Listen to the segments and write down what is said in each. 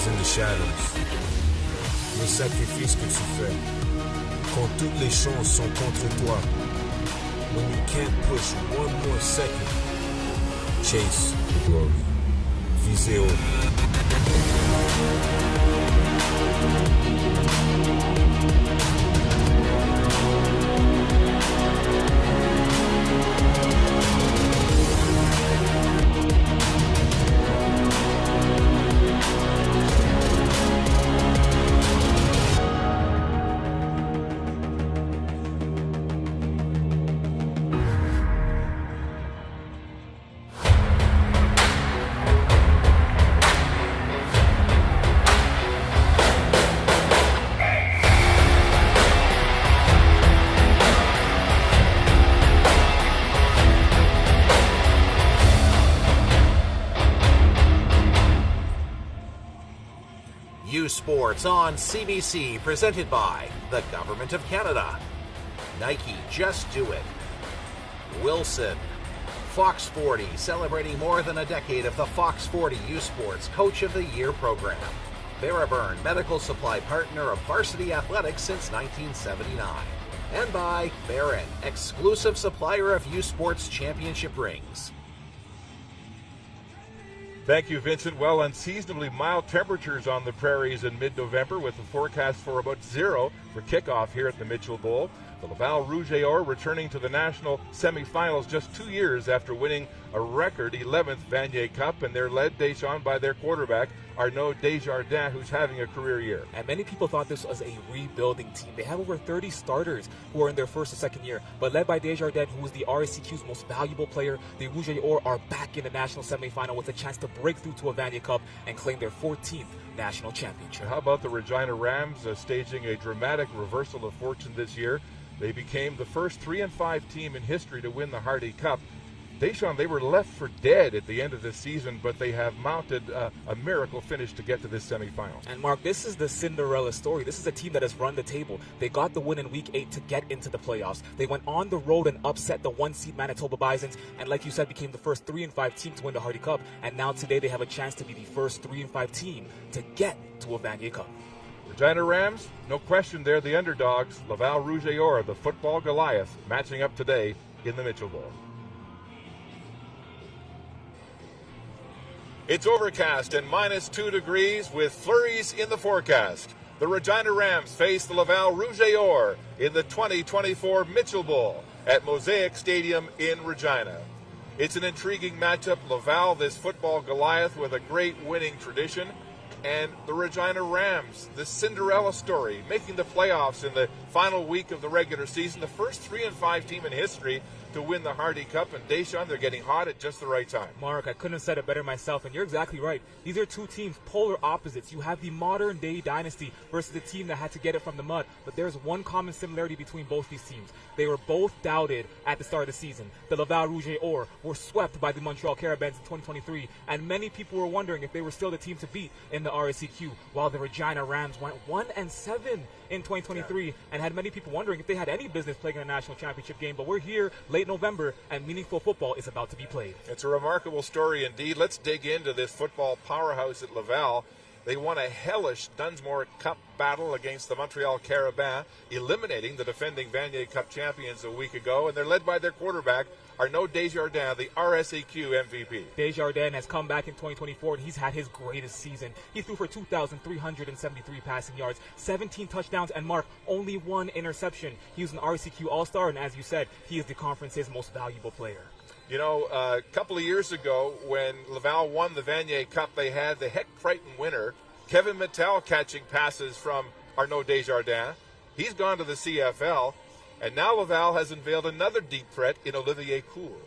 is in the shadows. Le sacrifice que tu fais, quand toutes les chances sont contre toi, when you can't push one more second, chase the glory. Visez haut. Sports on CBC, presented by the Government of Canada. Nike, just do it. Wilson. Fox 40, celebrating more than a decade of the Fox 40 U Sports Coach of the Year program. Barraburn, medical supply partner of varsity athletics since 1979. And by Barron, exclusive supplier of U Sports championship rings. Thank you, Vincent. Well, unseasonably mild temperatures on the prairies in mid-November, with a forecast for about 0 for kickoff here at the Mitchell Bowl. The Laval Rouge returning to the national semifinals just 2 years after winning a record 11th Vanier Cup, and they're led, Deschamps, by their quarterback, Arnaud Desjardins, who's having a career year. And many people thought this was a rebuilding team. They have over 30 starters who are in their first or second year, but led by Desjardins, who is the RSCQ's most valuable player, the Rouge are back in the national semifinal with a chance to break through to a Vanier Cup and claim their 14th national championship. How about the Regina Rams staging a dramatic reversal of fortune this year? They became the first 3-5 team in history to win the Hardy Cup. Deschamps, they were left for dead at the end of this season, but they have mounted a miracle finish to get to this semifinal. And Mark, this is the Cinderella story. This is a team that has run the table. They got the win in Week 8 to get into the playoffs. They went on the road and upset the 1-seed Manitoba Bisons, and like you said, became the first 3-5 team to win the Hardy Cup. And now today they have a chance to be the first 3-5 team to get to a Vanier Cup. Regina Rams, no question they're the underdogs. Laval Rouge, the football Goliath, matching up today in the Mitchell Bowl. It's overcast and -2 degrees with flurries in the forecast. The Regina Rams face the Laval Rouge in the 2024 Mitchell Bowl at Mosaic Stadium in Regina. It's an intriguing matchup. Laval, this football Goliath with a great winning tradition, and the Regina Rams, the Cinderella story, making the playoffs in the final week of the regular season, the first 3-5 team in history to win the Hardy Cup. And Deschamps, they're getting hot at just the right time. Mark, I couldn't have said it better myself, and you're exactly right. These are two teams, polar opposites. You have the modern-day dynasty versus the team that had to get it from the mud, but there's one common similarity between both these teams. They were both doubted at the start of the season. The Laval Rouge were swept by the Montreal Carabins in 2023, and many people were wondering if they were still the team to beat in the RSCQ, while the Regina Rams went 1-7 in 2023 and had many people wondering if they had any business playing in a national championship game. But we're here late November, and meaningful football is about to be played. It's a remarkable story indeed. Let's dig into this football powerhouse at Laval. They won a hellish Dunsmore Cup battle against the Montreal Carabins, eliminating the defending Vanier Cup champions a week ago, and they're led by their quarterback, Arnaud Desjardins, the RSCQ MVP. Desjardins has come back in 2024, and he's had his greatest season. He threw for 2,373 passing yards, 17 touchdowns, and Mark, only one interception. He was an RSCQ All-Star, and as you said, he is the conference's most valuable player. You know, a couple of years ago when Laval won the Vanier Cup, they had the Heck Crichton winner, Kevin Mattel, catching passes from Arnaud Desjardins. He's gone to the CFL, and now Laval has unveiled another deep threat in Olivier Coul.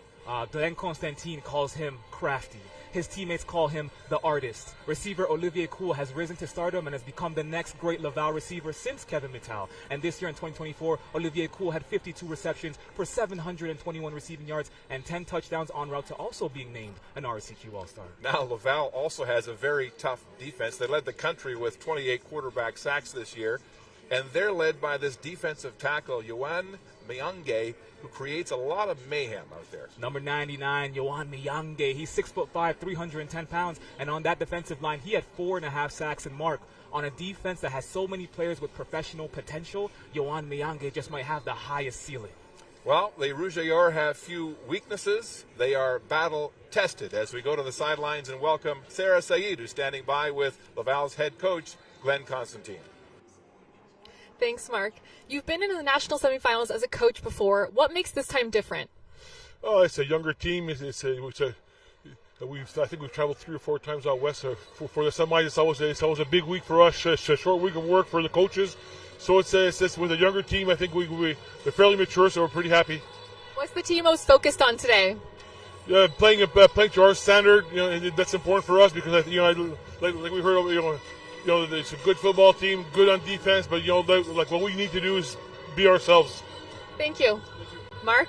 Glenn Constantine calls him crafty. His teammates call him the artist. Receiver Olivier Coul has risen to stardom and has become the next great Laval receiver since Kevin Mattel. And this year in 2024, Olivier Coul had 52 receptions for 721 receiving yards and 10 touchdowns, en route to also being named an RSCQ All-Star. Now Laval also has a very tough defense. They led the country with 28 quarterback sacks this year, and they're led by this defensive tackle, Yoann Miange, who creates a lot of mayhem out there. Number 99, Yohan Miange. He's 6'5", 310 pounds, and on that defensive line, he had 4.5 sacks. And Mark, on a defense that has so many players with professional potential, Yohan Miange just might have the highest ceiling. Well, the Rouge have few weaknesses. They are battle-tested. As we go to the sidelines and welcome Sarah Saeed, who's standing by with Laval's head coach, Glenn Constantine. Thanks, Mark. You've been in the national semifinals as a coach before. What makes this time different? Oh, it's a younger team. I think we've traveled 3 or 4 times out west. For the semis, it's always a big week for us, a short week of work for the coaches. So it's with a younger team. I think we're fairly mature, so we're pretty happy. What's the team most focused on today? Playing to our standard. That's important for us because like we heard, it's a good football team, good on defense, but like what we need to do is be ourselves. Thank you. Mark?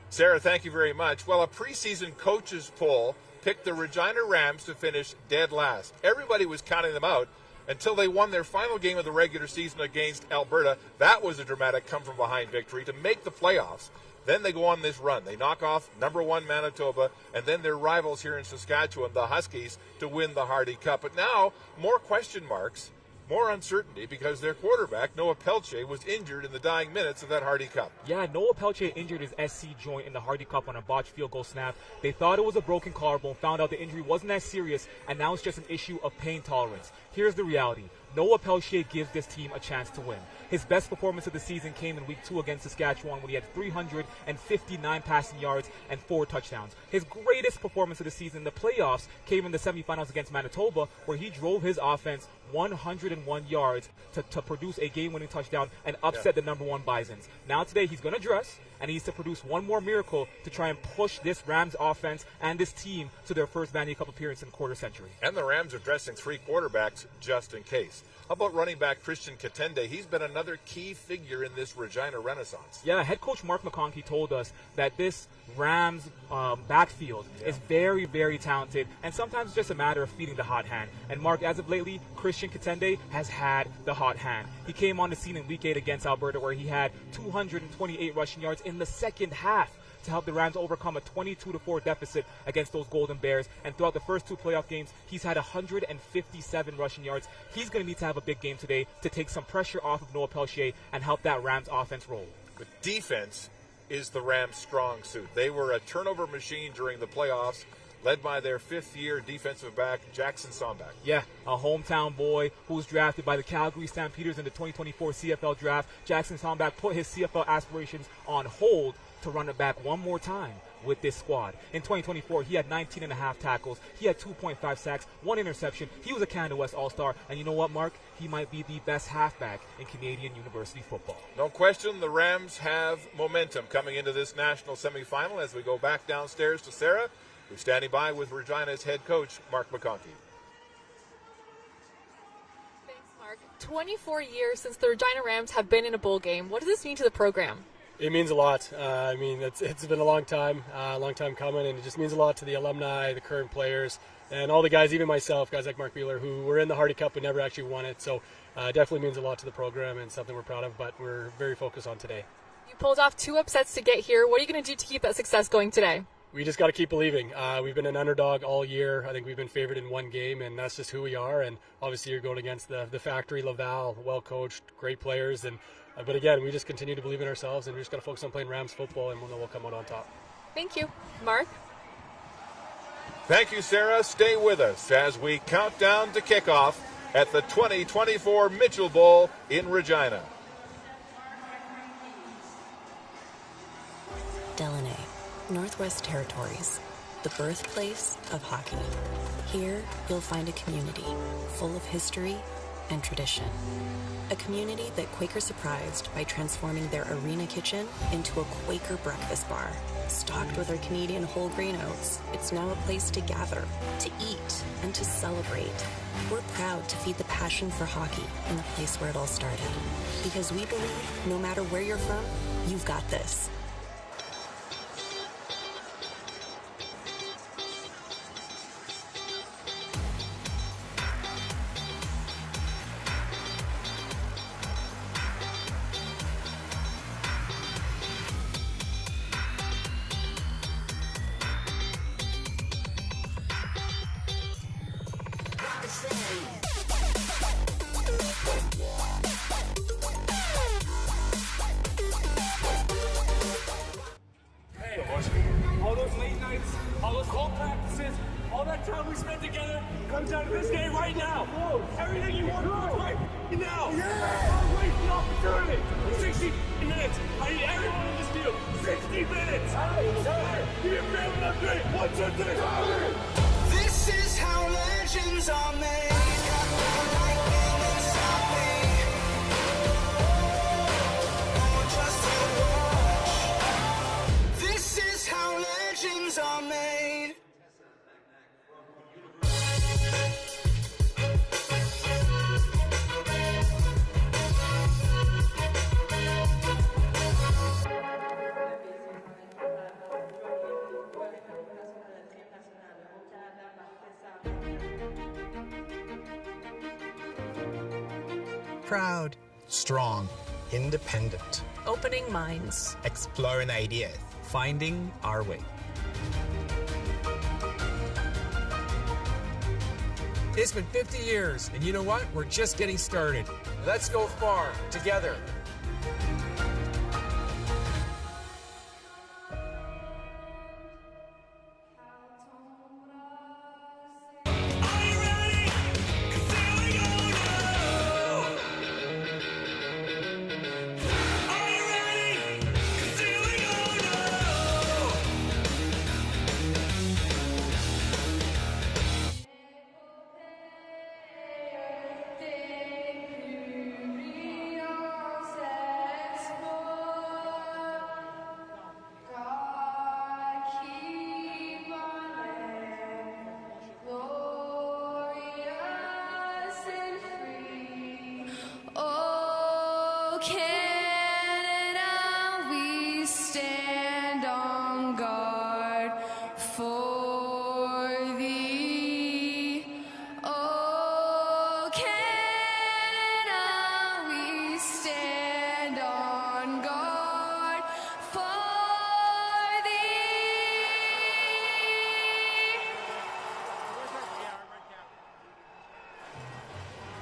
Sarah, thank you very much. Well, a preseason coaches poll picked the Regina Rams to finish dead last. Everybody was counting them out until they won their final game of the regular season against Alberta. That was a dramatic come-from-behind victory to make the playoffs. Then they go on this run. They knock off number 1 Manitoba and then their rivals here in Saskatchewan, the Huskies, to win the Hardy Cup. But now, more question marks, more uncertainty because their quarterback, Noah Pelche, was injured in the dying minutes of that Hardy Cup. Yeah, Noah Pelche injured his SC joint in the Hardy Cup on a botched field goal snap. They thought it was a broken collarbone, found out the injury wasn't that serious, and now it's just an issue of pain tolerance. Here's the reality. Noah Pelche gives this team a chance to win. His best performance of the season came in Week 2 against Saskatchewan when he had 359 passing yards and 4 touchdowns. His greatest performance of the season in the playoffs came in the semifinals against Manitoba, where he drove his offense 101 yards to produce a game-winning touchdown and upset the number 1 Bisons. Now today he's going to dress, and he needs to produce one more miracle to try and push this Rams offense and this team to their first Vanier Cup appearance in a quarter century. And the Rams are dressing 3 quarterbacks just in case. How about running back Christian Katende? He's been another key figure in this Regina renaissance. Yeah, head coach Mark McConkey told us that this Rams backfield is very, very talented, and sometimes it's just a matter of feeding the hot hand. And Mark, as of lately, Christian Katende has had the hot hand. He came on the scene in Week 8 against Alberta, where he had 228 rushing yards in the second half to help the Rams overcome a 22-4 deficit against those Golden Bears. And throughout the first 2 playoff games, he's had 157 rushing yards. He's going to need to have a big game today to take some pressure off of Noah Pelche and help that Rams offense roll. The defense is the Rams' strong suit. They were a turnover machine during the playoffs, led by their 5th-year defensive back, Jackson Sombach. Yeah, a hometown boy who was drafted by the Calgary Stampeders in the 2024 CFL draft. Jackson Sombach put his CFL aspirations on hold to run it back one more time with this squad. In 2024, he had 19.5 tackles. He had 2.5 sacks, 1 interception. He was a Canada West All-Star. And you know what, Mark? He might be the best halfback in Canadian university football. No question, the Rams have momentum coming into this national semifinal as we go back downstairs to Sarah, who's standing by with Regina's head coach, Mark McConkey. Thanks, Mark. 24 years since the Regina Rams have been in a bowl game. What does this mean to the program? It means a lot. It's been a long time coming, and it just means a lot to the alumni, the current players, and all the guys, even myself, guys like Mark Mueller, who were in the Hardy Cup but never actually won it. So it definitely means a lot to the program and something we're proud of, but we're very focused on today. You pulled off 2 upsets to get here. What are you going to do to keep that success going today? We just got to keep believing. We've been an underdog all year. I think we've been favored in 1 game, and that's just who we are. And obviously you're going against the factory, Laval, well-coached, great players, and but again, we just continue to believe in ourselves, and we just got to focus on playing Rams football, and we'll know we'll come out on top. Thank you. Mark? Thank you, Sarah. Stay with us as we count down to kickoff at the 2024 Mitchell Bowl in Regina. Delaney, Northwest Territories, the birthplace of hockey. Here, you'll find a community full of history and tradition. A community that Quaker surprised by transforming their arena kitchen into a Quaker breakfast bar. Stocked with our Canadian whole grain oats, it's now a place to gather, to eat, and to celebrate. We're proud to feed the passion for hockey in the place where it all started. Because we believe no matter where you're from, you've got this. All those late nights, all those cold practices, all that time we spent together comes down to this day right now. Everything you want right now. Don't waste the opportunity. 60 minutes. I need everyone in this field. 60 minutes. Give me a family upgrade. 1, 2, 3. This is how legends are made. Legends are made. Proud, strong, independent, Opening minds. exploring ideas, Finding our way. It's been 50 years, and you know what? We're just getting started. Let's go far, together.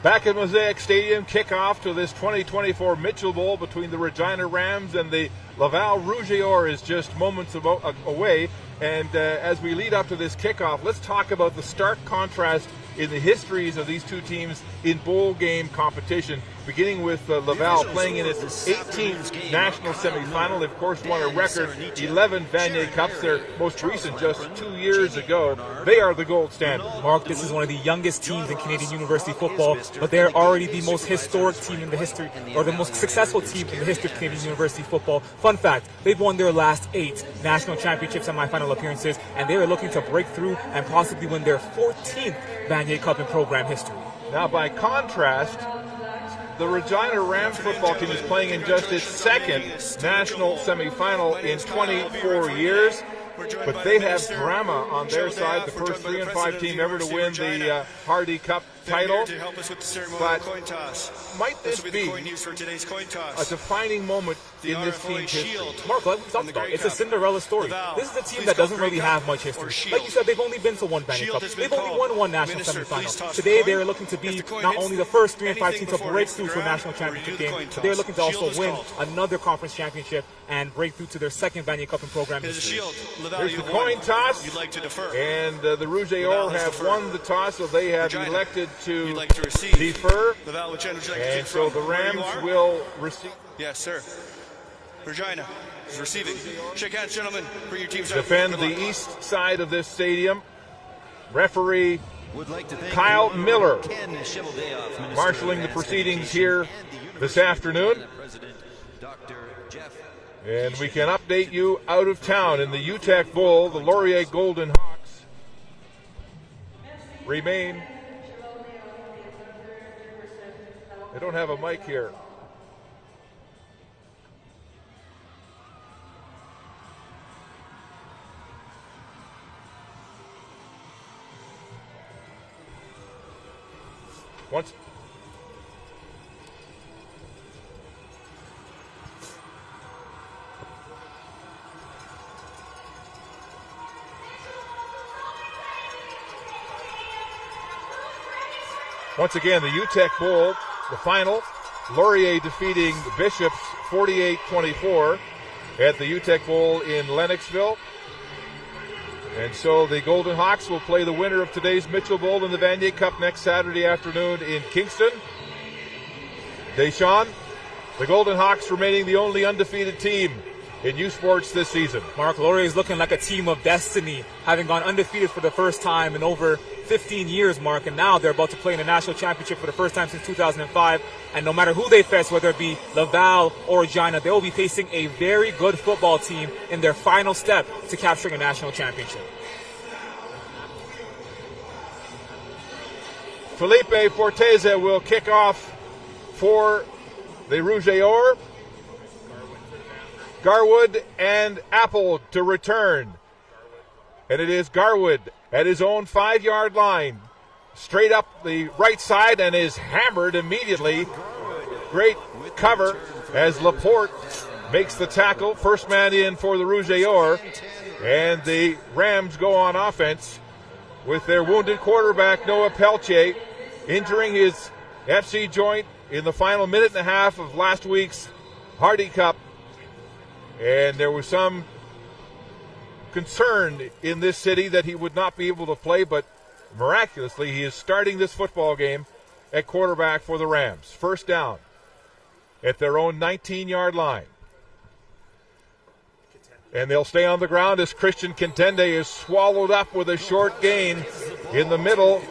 Back at Mosaic Stadium, kickoff to this 2024 Mitchell Bowl between the Regina Rams and the Laval Rouge is just moments away. And as we lead up to this kickoff, let's talk about the stark contrast in the histories of these two teams in bowl game competition, beginning with Laval playing in its 18th national semifinal. They, of course, won a record 11 Vanier Cups, their most recent just 2 years ago. They are the gold standard. Mark, this is one of the youngest teams in Canadian university football, but they're already the most historic team in the history, or the most successful team in the history of Canadian university football. Fun fact, they've won their last 8 national championship semifinal appearances, and they are looking to break through and possibly win their 14th Vanier Cup in program history. Now, by contrast, the Regina Rams football team is playing in just its second national semifinal in 24 years. But they have drama on their side, the first 3 and 5 team ever to win the Hardy Cup title. But might this be a defining moment in this team's history? Mark, let's talk about it. It's a Cinderella story. This is a team that doesn't really have much history. Like you said, they've only been to one Vanier Cup. They've only won one national semifinal. Today, they're looking to be not only the first 3 and 5 team to break through to a national championship game, but they're looking to also win another conference championship and break through to their second Vanier Cup in program history. Here's the coin toss, and the Rouge have won the toss, so they have elected to defer, and so the Rams will receive. Yes, sir. Regina is receiving. Shake hands, gentlemen. Bring your teams out. Defend the east side of this stadium. Referee Kyle Miller marshalling the proceedings here this afternoon. And we can update you out of town in the UTEC Bowl. The Laurier Golden Hawks remain. They don't have a mic here. Once. Once again, the UTEC Bowl, the final. Laurier defeating Bishops 48-24 at the UTEC Bowl in Lennoxville. And so the Golden Hawks will play the winner of today's Mitchell Bowl in the Vanier Cup next Saturday afternoon in Kingston. Deshaun, the Golden Hawks remaining the only undefeated team in U Sports this season. Mark, Laurier is looking like a team of destiny, having gone undefeated for the first time in over 15 years, Mark, and now they're about to play in a national championship for the first time since 2005. And no matter who they face, whether it be Laval or Regina, they will be facing a very good football team in their final step to capturing a national championship. Felipe Forteza will kick off for the Rouge et Or. Garwood and Apple to return. And it is Garwood at his own 5-yard line. Straight up the right side and is hammered immediately. Great cover as Laporte makes the tackle. First man in for the Rouge et Or. And the Rams go on offense with their wounded quarterback, Noah Peltier, injuring his FC joint in the final minute and a half of last week's Hardy Cup. And there was some concern in this city that he would not be able to play, but miraculously he is starting this football game at quarterback for the Rams. First down at their own 19-yard line. And they'll stay on the ground as Christian Contende is swallowed up with a short gain in the middle.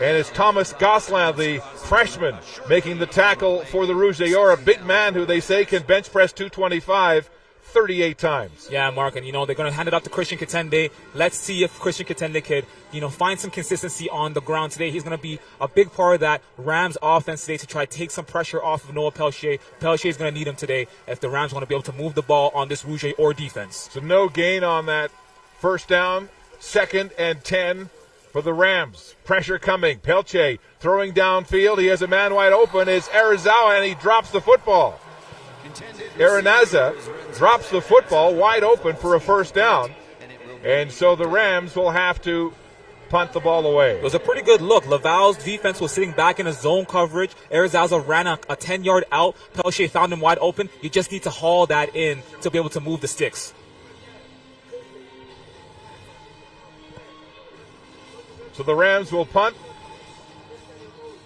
And it's Thomas Gosselin, the freshman, making the tackle for the Rouge et Or, a big man who they say can bench press 225 38 times. Yeah, Mark, and they're going to hand it off to Christian Contende. Let's see if Christian Contende could, find some consistency on the ground today. He's going to be a big part of that Rams offense today to try to take some pressure off of Noah Peltier. Peltier is going to need him today if the Rams want to be able to move the ball on this Rouge et Or defense. So no gain on that first down, 2nd and 10 for the Rams. Pressure coming. Peltier throwing downfield. He has a man wide open. It's Arizawa, and he drops the football. Aranaza drops the football wide open for a first down. And so the Rams will have to punt the ball away. It was a pretty good look. Laval's defense was sitting back in a zone coverage. Arizawa ran a 10-yard out. Peltier found him wide open. You just need to haul that in to be able to move the sticks. So the Rams will punt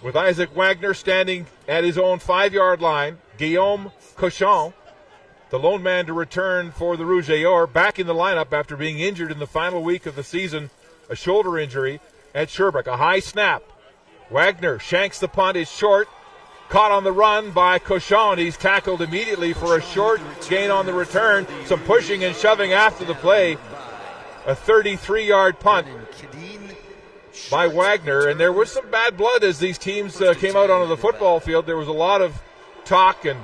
with Isaac Wagner standing at his own 5-yard line. Guillaume Cochon, the lone man to return for the Rouge et Or, back in the lineup after being injured in the final week of the season, a shoulder injury at Sherbrooke. A high snap. Wagner shanks the punt. It's short. Caught on the run by Cochon. He's tackled immediately for a short gain on the return. Some pushing and shoving after the play. A 33-yard punt by Wagner, and there was some bad blood as these teams came out onto the football field. There was a lot of talk and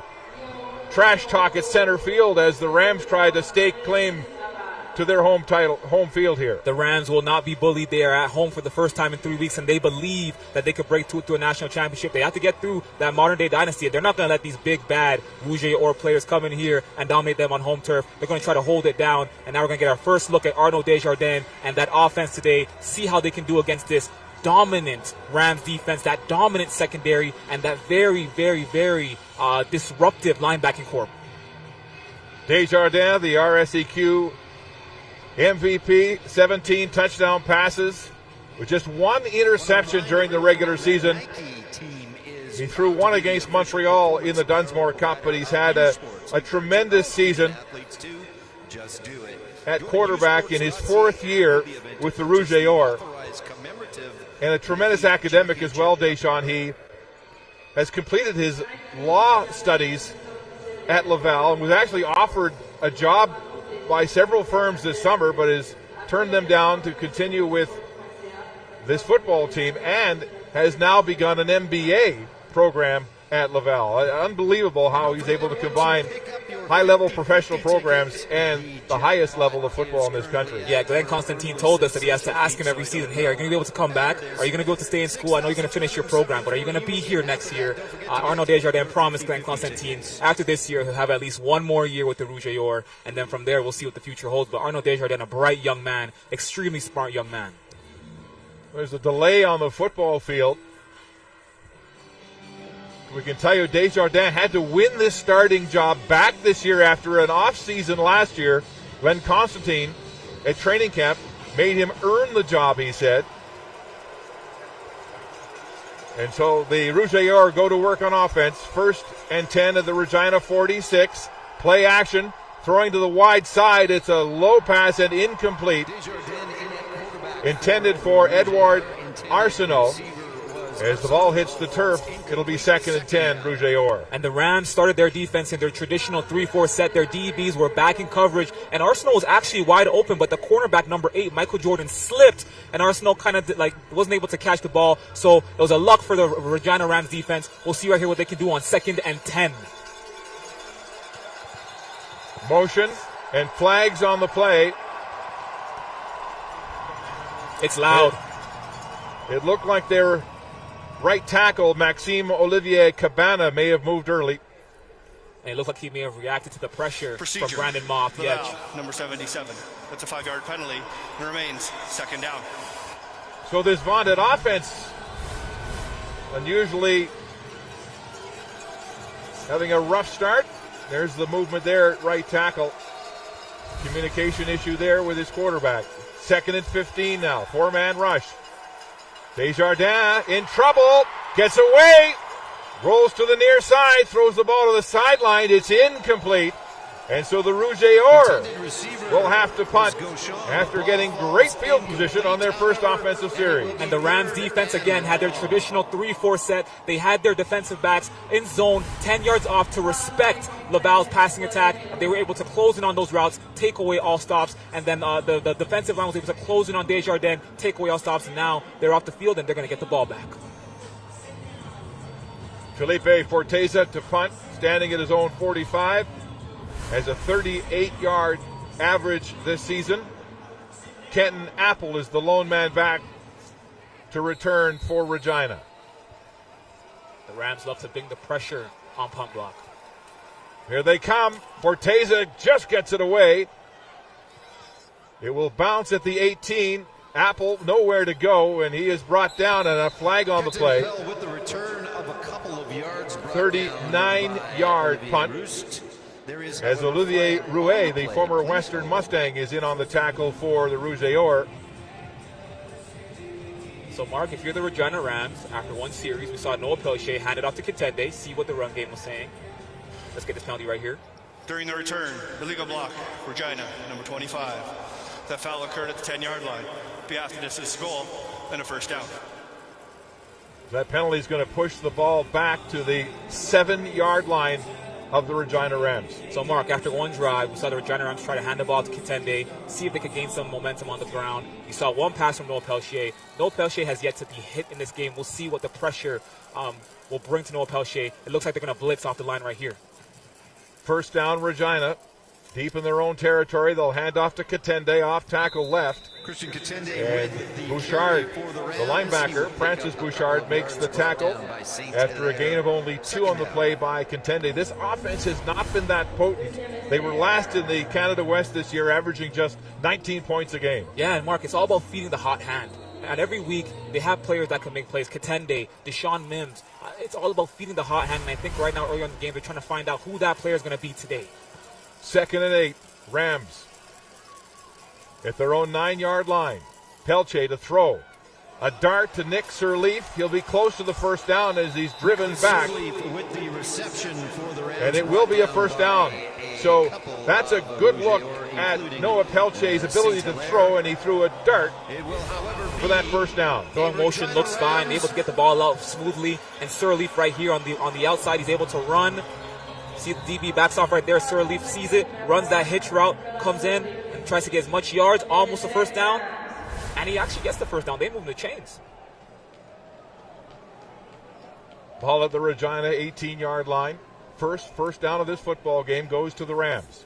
trash talk at center field as the Rams tried to stake claim to their home field here. The Rams will not be bullied. They are at home for the first time in 3 weeks, and they believe that they could break through to a national championship. They have to get through that modern-day dynasty. They're not going to let these big, bad Rouge et Or players come in here and dominate them on home turf. They're going to try to hold it down, and now we're going to get our first look at Arnaud Desjardins and that offense today, see how they can do against this dominant Rams defense, that dominant secondary, and that very, very, very disruptive linebacking corps. Desjardins, the RSEQ MVP, 17 touchdown passes with just one interception during the regular season. He threw one against Montreal in the Dunsmore Cup, but he's had a tremendous season at quarterback in his 4th year with the Rouge et Or. And a tremendous academic as well, Deshaun. He has completed his law studies at Laval and was actually offered a job by several firms this summer, but has turned them down to continue with this football team and has now begun an MBA program at Laval. Unbelievable how he's able to combine high-level professional programs and the highest level of football in this country. Yeah, Glenn Constantine told us that he has to ask him every season, hey, are you going to be able to come back? Are you going to be able to stay in school? I know you're going to finish your program, but are you going to be here next year? Arnaud Desjardins promised Glenn Constantine after this year he'll have at least one more year with the Rouge et Or, and then from there we'll see what the future holds. But Arnaud Desjardins, a bright young man, extremely smart young man. There's a delay on the football field we can tell you Desjardins had to win this starting job back this year after an off-season last year when Constantine at training camp made him earn the job, he said. And so the Rouge go to work on offense. 1st and 10 at the Regina 46. Play action, throwing to the wide side. It's a low pass and incomplete. Intended for Edouard Arsenault. As the ball hits the turf, it'll be 2nd and 10, Rouge et Or. And the Rams started their defense in their traditional 3-4 set. Their DBs were back in coverage, and Arsenault was actually wide open, but the cornerback number 8, Michael Jordan, slipped, and Arsenault kind of wasn't able to catch the ball. So it was a luck for the Regina Rams defense. We'll see right here what they can do on 2nd and 10. Motion and flags on the play. It's loud. It looked like they were right tackle Maxime Olivier Cabana may have moved early. And it looked like he may have reacted to the pressure Procedure. from Brandon Ma off the edge. Number 77. That's a 5-yard penalty. It remains 2nd down. So this vaunted offense, unusually having a rough start. There's the movement there at right tackle. Communication issue there with his quarterback. 2nd and 15 now. 4-man rush. Desjardins in trouble, gets away, rolls to the near side, throws the ball to the sideline. It's incomplete. And so the Rouge et Or will have to punt after getting great field position on their first offensive series. And the Rams defense again had their traditional 3-4 set. They had their defensive backs in zone 10 yards off to respect Laval's passing attack. They were able to close in on those routes, take away all stops, and then the defensive line was able to close in on Desjardins, take away all stops, and now they're off the field and they're going to get the ball back. Felipe Forteza to punt, standing at his own 45. Has a 38-yard average this season. Kenton Apple is the lone man back to return for Regina. The Rams love to bring the pressure on punt block. Here they come. Forteza just gets it away. It will bounce at the 18. Apple nowhere to go, and he is brought down, and a flag on the play. 39-yard punt. As Olivier Rouet, the former Western Mustang, is in on the tackle for the Rouge et Or. So, Mark, if you're the Regina Rams, after one series, we saw Noah Pelche hand it off to Kitende, see what the run game was saying. Let's get this penalty right here. During the return, illegal block, Regina, number 25. That foul occurred at the 10-yard line. Be after this is a goal and a 1st down. That penalty is going to push the ball back to the 7-yard line of the Regina Rams. So, Mark, after one drive, we saw the Regina Rams try to hand the ball to Kitende, see if they could gain some momentum on the ground. You saw one pass from Noah Pelche. Noah Pelche has yet to be hit in this game. We'll see what the pressure will bring to Noah Pelche. It looks like they're going to blitz off the line right here. 1st down, Regina. Deep in their own territory, they'll hand off to Kitende, off tackle left. Christian Kitende and Bouchard, the linebacker, Francis Bouchard, makes the tackle after a gain of only 2 on the play by Kitende. This offense has not been that potent. They were last in the Canada West this year, averaging just 19 points a game. Yeah, and Mark, it's all about feeding the hot hand. And every week, they have players that can make plays. Kitende, Deshaun Mims. It's all about feeding the hot hand, and I think right now, early on in the game, they're trying to find out who that player is going to be today. 2nd and 8, Rams at their own 9-yard line. Pelche to throw. A dart to Nick Sirleaf. He'll be close to the 1st down as he's driven back. With the reception for the Rams, and it will be a 1st down. So that's a good look at Noah Pelche's ability to throw, and he threw a dart for that 1st down. Throwing motion looks fine, able to get the ball out smoothly, and Sirleaf right here on the outside, he's able to run. See the DB backs off right there. Sirleaf sees it, runs that hitch route, comes in, and tries to get as much yards, almost a 1st down. And he actually gets the 1st down. They move the chains. Ball at the Regina 18-yard line. First down of this football game goes to the Rams.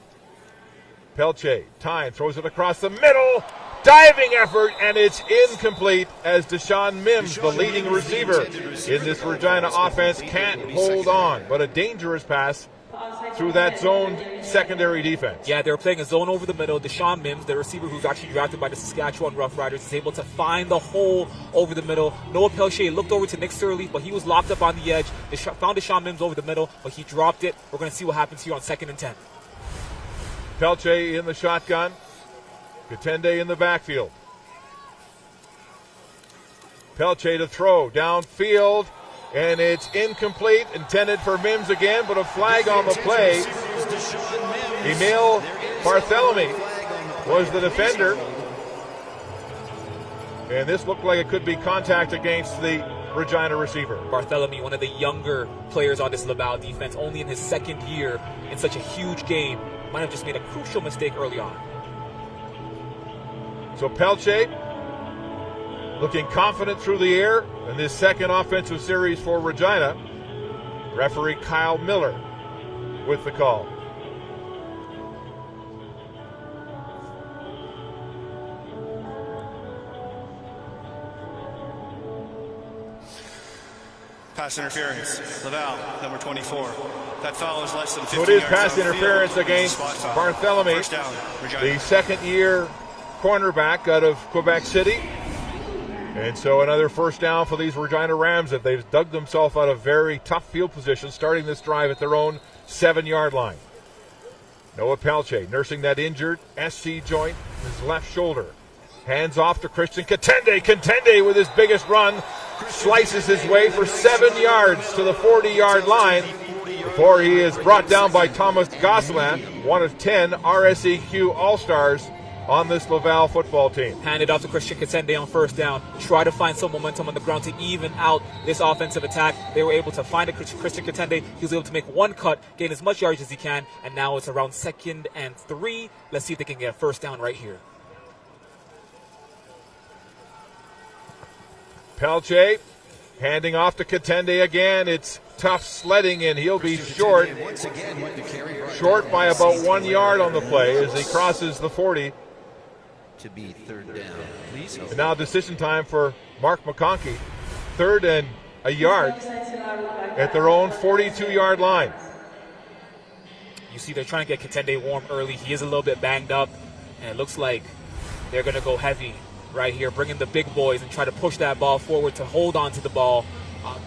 Pelche, time, throws it across the middle. Diving effort, and it's incomplete as Deshaun Mims, the leading receiver in this Regina offense, can't hold on. But a dangerous pass through that zoned secondary defense. Yeah, they were playing a zone over the middle. Deshaun Mims, the receiver who's actually drafted by the Saskatchewan Roughriders, is able to find the hole over the middle. Noah Pelche looked over to Nick Sirleaf, but he was locked up on the edge. Found Deshaun Mims over the middle, but he dropped it. We're going to see what happens here on 2nd and 10. Pelche in the shotgun. Katende in the backfield. Pelche to throw downfield, and it's incomplete, intended for Mims again, but a flag on the play. Emil Barthélemy was the defender, and this looked like it could be contact against the Regina receiver. Barthélemy, one of the younger players on this Laval defense, only in his 2nd year in such a huge game, might have just made a crucial mistake early on. So Pelche looking confident through the air in this 2nd offensive series for Regina. Referee Kyle Miller with the call. Pass interference. Laval, number 24. That foul is less than 15 So it is yards pass interference downfield. against Barthélemy, First down, Regina. the 2nd-year cornerback out of Quebec City. And so another first down for these Regina Rams that they've dug themselves out of very tough field position, starting this drive at their own 7-yard line. Noah Pelche nursing that injured SC joint, his left shoulder. Hands off to Christian Katende. Katende with his biggest run slices his way for 7 yards to the 40-yard line before he is brought down by Thomas Gosselin, one of 10 RSEQ All-Stars on this Laval football team. Handed off to Christian Katende on first down. Try to find some momentum on the ground to even out this offensive attack. They were able to find Christian Katende. He was able to make one cut, gain as much yardage as he can, and now it's around 2nd and 3. Let's see if they can get a first down right here. Pelche handing off to Katende again. It's tough sledding, and he'll be short by about 1 yard on the play as he crosses the 40. To be 3rd down, please. And now decision time for Mark McConkey. 3rd and a yard at their own 42-yard line. You see they're trying to get Katende warm early. He is a little bit banged up, and it looks like they're going to go heavy right here, bring in the big boys and try to push that ball forward to hold on to the ball,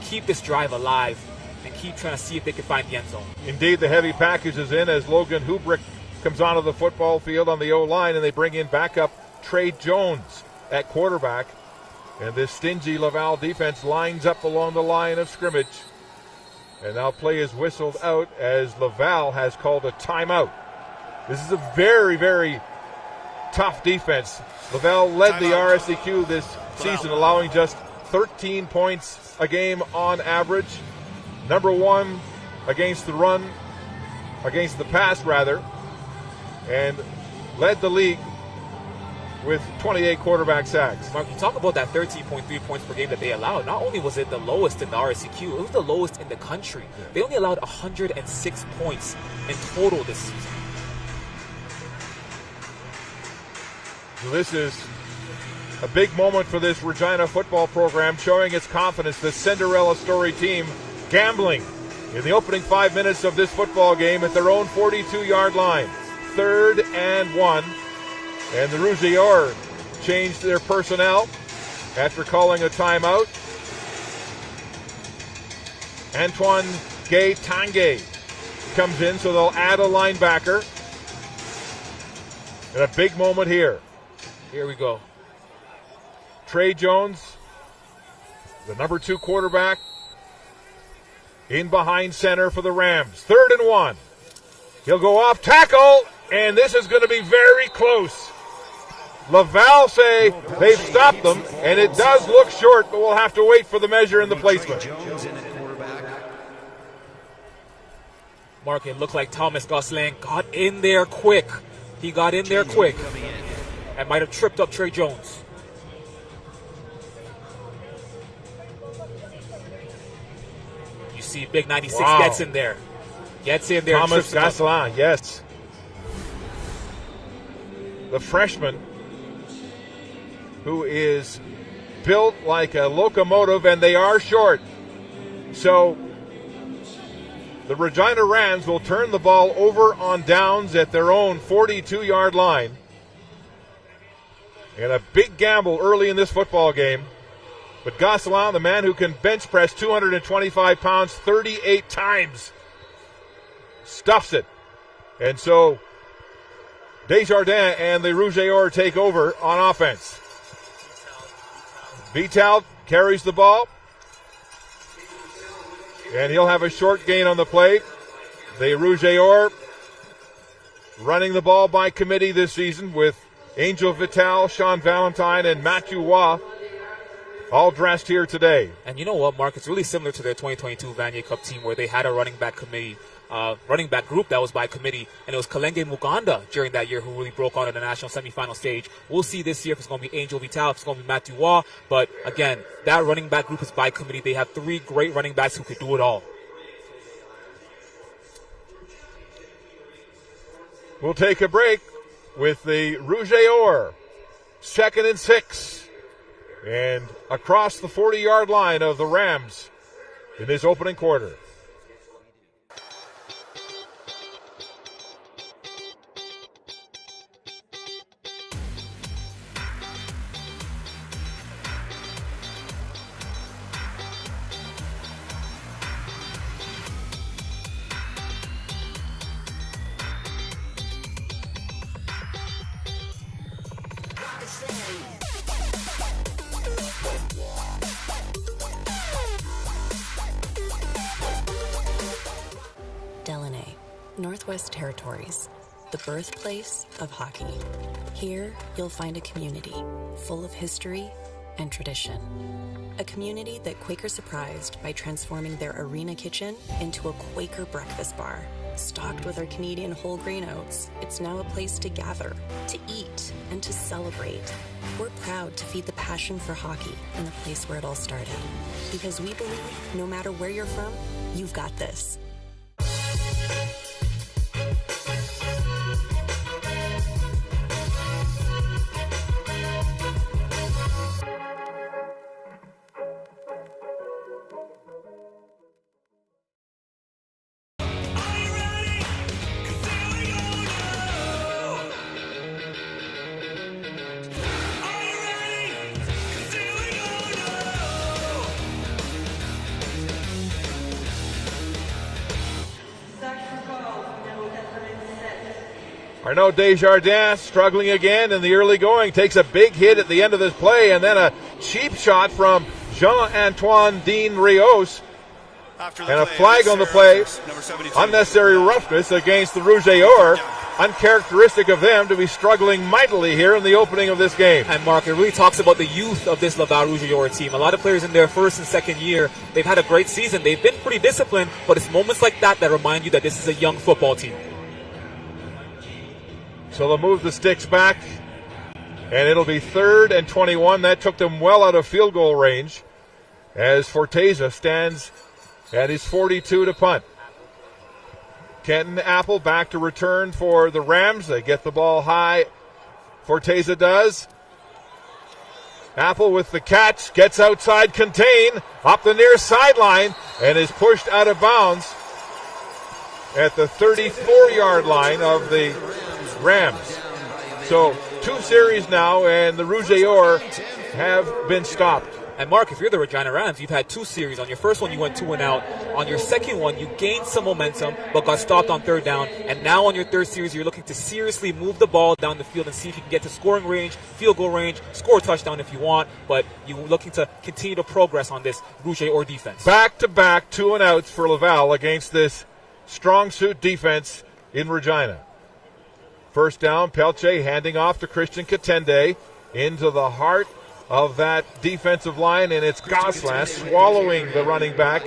keep this drive alive, and keep trying to see if they can find the end zone. Indeed, the heavy package is in as Logan Hubrick comes onto the football field on the O-line, and they bring in backup Trey Jones at quarterback. And this stingy Laval defense lines up along the line of scrimmage. And now play is whistled out as Laval has called a timeout. This is a very, very tough defense. Laval led the RSEQ this season, allowing just 13 points a game on average. Number 1 against the run, against the pass rather, and led the league with 28 quarterback sacks. Mark, you talk about that 13.3 points per game that they allowed. Not only was it the lowest in the RSEQ, it was the lowest in the country. They only allowed 106 points in total this season. This is a big moment for this Regina football program, showing its confidence. The Cinderella story team gambling in the opening 5 minutes of this football game at their own 42-yard line. 3rd and 1. And the Rouge changed their personnel after calling a timeout. Antoine Gay-Tanguay comes in, so they'll add a linebacker. And a big moment here. Here we go. Trey Jones, the number 2 quarterback, in behind center for the Rams. 3rd and 1. He'll go off tackle, and this is going to be very close. Laval say they've stopped them, and it does look short, but we'll have to wait for the measure and the placement. Mark, it looked like Thomas Gosselin got in there quick. He got in there quick and might have tripped up Trey Jones. You see Big 96 gets in there. Gets in there. Thomas Gosselin, yes. The freshman who is built like a locomotive, and they are short. So the Regina Rams will turn the ball over on downs at their own 42-yard line. And a big gamble early in this football game. But Gosselin, the man who can bench press 225 pounds 38 times, stuffs it. And so Desjardins and the Rouge et Or take over on offense. Vital carries the ball. And he'll have a short gain on the play. The Rouge et Or running the ball by committee this season with Angel Vital, Sean Valentine, and Matthew Waugh all dressed here today. And you know what, Mark? It's really similar to their 2022 Vanier Cup team where they had a running back group that was by committee, and it was Kalenge Muganda during that year who really broke on in the national semifinal stage. We'll see this year if it's going to be Angel Vital, if it's going to be Matthew Waugh. But again, that running back group is by committee. They have 3 great running backs who could do it all. We'll take a break with the Rouge et Or. 2nd and 6. And across the 40-yard line of the Rams in this opening quarter. Northwest Territories, the birthplace of hockey. Here, you'll find a community full of history and tradition. A community that Quaker surprised by transforming their arena kitchen into a Quaker breakfast bar. Stocked with our Canadian whole grain oats, it's now a place to gather, to eat, and to celebrate. We're proud to feed the passion for hockey in the place where it all started. Because we believe no matter where you're from, you've got this. Arnaud Desjardins struggling again in the early going. Takes a big hit at the end of this play, and then a cheap shot from Jean-Antoine Dean Rios. And a flag on the play. Unnecessary roughness against the Rouge et Or. Uncharacteristic of them to be struggling mightily here in the opening of this game. And Mark, it really talks about the youth of this Laval Rouge et Or team. A lot of players in their first and second year, they've had a great season. They've been pretty disciplined, but it's moments like that that remind you that this is a young football team. So they'll move the sticks back, and it'll be 3rd and 21. That took them well out of field goal range as Forteza stands at his 42 to punt. Kenton Apple back to return for the Rams. They get the ball high. Forteza does. Apple with the catch, gets outside, contain, up the near sideline, and is pushed out of bounds at the 34-yard line of the Rams. So 2 series now, and the Rouge et Or have been stopped. And Mark, if you're the Regina Rams, you've had 2 series. On your first one, you went 2 and out. On your second one, you gained some momentum, but got stopped on 3rd down. And now on your 3rd series, you're looking to seriously move the ball down the field and see if you can get to scoring range, field goal range, score a touchdown if you want. But you're looking to continue to progress on this Rouge et Or defense. Back-to-back 2 and outs for Laval against this strong suit defense in Regina. First down, Pelche handing off to Christian Katende into the heart of that defensive line, and it's Gosselin swallowing the running back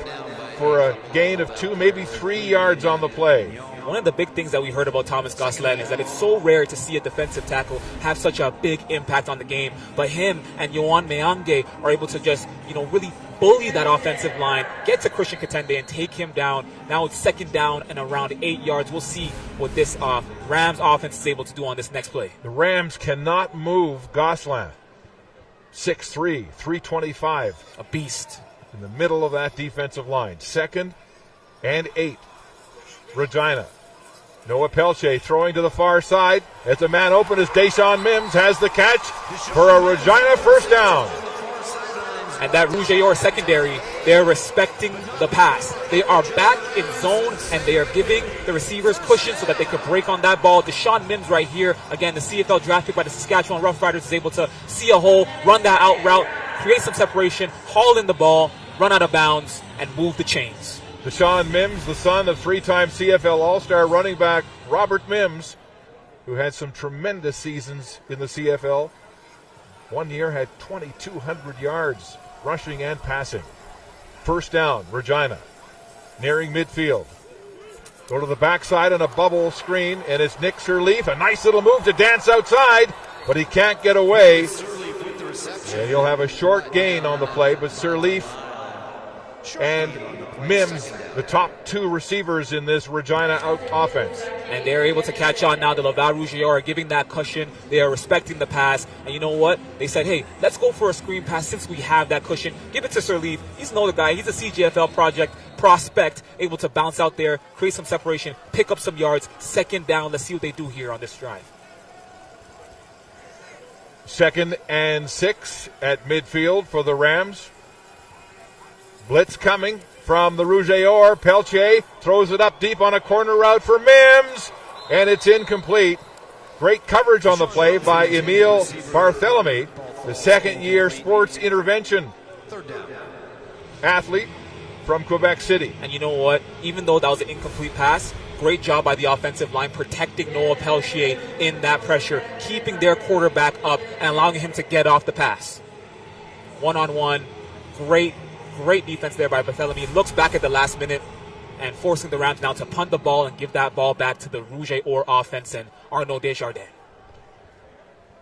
for a gain of 2, maybe 3 yards on the play. One of the big things that we heard about Thomas Gosselin is that it's so rare to see a defensive tackle have such a big impact on the game. But him and Yohan Meange are able to just, really bully that offensive line, get to Christian Katende and take him down. Now it's 2nd down and around 8 yards. We'll see what this Rams offense is able to do on this next play. The Rams cannot move Gosselin. 6'3", 325. A beast. In the middle of that defensive line. 2nd and 8. Regina. Noah Pelche throwing to the far side. As the man open is Deshaun Mims has the catch for a Regina first down. And that Rouge secondary, they're respecting the pass. They are back in zone, and they are giving the receivers cushion so that they could break on that ball. Deshaun Mims right here, again, the CFL draft pick by the Saskatchewan Roughriders, is able to see a hole, run that out route, create some separation, haul in the ball, run out of bounds, and move the chains. Deshaun Mims, the son of three-time CFL All-Star running back Robert Mims, who had some tremendous seasons in the CFL. One year had 2,200 yards. Rushing and passing. First down, Regina. Nearing midfield. Go to the backside on a bubble screen, and it's Nick Sirleaf. A nice little move to dance outside, but he can't get away. And he'll have a short gain on the play, but Sirleaf and Mims, the top two receivers in this Regina offense. And they're able to catch on now. The Laval Rouge are giving that cushion. They are respecting the pass. And you know what? They said, hey, let's go for a screen pass since we have that cushion. Give it to Sirleaf. He's another guy. He's a CJFL prospect, able to bounce out there, create some separation, pick up some yards. Second down. Let's see what they do here on this drive. 2nd and 6 at midfield for the Rams. Blitz coming from the Rouge or. Pelche throws it up deep on a corner route for Mims, and it's incomplete. Great coverage on the play by Emile Barthélemy, the second-year sports intervention athlete from Quebec City. And you know what? Even though that was an incomplete pass, great job by the offensive line protecting Noah Pelche in that pressure, keeping their quarterback up and allowing him to get off the pass. One-on-one, great defense there by Barthélemy. Looks back at the last minute and forcing the Rams now to punt the ball and give that ball back to the Rouge or offense and Arnaud Desjardins.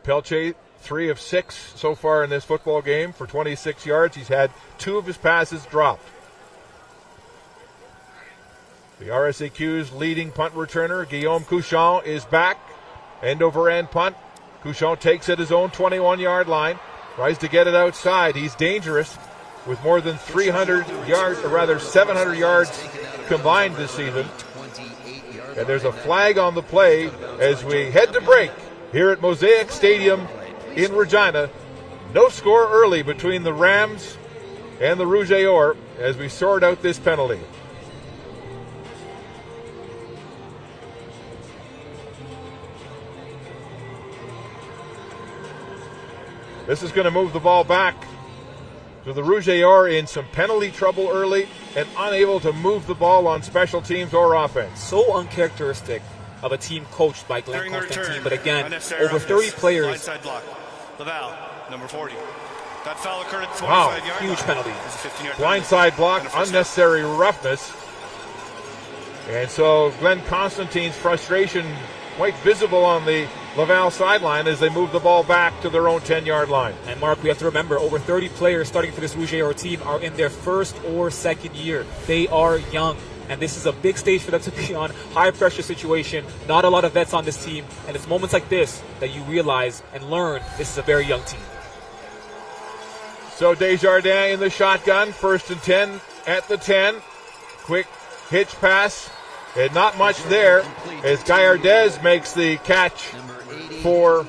Pelche, 3 of 6 so far in this football game for 26 yards. He's had 2 of his passes dropped. The RSAQ's leading punt returner, Guillaume Couchon, is back. End-over-end punt. Couchon takes at his own 21-yard line. Tries to get it outside. He's dangerous with more than 300 yards, or rather 700 yards combined this season. And there's a flag on the play as we head to break here at Mosaic Stadium in Regina. No score early between the Rams and the Rouge or as we sort out this penalty. This is going to move the ball back to the Rouge or in some penalty trouble early and unable to move the ball on special teams or offense. So uncharacteristic of a team coached by Glenn Constantine, but again, over 30 players. Blindside block. Laval, number 40. That foul occurred at the 25-yard line. Huge penalty. Blindside block, unnecessary roughness. And so Glenn Constantine's frustration quite visible on the Laval sideline as they move the ball back to their own 10-yard line. And Mark, we have to remember, over 30 players starting for this Rouge or team are in their first or second year. They are young, and this is a big stage for them to be on. High-pressure situation, not a lot of vets on this team, and it's moments like this that you realize and learn this is a very young team. So Desjardins in the shotgun, 1st and 10 at the 10. Quick hitch pass, and not much there as Gallardez makes the catch for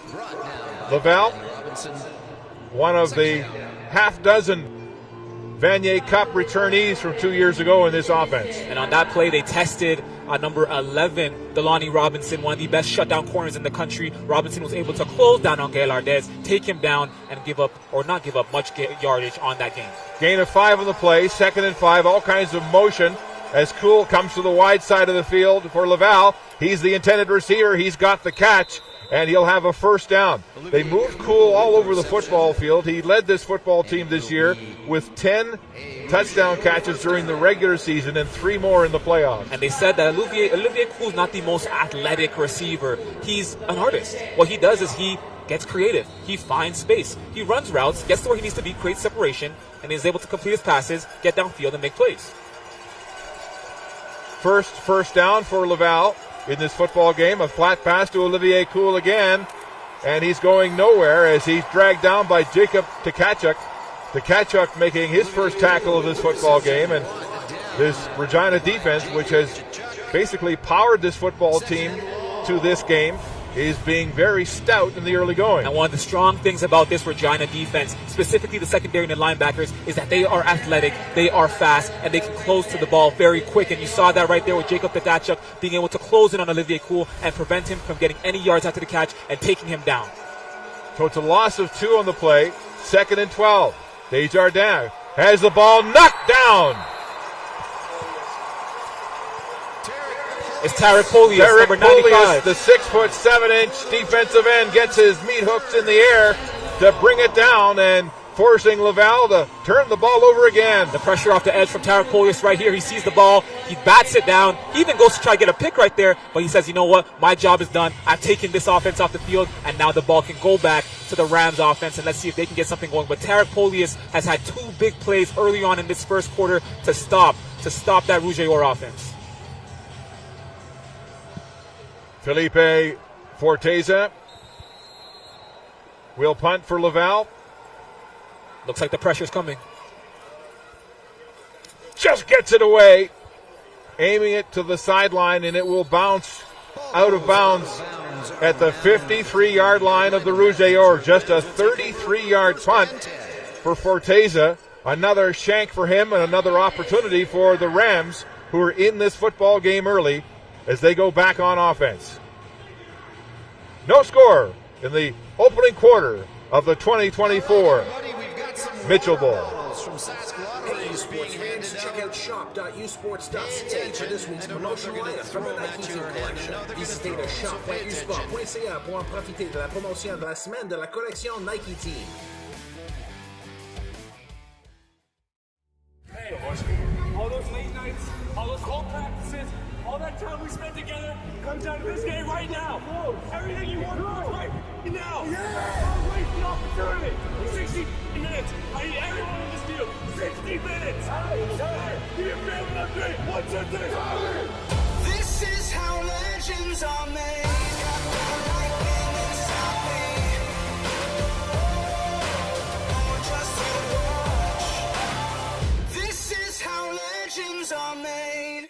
Laval. One of the half-dozen Vanier Cup returnees from 2 years ago in this offense. And on that play, they tested number 11, Delaney Robinson, one of the best shutdown corners in the country. Robinson was able to close down on Gallardez, take him down, and not give up much yardage on that game. Gain of 5 on the play, 2nd and 5, all kinds of motion as Cool comes to the wide side of the field for Laval. He's the intended receiver. He's got the catch, and he'll have a first down. They moved Cool all over the football field. He led this football team this year with 10 touchdown catches during the regular season and 3 more in the playoffs. And they said that Olivier Cool's not the most athletic receiver. He's an artist. What he does is he gets creative. He finds space. He runs routes, gets to where he needs to be, creates separation, and is able to complete his passes, get downfield, and make plays. First down for Laval in this football game. A flat pass to Olivier Cool again, and he's going nowhere as he's dragged down by Jacob Tkachuk. Tkachuk making his first tackle of this football game, and this Regina defense, which has basically powered this football team to this game, is being very stout in the early going. And one of the strong things about this Regina defense, specifically the secondary and the linebackers, is that they are athletic, they are fast, and they can close to the ball very quick. And you saw that right there with Jacob Tadachuk being able to close in on Olivier Cool and prevent him from getting any yards after the catch and taking him down. So it's a loss of 2 on the play. 2nd and 12. Desjardins has the ball knocked down. It's Tarek Polius, number 95. The 6'7" defensive end, gets his meat hooks in the air to bring it down and forcing Laval to turn the ball over again. The pressure off the edge from Tarek Polius right here. He sees the ball. He bats it down. He even goes to try to get a pick right there, but he says, you know what? My job is done. I've taken this offense off the field, and now the ball can go back to the Rams offense, and let's see if they can get something going. But Tarek Polius has had 2 big plays early on in this first quarter to stop that Rouge offense. Felipe Forteza will punt for Laval. Looks like the pressure's coming. Just gets it away, aiming it to the sideline, and it will bounce out of bounds at the 53-yard line of the Rouge or. Just a 33-yard punt for Forteza. Another shank for him and another opportunity for the Rams, who are in this football game early, as they go back on offense. No score in the opening quarter of the 2024 Mitchell Bowl. Hey, sports fans, check out shop.usports.ca for this week's promotional lineup from the Nike Team Collection. Visitez le shop.usport.ca pour en profiter de la promotion de la semaine de la collection Nike Team. Hey, all those late nights, all those cold practices, all that time we spent together comes down to this game right now. Everything you want towards right now. Don't waste the opportunity. 60 minutes. I need everyone in this deal. 60 minutes. Give me a family upgrade. 1, 2, 3. This is how legends are made. This is how legends are made.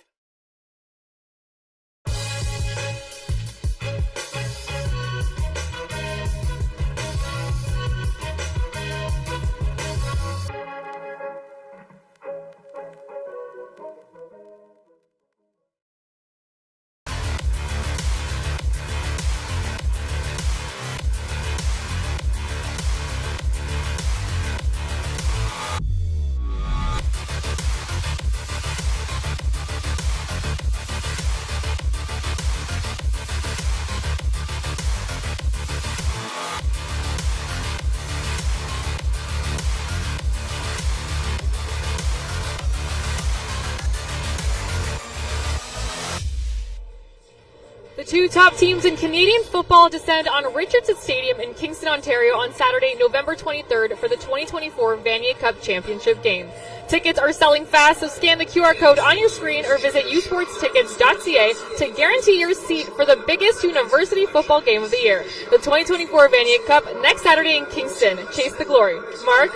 The 2 top teams in Canadian football descend on Richardson Stadium in Kingston, Ontario on Saturday, November 23rd for the 2024 Vanier Cup Championship game. Tickets are selling fast, so scan the QR code on your screen or visit usportstickets.ca to guarantee your seat for the biggest university football game of the year. The 2024 Vanier Cup next Saturday in Kingston. Chase the glory. Mark?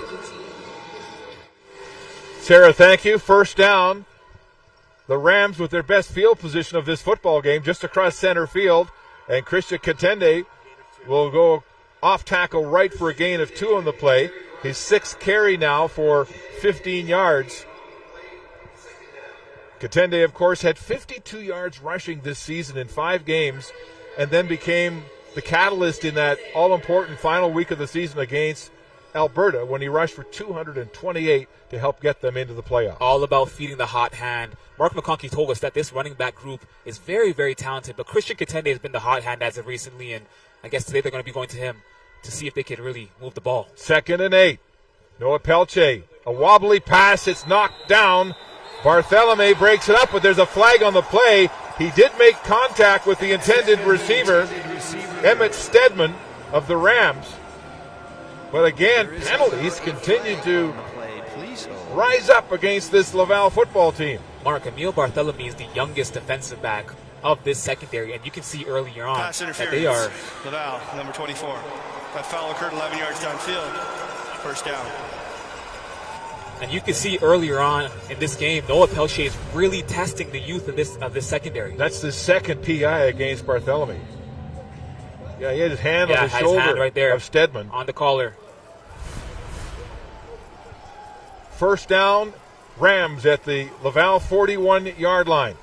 Sarah, thank you. First down. The Rams with their best field position of this football game, just across center field. And Christian Katende will go off tackle right for a gain of 2 on the play. His 6th carry now for 15 yards. Katende, of course, had 52 yards rushing this season in 5 games, and then became the catalyst in that all-important final week of the season against Alberta when he rushed for 228 to help get them into the playoffs. All about feeding the hot hand. Mark McConkey told us that this running back group is very, very talented, but Christian Katende has been the hot hand as of recently, and I guess today they're going to be going to him to see if they can really move the ball. 2nd and 8. Noah Pelche, a wobbly pass, it's knocked down. Barthelemy breaks it up, but there's a flag on the play. He did make contact with the intended receiver, Emmett Stedman of the Rams. But again, penalties continue to rise up against this Laval football team. Mark, Emile Barthelemy is the youngest defensive back of this secondary, and you can see earlier on that they are. Laval, number 24. That foul occurred 11 yards downfield. First down. And you can see earlier on in this game, Noah Pelche is really testing the youth of this secondary. That's the second PI against Barthélemy. Yeah, he had his hand on the shoulder hand right there of Stedman. on the collar. First down, Rams at the Laval 41-yard line.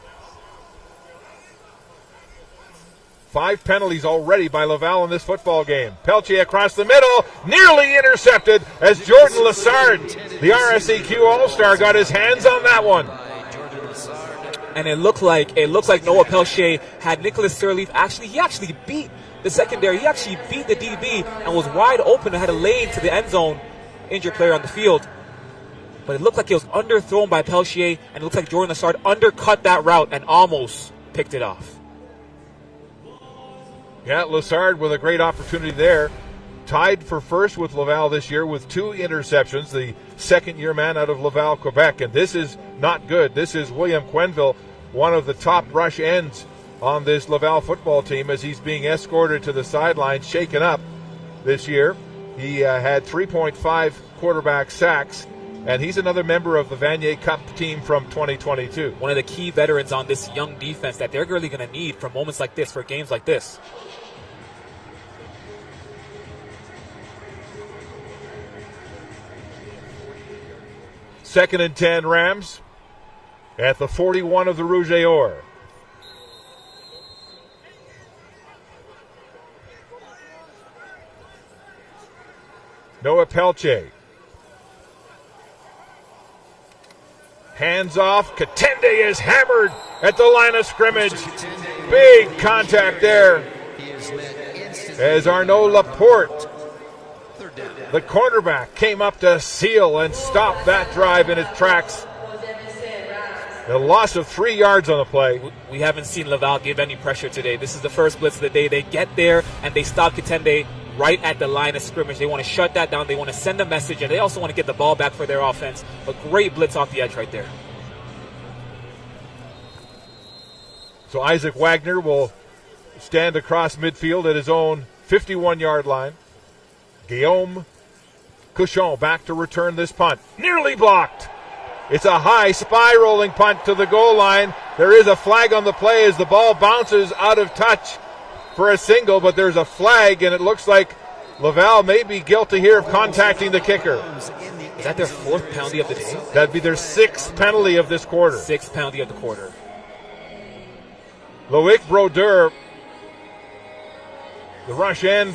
5 penalties already by Laval in this football game. Pelche across the middle, nearly intercepted as Jordan Lessard, the RSEQ All-Star, got his hands on that one. And it looked like Noah Pelche had Nicholas Sirleaf. He actually beat the secondary. He actually beat the DB and was wide open and had a lane to the end zone. Injured player on the field. But it looked like it was underthrown by Pelche, and it looked like Jordan Lessard undercut that route and almost picked it off. Yeah, Lessard with a great opportunity there. Tied for first with Laval this year with 2 interceptions, the second-year man out of Laval, Quebec. And this is not good. This is William Quenville, one of the top rush ends on this Laval football team as he's being escorted to the sidelines, shaken up this year. He had 3.5 quarterback sacks, and he's another member of the Vanier Cup team from 2022. One of the key veterans on this young defense that they're really going to need for moments like this, for games like this. Second and 10 Rams at the 41 of the Rouge et Or. Noah Pelche. Hands off. Katende is hammered at the line of scrimmage. Big contact there as Arnaud Laporte, the cornerback, came up to seal and stop that drive in its tracks. The loss of 3 yards on the play. We haven't seen Laval give any pressure today. This is the first blitz of the day. They get there and they stop Katende right at the line of scrimmage. They want to shut that down. They want to send a message, and they also want to get the ball back for their offense. A great blitz off the edge right there. So Isaac Wagner will stand across midfield at his own 51-yard line. Guillaume Couchon back to return this punt. Nearly blocked. It's a high spy-rolling punt to the goal line. There is a flag on the play as the ball bounces out of touch for a single, but there's a flag, and it looks like Laval may be guilty here of contacting the kicker. Is that their 4th penalty of the day? That'd be their 6th penalty of this quarter. 6th penalty of the quarter. Loic Brodeur, the rush end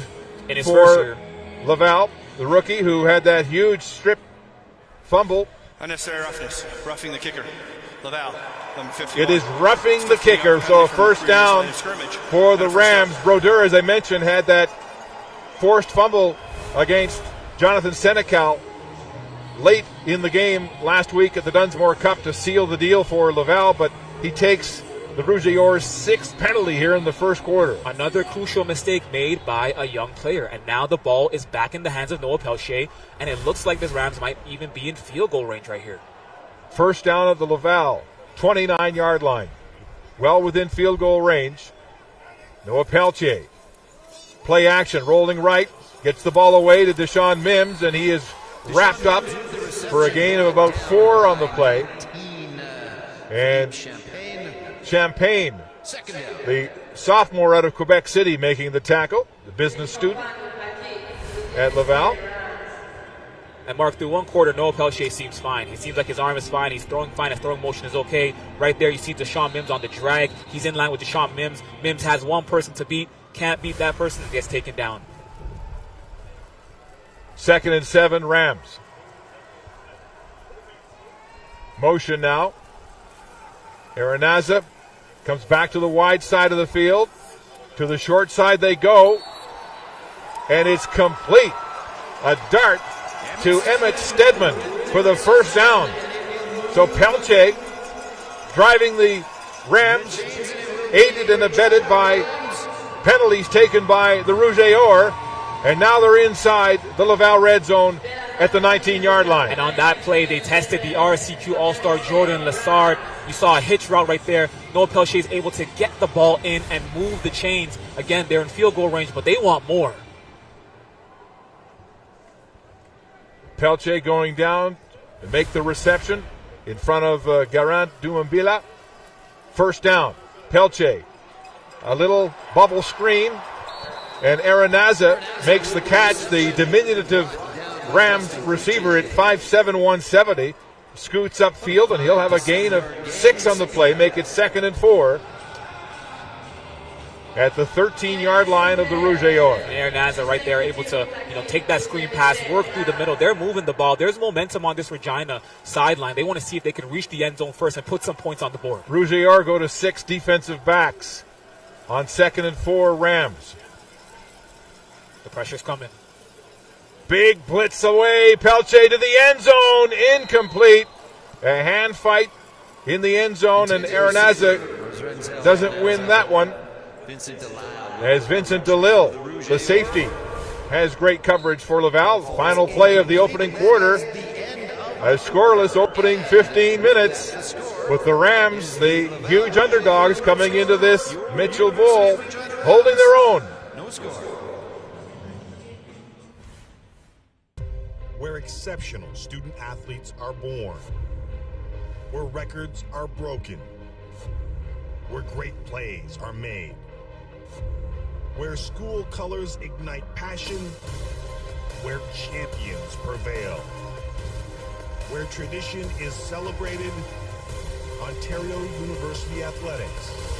in his first year. Laval, the rookie who had that huge strip fumble. Unnecessary roughness, roughing the kicker. Laval, number 51. It is roughing the kicker, so a first down for the Rams. Brodeur, as I mentioned, had that forced fumble against Jonathan Senecal late in the game last week at the Dunsmore Cup to seal the deal for Laval, but he takes the Rouge et Or's 6th penalty here in the first quarter. Another crucial mistake made by a young player, and now the ball is back in the hands of Noah Pelche, and it looks like the Rams might even be in field goal range right here. First down at the Laval 29-yard line. Well within field goal range. Noah Pelche. Play action, rolling right. Gets the ball away to Deshaun Mims, and he is wrapped up for a gain of about 4 on the play. And Champagne, the sophomore out of Quebec City, making the tackle, the business student at Laval. And Mark, through one quarter, Noah Pelche seems fine. He seems like his arm is fine. He's throwing fine. His throwing motion is okay. Right there, you see Deshaun Mims on the drag. He's in line with Deshaun Mims. Mims has one person to beat. Can't beat that person and gets taken down. 2nd and 7, Rams. Motion now. Aranaza comes back to the wide side of the field. To the short side they go. And it's complete. A dart to Emmett Stedman for the first down. So Pelche driving the Rams, aided and abetted by penalties taken by the Rouge et Or, and now they're inside the Laval red zone at the 19-yard line. And on that play, they tested the RSEQ All-Star Jordan Lessard. You saw a hitch route right there. Noah Pelche is able to get the ball in and move the chains. Again, they're in field goal range, but they want more. Pelche going down and make the reception in front of Garant Dumambila. First down. Pelche. A little bubble screen. And Aranaza makes the catch. The diminutive Rams receiver at 5'7", 170. Scoots upfield, and he'll have a gain of 6 on the play. Make it 2nd and 4. At the 13-yard line of the Rouge et Or. Aranaza right there able to take that screen pass, work through the middle. They're moving the ball. There's momentum on this Regina sideline. They want to see if they can reach the end zone first and put some points on the board. Rouge et Or go to 6 defensive backs on 2nd and 4 Rams. The pressure's coming. Big blitz away. Pelche to the end zone. Incomplete. A hand fight in the end zone, and Aranaza doesn't win that one. As Vincent DeLille, the safety, has great coverage for Laval. Final play of the opening quarter. A scoreless opening 15 minutes with the Rams, the huge underdogs, coming into this Mitchell Bowl, holding their own. No score. Where exceptional student athletes are born. Where records are broken. Where great plays are made. Where school colors ignite passion. Where champions prevail. Where tradition is celebrated. Ontario University Athletics.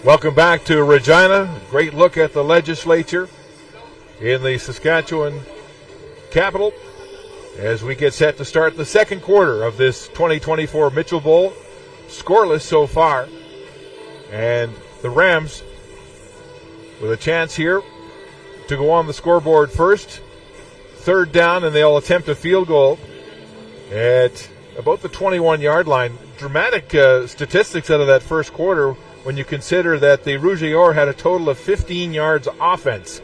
Welcome back to Regina. Great look at the legislature in the Saskatchewan capital as we get set to start the second quarter of this 2024 Mitchell Bowl. Scoreless so far. And the Rams with a chance here to go on the scoreboard first. 3rd down, and they'll attempt a field goal at about the 21-yard line. Dramatic statistics out of that first quarter when you consider that the Rouge et Or had a total of 15 yards offense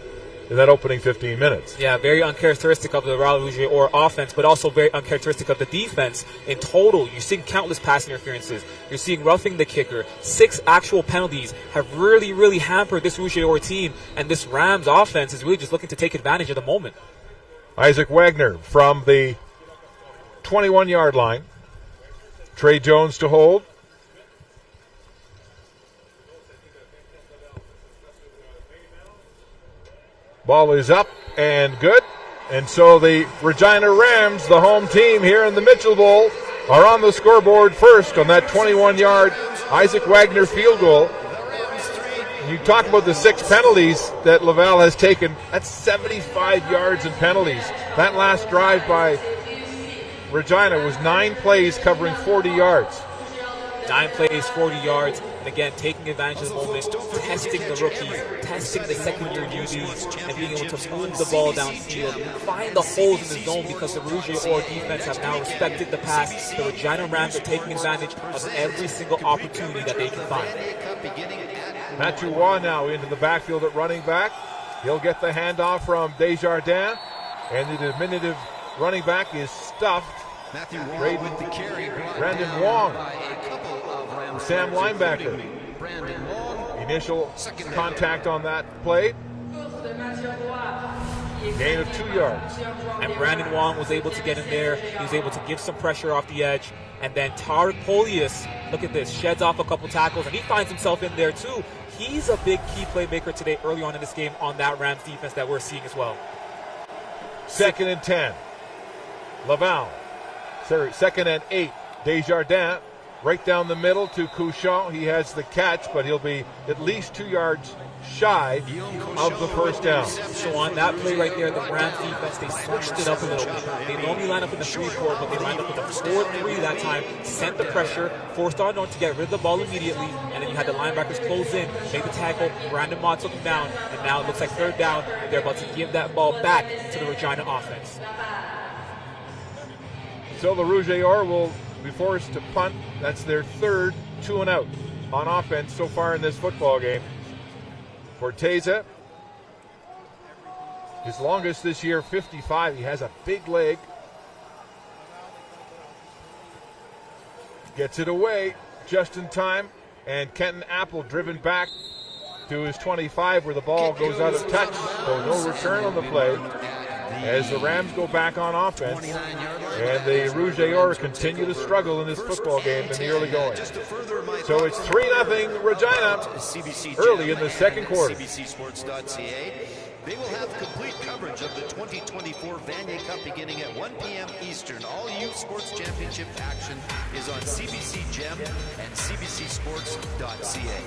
in that opening 15 minutes. Yeah, very uncharacteristic of the Rouge et Or offense, but also very uncharacteristic of the defense. In total, you're seeing countless pass interferences. You're seeing roughing the kicker. 6 actual penalties have really, really hampered this Rouge et Or team, and this Rams offense is really just looking to take advantage of the moment. Isaac Wagner from the 21-yard line. Trey Jones to hold. Ball is up and good. And so the Regina Rams, the home team here in the Mitchell Bowl, are on the scoreboard first on that 21-yard Isaac Wagner field goal. You talk about the 6 penalties that Laval has taken. That's 75 yards in penalties. That last drive by Regina was 9 plays covering 40 yards. 9 plays, 40 yards, and again, taking advantage of the moment, testing the rookies, testing the second-year newbies, and being able to move the ball downfield, find the holes in the zone because the Rouge et Or defense have now respected the pass. The Regina Rams are taking advantage of every single opportunity that they can find. Matthew Waugh now into the backfield at running back. He'll get the handoff from Desjardins, and the diminutive running back is stuffed. Matthew Wong with the carry. Brandon Wong, Sam linebacker. Initial contact on that play. Gain of 2 yards. And Brandon Wong was able to get in there. He was able to give some pressure off the edge. And then Tarek Polius, look at this, sheds off a couple tackles, and he finds himself in there too. He's a big key playmaker today early on in this game on that Rams defense that we're seeing as well. 2nd and 10. Laval. Sorry, 2nd and 8. Desjardins. Right down the middle to Couchon. He has the catch, but he'll be at least 2 yards shy of the first down. So on that play right there, the Rams defense, they switched it up a little bit. They normally line up in the 3-4, but they lined up with a 4-3 that time, sent the pressure, forced Arnaud to get rid of the ball immediately, and then you had the linebackers close in, make the tackle, Brandon Mott took him down, and now it looks like 3rd down, and they're about to give that ball back to the Regina offense. So the Rouge will be forced to punt. That's their 3rd 2 and out on offense so far in this football game. Forteza, his longest this year, 55. He has a big leg. Gets it away just in time. And Kenton Apple driven back to his 25 where the ball goes out of touch. So no return on the play as the Rams go back on offense. And the Rouge continue to struggle in this football game in the early going. So it's 3-0 Regina early in the second quarter. CBCSports.ca. They will have complete coverage of the 2024 Vanier Cup beginning at 1 p.m. Eastern. All youth sports championship action is on CBC Gem and CBCSports.ca.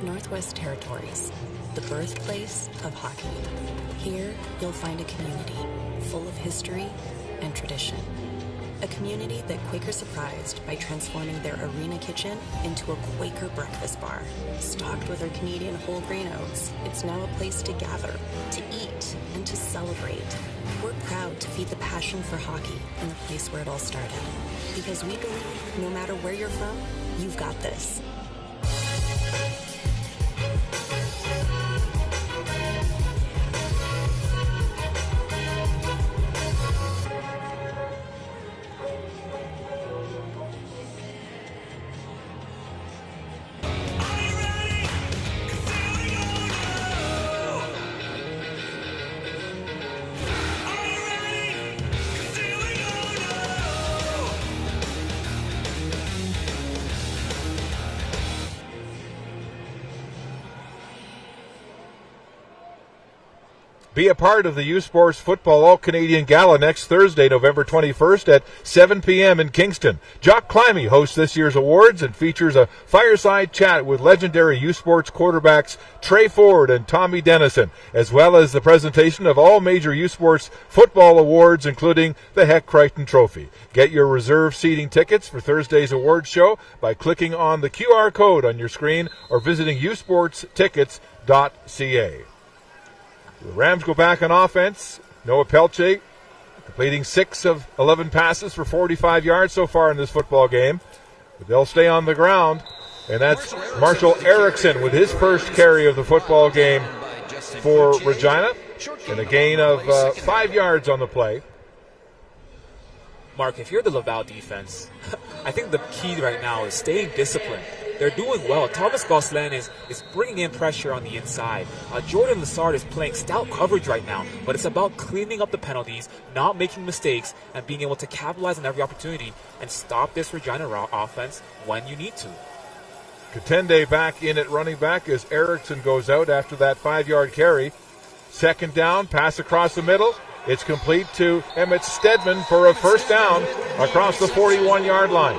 Northwest Territories, the birthplace of hockey. Here, you'll find a community full of history and tradition. A community that Quaker surprised by transforming their arena kitchen into a Quaker breakfast bar. Stocked with our Canadian whole grain oats, it's now a place to gather, to eat, and to celebrate. We're proud to feed the passion for hockey in the place where it all started. Because we believe no matter where you're from, you've got this. Be a part of the U Sports Football All-Canadian Gala next Thursday, November 21st at 7 p.m. in Kingston. Jock Climby hosts this year's awards and features a fireside chat with legendary U Sports quarterbacks Trey Ford and Tommy Dennison, as well as the presentation of all major U Sports football awards, including the Heck Crichton Trophy. Get your reserved seating tickets for Thursday's awards show by clicking on the QR code on your screen or visiting usportstickets.ca. The Rams go back on offense. Noah Pelche completing 6 of 11 passes for 45 yards so far in this football game. But they'll stay on the ground. And that's Marshall Erickson with his first carry of the football game for Regina. And a gain of 5 yards on the play. Mark, if you're the Laval defense, I think the key right now is staying disciplined. They're doing well. Thomas Gosselin is bringing in pressure on the inside. Jordan Lessard is playing stout coverage right now, but it's about cleaning up the penalties, not making mistakes, and being able to capitalize on every opportunity and stop this Regina offense when you need to. Katende back in at running back as Erickson goes out after that 5-yard carry. Second down, pass across the middle. It's complete to Emmett Stedman for a first down across the 41-yard line.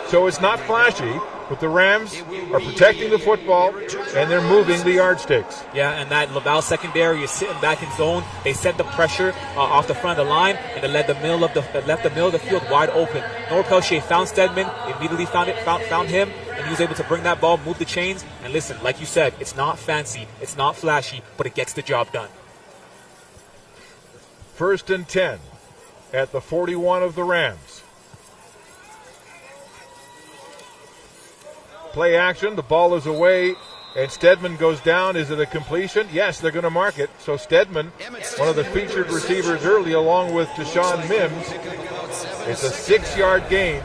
So it's not flashy, but the Rams are protecting the football, and they're moving the yardsticks. Yeah, and that Laval secondary is sitting back in zone. They sent the pressure off the front of the line, and they left the middle of the field wide open. Noah Pelche found Stedman, immediately found him, and he was able to bring that ball, move the chains. And listen, like you said, it's not fancy, it's not flashy, but it gets the job done. 1st and 10 at the 41 of the Rams. Play action. The ball is away, and Stedman goes down. Is it a completion? Yes, they're going to mark it. So Stedman, one of the featured receivers early, along with Deshaun Mims. It's a 6-yard gain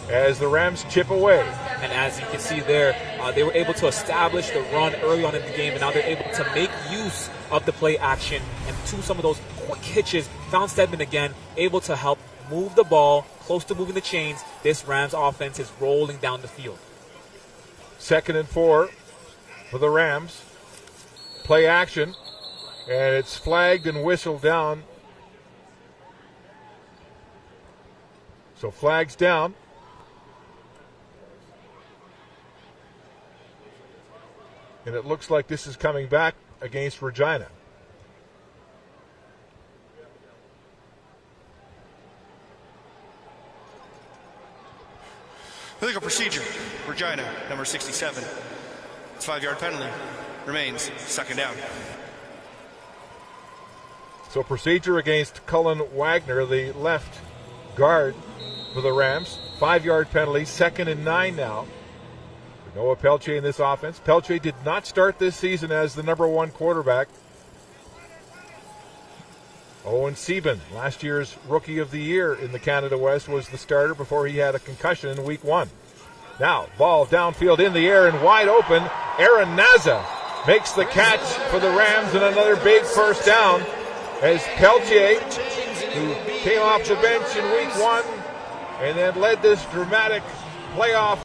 as the Rams chip away. And as you can see there, they were able to establish the run early on in the game, and now they're able to make use of the play action and to some of those quick hitches. Found Stedman again, able to help move the ball, close to moving the chains. This Rams offense is rolling down the field. 2nd and 4 for the Rams. Play action, and it's flagged and whistled down. So flags down. And it looks like this is coming back against Regina. Illegal procedure. Regina, number 67. It's 5-yard penalty. Remains 2nd down. So procedure against Cullen Wagner, the left guard for the Rams. 5-yard penalty, 2nd and 9 now. Noah Pelche in this offense. Pelche did not start this season as the number 1 quarterback. Owen Sieben, last year's Rookie of the Year in the Canada West, was the starter before he had a concussion in Week 1. Now, ball downfield in the air and wide open. Aaron Naza makes the catch for the Rams and another big first down as Pelche, who came off the bench in Week 1 and then led this dramatic playoff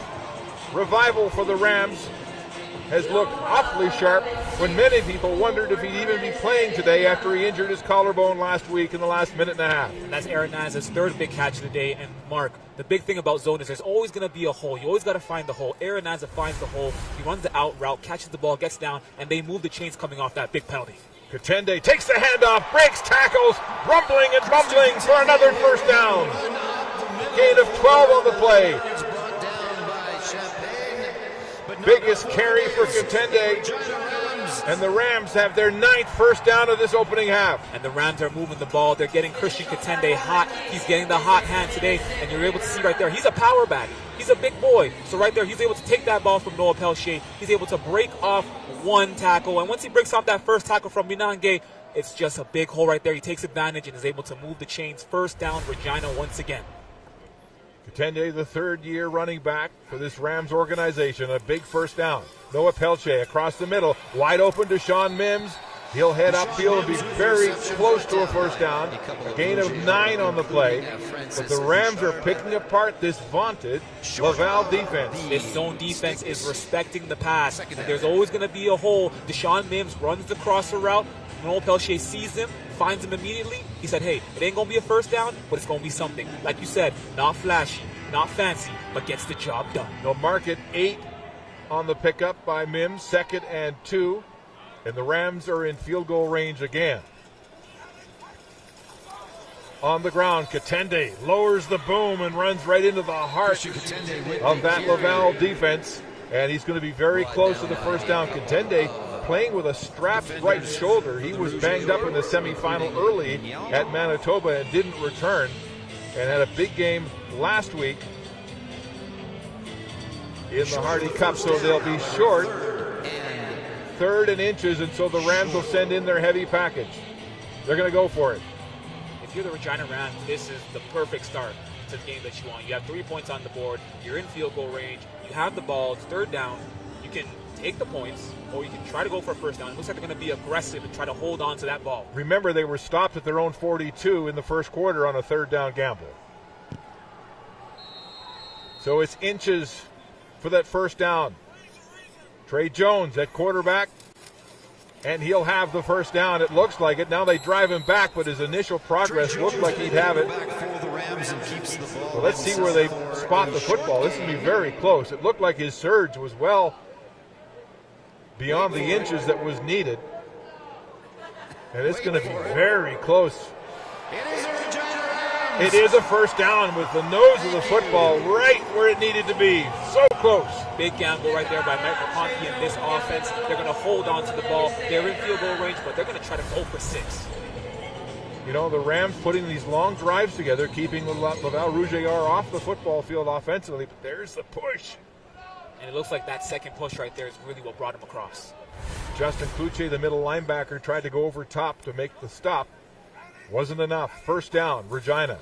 revival for the Rams, has looked awfully sharp when many people wondered if he'd even be playing today after he injured his collarbone last week in the last minute and a half. And that's Aaron Naza's 3rd big catch of the day. And Mark, the big thing about zone is there's always going to be a hole. You always got to find the hole. Aaron Naza finds the hole. He runs the out route, catches the ball, gets down, and they move the chains coming off that big penalty. Katende takes the handoff, breaks tackles, rumbling and bumbling for another first down. Gain of 12 on the play. Biggest carry for Katende, and the Rams have their 9th first down of this opening half. And the Rams are moving the ball. They're getting Christian Katende hot. He's getting the hot hand today, and you're able to see right there, he's a power back. He's a big boy. So right there, he's able to take that ball from Noah Pelche. He's able to break off 1 tackle, and once he breaks off that first tackle from Minange, it's just a big hole right there. He takes advantage and is able to move the chains. First down, Regina once again. Katende, the 3rd-year running back for this Rams organization, a big first down. Noah Pelche across the middle, wide open to Deshaun Mims. He'll head upfield and be very close to a first down. A gain of 9 on the play. But the Rams are picking apart this vaunted Laval defense. This zone defense is respecting the pass. And there's always going to be a hole. Deshaun Mims runs the crosser route. Noah Pelche sees him, finds him immediately. He said, hey, it ain't going to be a first down, but it's going to be something. Like you said, not flashy, not fancy, but gets the job done. They'll mark it 8 on the pickup by Mims, 2nd and 2. And the Rams are in field goal range again. On the ground, Katende lowers the boom and runs right into the heart of that Laval defense. And he's going to be very close to the first down. Katende playing with a strapped right shoulder. He was banged up in the semifinal early at Manitoba and didn't return, and had a big game last week in the Hardy Cup, so they'll be short 3rd and inches, and so the Rams will send in their heavy package. They're going to go for it. If you're the Regina Rams, this is the perfect start to the game that you want. You have 3 points on the board. You're in field goal range. You have the ball. It's 3rd down. You can take the points, or you can try to go for a first down. It looks like they're going to be aggressive and try to hold on to that ball. Remember, they were stopped at their own 42 in the first quarter on a 3rd down gamble. So it's inches for that first down. Trey Jones at quarterback, and he'll have the first down. It looks like it. Now they drive him back, but his initial progress looked like he'd have it. Well, let's see where they spot the football. This will be very close. It looked like his surge was well beyond the inches that was needed. And it's going to be very close. It is a first down with the nose of the football right where it needed to be. So close. Big gamble right there by Mike McConkey and this offense. They're going to hold on to the ball. They're in field goal range, but they're going to try to go for 6. You know, the Rams putting these long drives together, keeping the Laval Rouge off the football field offensively. But there's the push. And it looks like that second push right there is really what brought him across. Justin Cloutier, the middle linebacker, tried to go over top to make the stop. Wasn't enough. First down, Regina.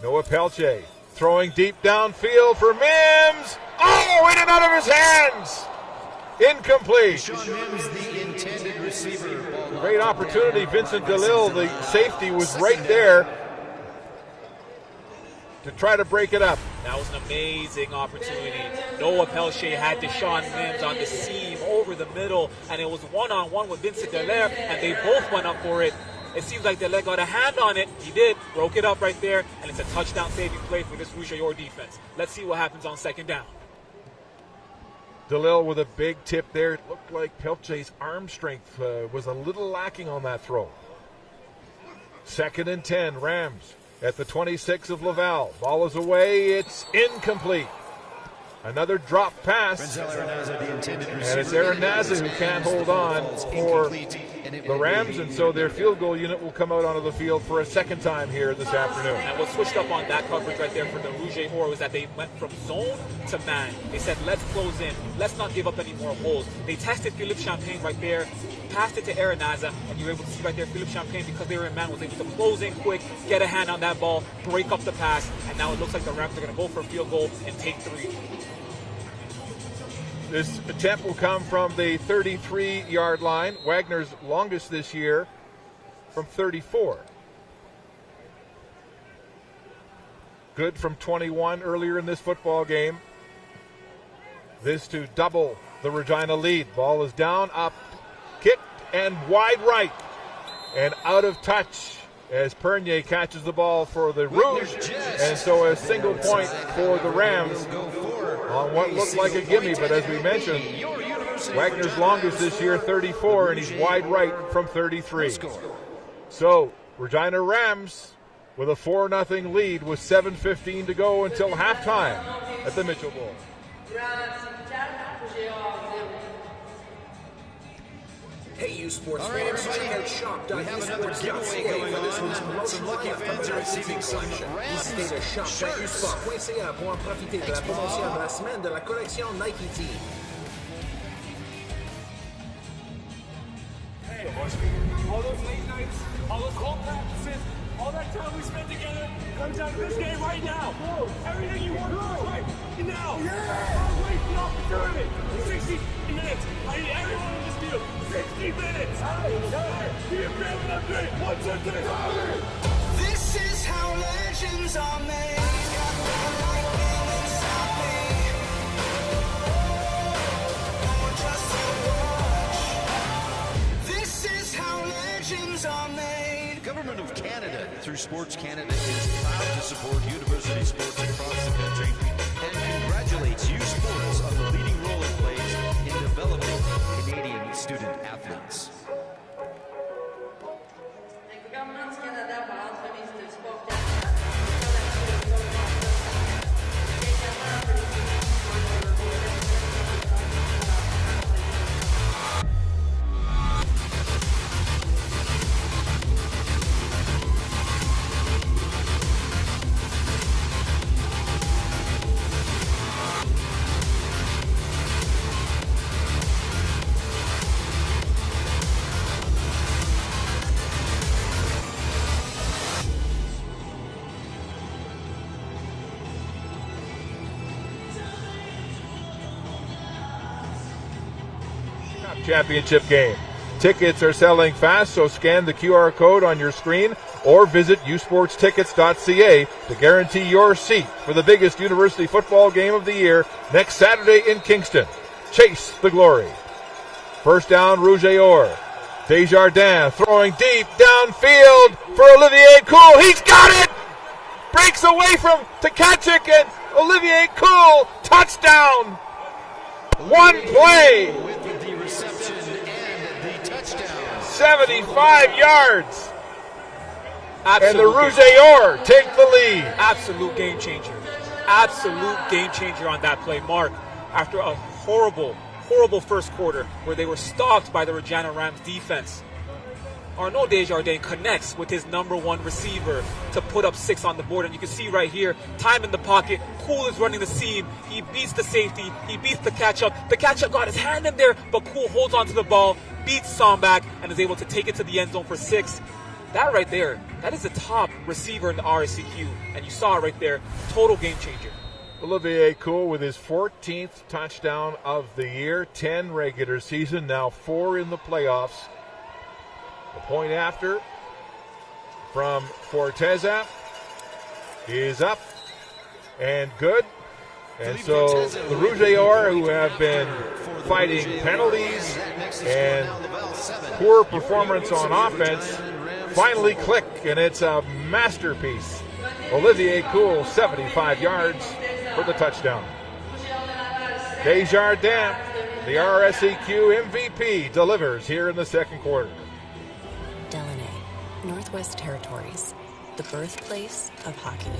Noah Pelche throwing deep downfield for Mims. Oh, in and out of his hands. Incomplete. Sean Mims, the intended receiver. Great opportunity. Vincent DeLille, the safety, was right there to try to break it up. That was an amazing opportunity. Noah Pelche had Deshaun Mims on the seam over the middle, and it was one-on-one with Vincent Dallaire, and they both went up for it. It seems like Dallaire got a hand on it. He did. Broke it up right there, and it's a touchdown saving play for this Rouge defense. Let's see what happens on second down. DeLille with a big tip there. It looked like Pelche's arm strength was a little lacking on that throw. 2nd and 10, Rams at the 26 of Laval. Ball is away. It's incomplete. Another drop pass. And it's Arenaza who can't hold on for the Rams, and so their field goal unit will come out onto the field for a second time here this afternoon. And what switched up on that coverage right there for the Rouge was that they went from zone to man. They said, let's close in. Let's not give up any more holes. They tested Philippe Champagne right there, passed it to Arenaza, and you were able to see right there Philippe Champagne, because they were in man, was able to close in quick, get a hand on that ball, break up the pass, and now it looks like the Rams are going to go for a field goal and take 3. This attempt will come from the 33-yard line. Wagner's longest this year from 34. Good from 21 earlier in this football game. This to double the Regina lead. Ball is down, up, kicked, and wide right. And out of touch as Pernier catches the ball for the Rouge. And so a single point for the Rams on what looked like a gimme, but as we mentioned, Wagner's longest this year, 34, and he's wide right from 33. So, Regina Rams with a 4-0 lead with 7:15 to go until halftime at the Mitchell Bowl. Hey, you sports fans, check out shop.usports.ca for this week's promotion. Lucky fans are receiving some Visitez le shop.usport.ca pour en profiter de la promotion de la semaine de la collection Nike Team. Hey, all those late nights, all those cold practices, all that time we spent together comes down to this game right now. Everything you want right now. Don't waste the opportunity. 60 minutes. I need everyone in this field. 60 minutes. Give me a grand up three. 1, 2, 3. This is how legends are made. Got the lightning inside me. Oh, just so watch. This is how legends are made. Government of Canada, through Sports Canada, is proud to support university sports across the country and congratulates U Sports on the leading role it plays in developing Canadian student athletes. Championship game. Tickets are selling fast, so scan the QR code on your screen or visit usportstickets.ca to guarantee your seat for the biggest university football game of the year next Saturday in Kingston. Chase the glory. First down, Rouge. Desjardins throwing deep downfield for Olivier Cool. He's got it! Breaks away from Tkachuk, and Olivier Cool, touchdown! One play! 75 yards. And the Rouge take the lead. Absolute game changer. Absolute game changer on that play, Mark. After a horrible first quarter where they were stalked by the Regina Rams defense, Arnaud Desjardins connects with his number one receiver to put up 6 on the board. And you can see right here, time in the pocket. Cool is running the seam. He beats the safety. He beats the catch-up. The catch-up got his hand in there, but Cool holds onto the ball, beats Sombak, and is able to take it to the end zone for 6. That right there, that is the top receiver in the RSCQ. And you saw it right there, total game changer. Olivier Cool with his 14th touchdown of the year, 10 regular season, now 4 in the playoffs. The point after from Forteza is up and good. And so the Rouge who have been fighting penalties and poor performance on offense finally click, and it's a masterpiece. Olivier Cool, 75 yards for the touchdown. Desjardins, the RSEQ MVP, delivers here in the second quarter. Delaney, Northwest Territories, the birthplace of hockey.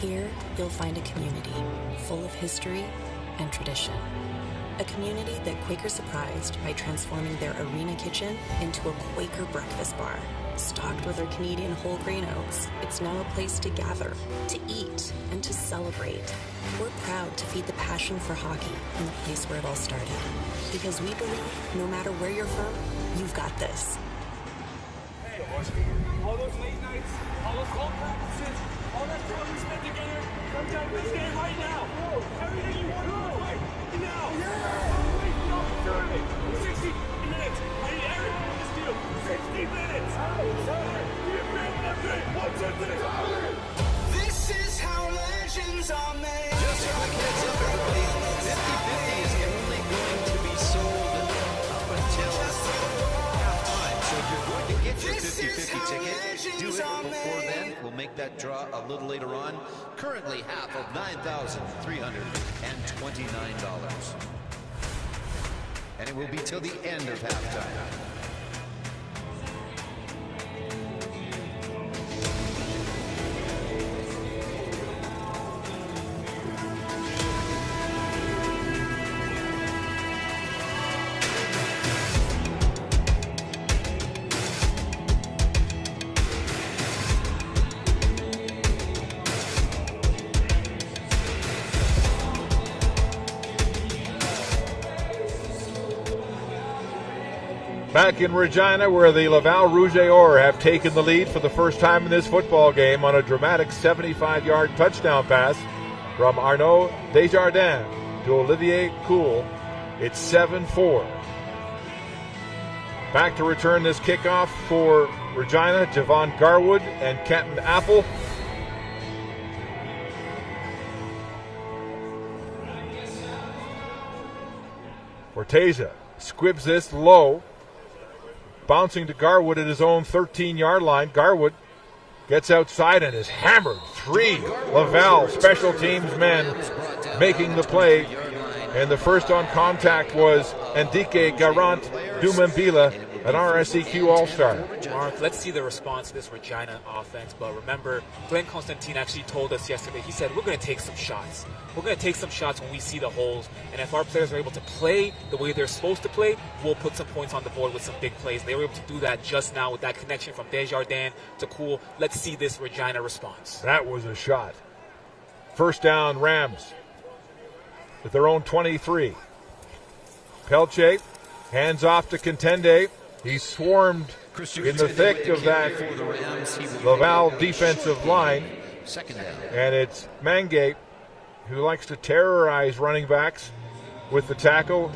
Here, you'll find a community full of history and tradition. A community that Quaker surprised by transforming their arena kitchen into a Quaker breakfast bar. Stocked with our Canadian whole grain oats, it's now a place to gather, to eat, and to celebrate. We're proud to feed the passion for hockey in the place where it all started. Because we believe, no matter where you're from, you've got this. All those late nights, all those cold practices, all that time we spent together, come down to this game right now. Everything you want right now. Don't waste the opportunity. 60 minutes. I need everyone in this deal. 60 minutes. This is how legends are made. Just a quick heads up, everybody. 50-50 is only going to be sold up until halftime. So if you're going to get your 50-50 ticket, do it before then. We'll make that draw a little later on. Currently half of $9,329. And it will be till the end of halftime. Back in Regina, where the Laval Rouge have taken the lead for the first time in this football game on a dramatic 75-yard touchdown pass from Arnaud Desjardins to Olivier Cool. It's 7-4. Back to return this kickoff for Regina, Javon Garwood and Kenton Apple. Forteza squibs this low. Bouncing to Garwood at his own 13-yard line. Garwood gets outside and is hammered. 3 Laval special teams men making the play. And the first on contact was Ndike Garant Dumambila, an RSEQ All-Star. Mark, let's see the response to this Regina offense. But remember, Glenn Constantine actually told us yesterday, he said, we're going to take some shots. We're going to take some shots when we see the holes. And if our players are able to play the way they're supposed to play, we'll put some points on the board with some big plays. They were able to do that just now with that connection from Desjardins to Cool. Let's see this Regina response. That was a shot. First down, Rams with their own 23. Pelche hands off to Contende. He swarmed in the thick of that Laval defensive line. And it's Mangate who likes to terrorize running backs with the tackle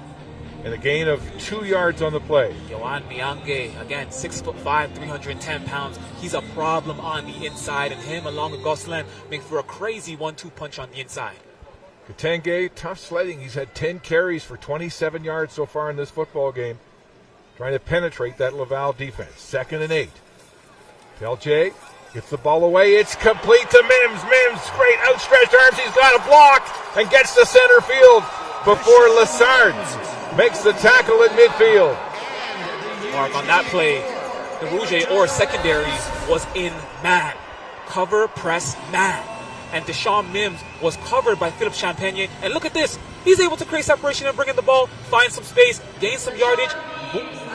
and a gain of 2 yards on the play. Yohan Miange, again, 6'5", 310 pounds. He's a problem on the inside, and him along with Gosselin make for a crazy 1-2 punch on the inside. Katenge, tough sledding. He's had 10 carries for 27 yards so far in this football game, trying to penetrate that Laval defense. 2nd and 8. Pelche gets the ball away. It's complete to Mims. Mims, great outstretched arms. He's got a block and gets to center field before Lessard makes the tackle at midfield. Mark, on that play, the Rouge or secondary was in man. Cover, press, man. And Deshaun Mims was covered by Philippe Champagne. And look at this. He's able to create separation and bring in the ball, find some space, gain some yardage,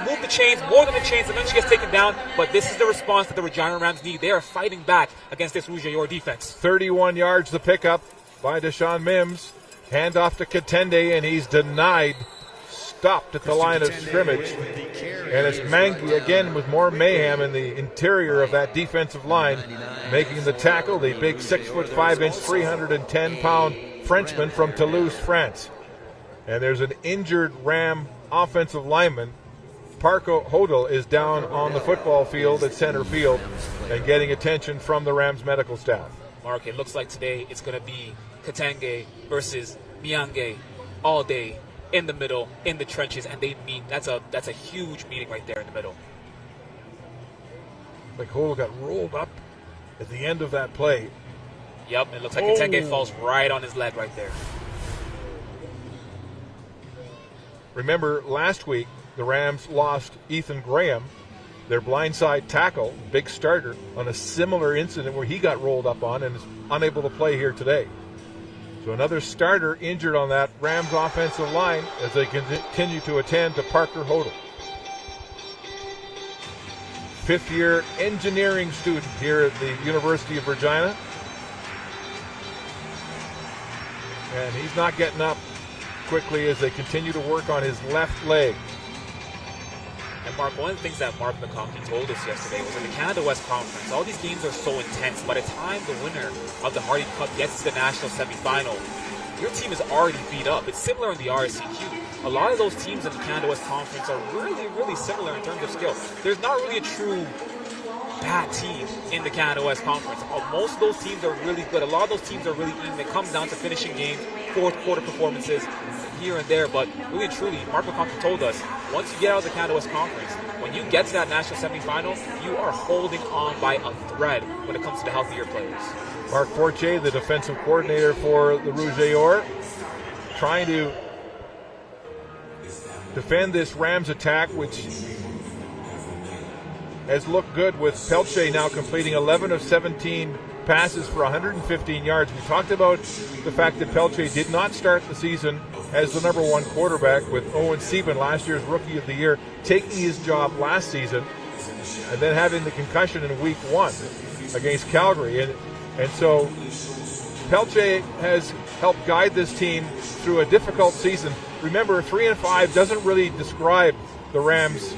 move the chains, more than the chains, and then she gets taken down. But this is the response that the Regina Rams need. They are fighting back against this Rouge defense. 31 yards the pickup by Deshaun Mims. Hand off to Katende, and he's denied. Stopped at the line of scrimmage. And it's Mangi again with more mayhem in the interior of that defensive line, making the tackle, the big 6'5", 310-pound Frenchman from Toulouse, France. And there's an injured Ram offensive lineman. Parko Hodel is down on the football field at center field and getting attention from the Rams medical staff. Mark, it looks like today it's going to be Katenge versus Miange all day in the middle, in the trenches, and they meet. That's a huge meeting right there in the middle. Like Hodel got rolled up at the end of that play. Yep, it looks like Katenge falls right on his leg right there. Remember, last week, the Rams lost Ethan Graham, their blindside tackle, big starter, on a similar incident where he got rolled up on and is unable to play here today. So another starter injured on that Rams offensive line as they continue to attend to Parker Hodel. Fifth-year engineering student here at the University of Regina. And he's not getting up quickly as they continue to work on his left leg. And Mark, one of the things that Mark McConkey told us yesterday was in the Canada West Conference, all these games are so intense. By the time the winner of the Hardy Cup gets to the national semifinal, your team is already beat up. It's similar in the RSCQ. A lot of those teams in the Canada West Conference are really, really similar in terms of skill. There's not really a true bad team in the Canada West Conference. Most of those teams are really good. A lot of those teams are really even. It comes down to finishing games, fourth quarter performances here and there. But really and truly, Mark McConkey told us, once you get out of the Canada West Conference, when you get to that national semifinal, you are holding on by a thread when it comes to the healthier players. Marc Fortier, the defensive coordinator for the Rouge, trying to defend this Rams attack, which has looked good with Pelche now completing 11 of 17 passes for 115 yards. We talked about the fact that Pelche did not start the season as the number one quarterback, with Owen Sieben, last year's Rookie of the Year, taking his job last season and then having the concussion in week 1 against Calgary. And so Pelche has helped guide this team through a difficult season. Remember, 3-5 doesn't really describe the Rams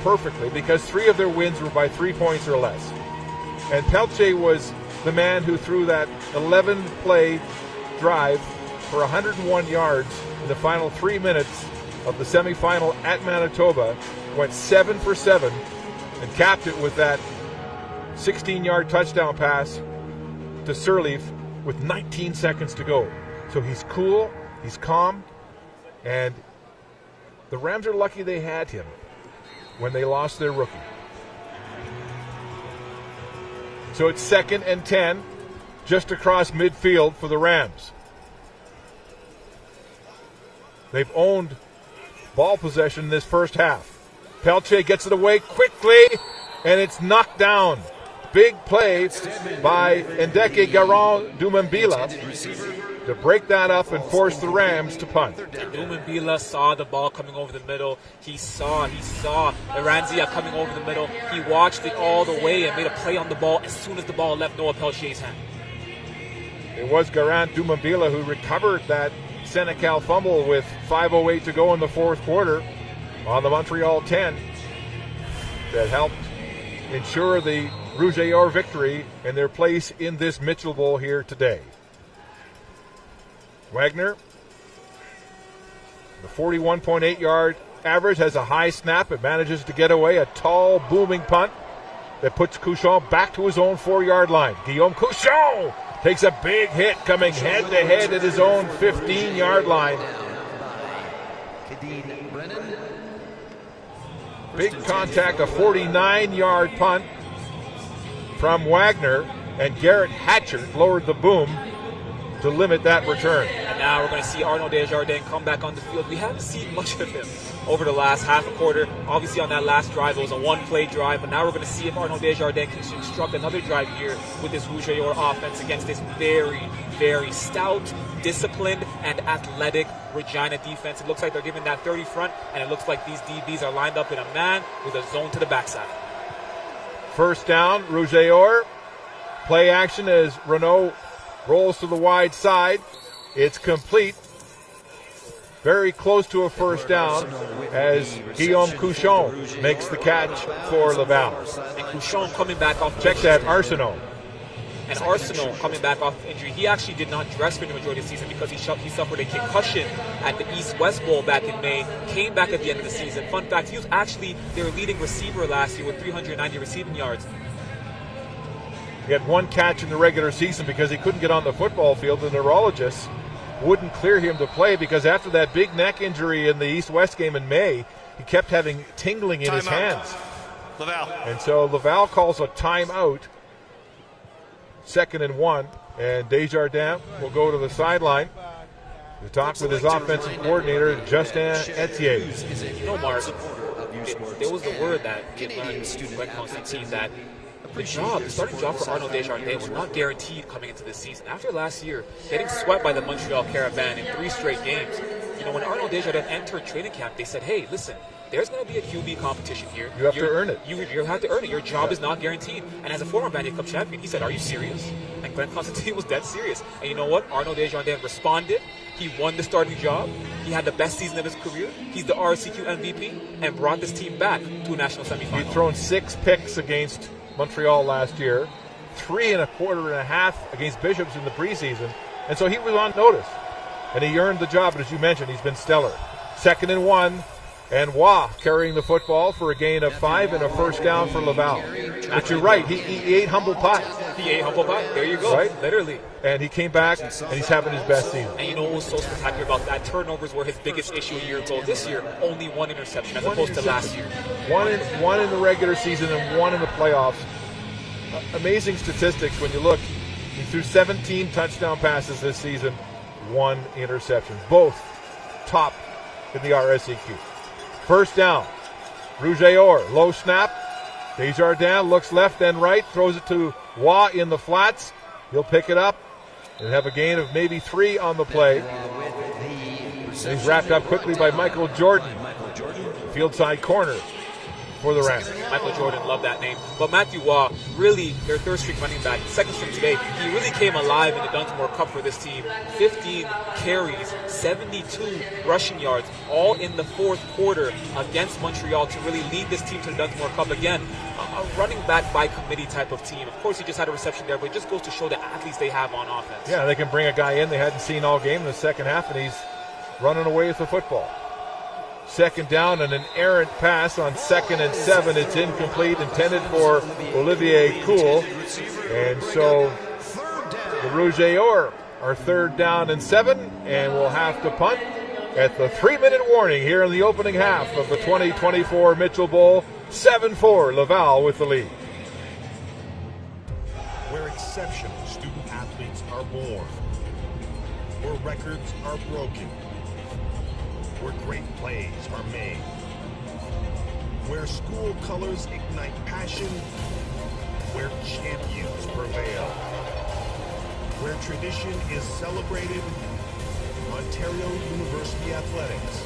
perfectly because 3 of their wins were by 3 points or less. And Pelche was the man who threw that 11-play drive for 101 yards in the final 3 minutes of the semifinal at Manitoba, went 7 for 7, and capped it with that 16-yard touchdown pass to Sirleaf with 19 seconds to go. So he's cool, he's calm, and the Rams are lucky they had him when they lost their rookie. So it's 2nd and 10, just across midfield for the Rams. They've owned ball possession this first half. Pelche gets it away quickly, and it's knocked down. Big play by Ndeke Garon Dumambila to break that up and force the Rams to punt. Dumambila saw the ball coming over the middle. He saw Eranzia coming over the middle. He watched it all the way and made a play on the ball as soon as the ball left Noah Pelche's hand. It was Garan Dumambila who recovered that Senecal fumble with 5:08 to go in the fourth quarter on the Montreal 10 that helped ensure the Rouge victory and their place in this Mitchell Bowl here today. Wagner, the 41.8-yard average, has a high snap. It manages to get away a tall, booming punt that puts Couchon back to his own 4-yard line. Guillaume Couchon takes a big hit coming head-to-head at his own 15-yard line. Big contact, a 49-yard punt from Wagner, and Garrett Hatchard lowered the boom to limit that return. And now we're going to see Arnaud Desjardins come back on the field. We haven't seen much of him over the last half a quarter. Obviously on that last drive, it was a one-play drive, but now we're going to see if Arnaud Desjardins can construct another drive here with this Rouge offense against this very, very stout disciplined and athletic Regina defense. It looks like they're giving that 30 front, and it looks like these DBs are lined up in a man with a zone to the backside. First down, Rouge. Play action as Renault rolls to the wide side. It's complete. Very close to a first down as Guillaume Couchon makes the catch for Laval. And Couchon coming back off. Check that, Arsenault. And Arsenal coming back off injury. He actually did not dress for the majority of the season because he suffered a concussion at the East-West Bowl back in May. Came back at the end of the season. Fun fact, he was actually their leading receiver last year with 390 receiving yards. He had one catch in the regular season because he couldn't get on the football field. The neurologists wouldn't clear him to play because after that big neck injury in the East-West game in May, he kept having tingling in his hands. Laval. And so Laval calls a timeout. 2nd and 1. And Desjardins will go to the sideline to talk with his offensive coordinator, Justin Etier. You know, Mark, there was the word that we had learned in Greg Constantine that the starting job for Arnaud Desjardins was not guaranteed coming into this season. After last year, getting swept by the Montreal Caravan in 3 straight games, when Arnaud Desjardins entered training camp, they said, hey, listen, there's going to be a QB competition here. You have to earn it. You have to earn it. Your job is not guaranteed. And as a former Vanier Cup champion, he said, are you serious? And Glenn Constantine was dead serious. And you know what? Arnaud Desjardins responded. He won the starting job. He had the best season of his career. He's the RCQ MVP and brought this team back to a national semifinal. He'd thrown 6 picks against Montreal last year, 3 1/4 and a half against Bishops in the preseason. And so he was on notice. And he earned the job. But as you mentioned, he's been stellar. 2nd and 1. And Waugh carrying the football for a gain of 5 and a first down for Laval. But you're right, he ate humble pie. He ate humble pie. There you go. Right? Literally. And he came back, and he's having his best season. And you know what was so spectacular about that? Turnovers were his biggest issue a year ago. This year, only 1 interception as opposed to last year. One in the regular season and 1 in the playoffs. Amazing statistics when you look. He threw 17 touchdown passes this season, 1 interception. Both top in the RSEQ. First down, Rouge, low snap. Desjardins looks left and right, throws it to Waugh in the flats. He'll pick it up and have a gain of maybe 3 on the play. And he's wrapped up quickly by Michael Jordan, field side corner for the Rams. Michael Jordan, love that name. But Matthew Waugh, really their third string running back, second string today, he really came alive in the Dunsmore Cup for this team. 15 carries, 72 rushing yards, all in the fourth quarter against Montreal to really lead this team to the Dunsmore Cup again. A running back by committee type of team. Of course, he just had a reception there, but it just goes to show the athletes they have on offense. Yeah, they can bring a guy in they hadn't seen all game in the second half, and he's running away with the football. 2nd down and an errant pass on 2nd and 7. It's incomplete, intended for Olivier Cool. And so the Rouge are 3rd down and 7, and we'll have to punt at the 3-minute warning here in the opening half of the 2024 Mitchell Bowl. 7-4, Laval with the lead. Where exceptional student athletes are born, where records are broken, where great plays are made, where school colors ignite passion, where champions prevail, where tradition is celebrated, Ontario University Athletics.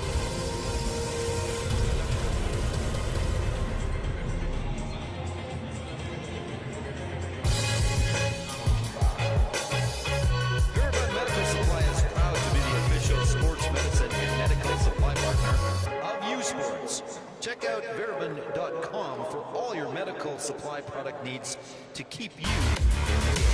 Verban Medical Supply is proud to be the official sports medicine and medical supply partner of U Sports. Check out Verban.com for all your medical supply product needs to keep you in the game.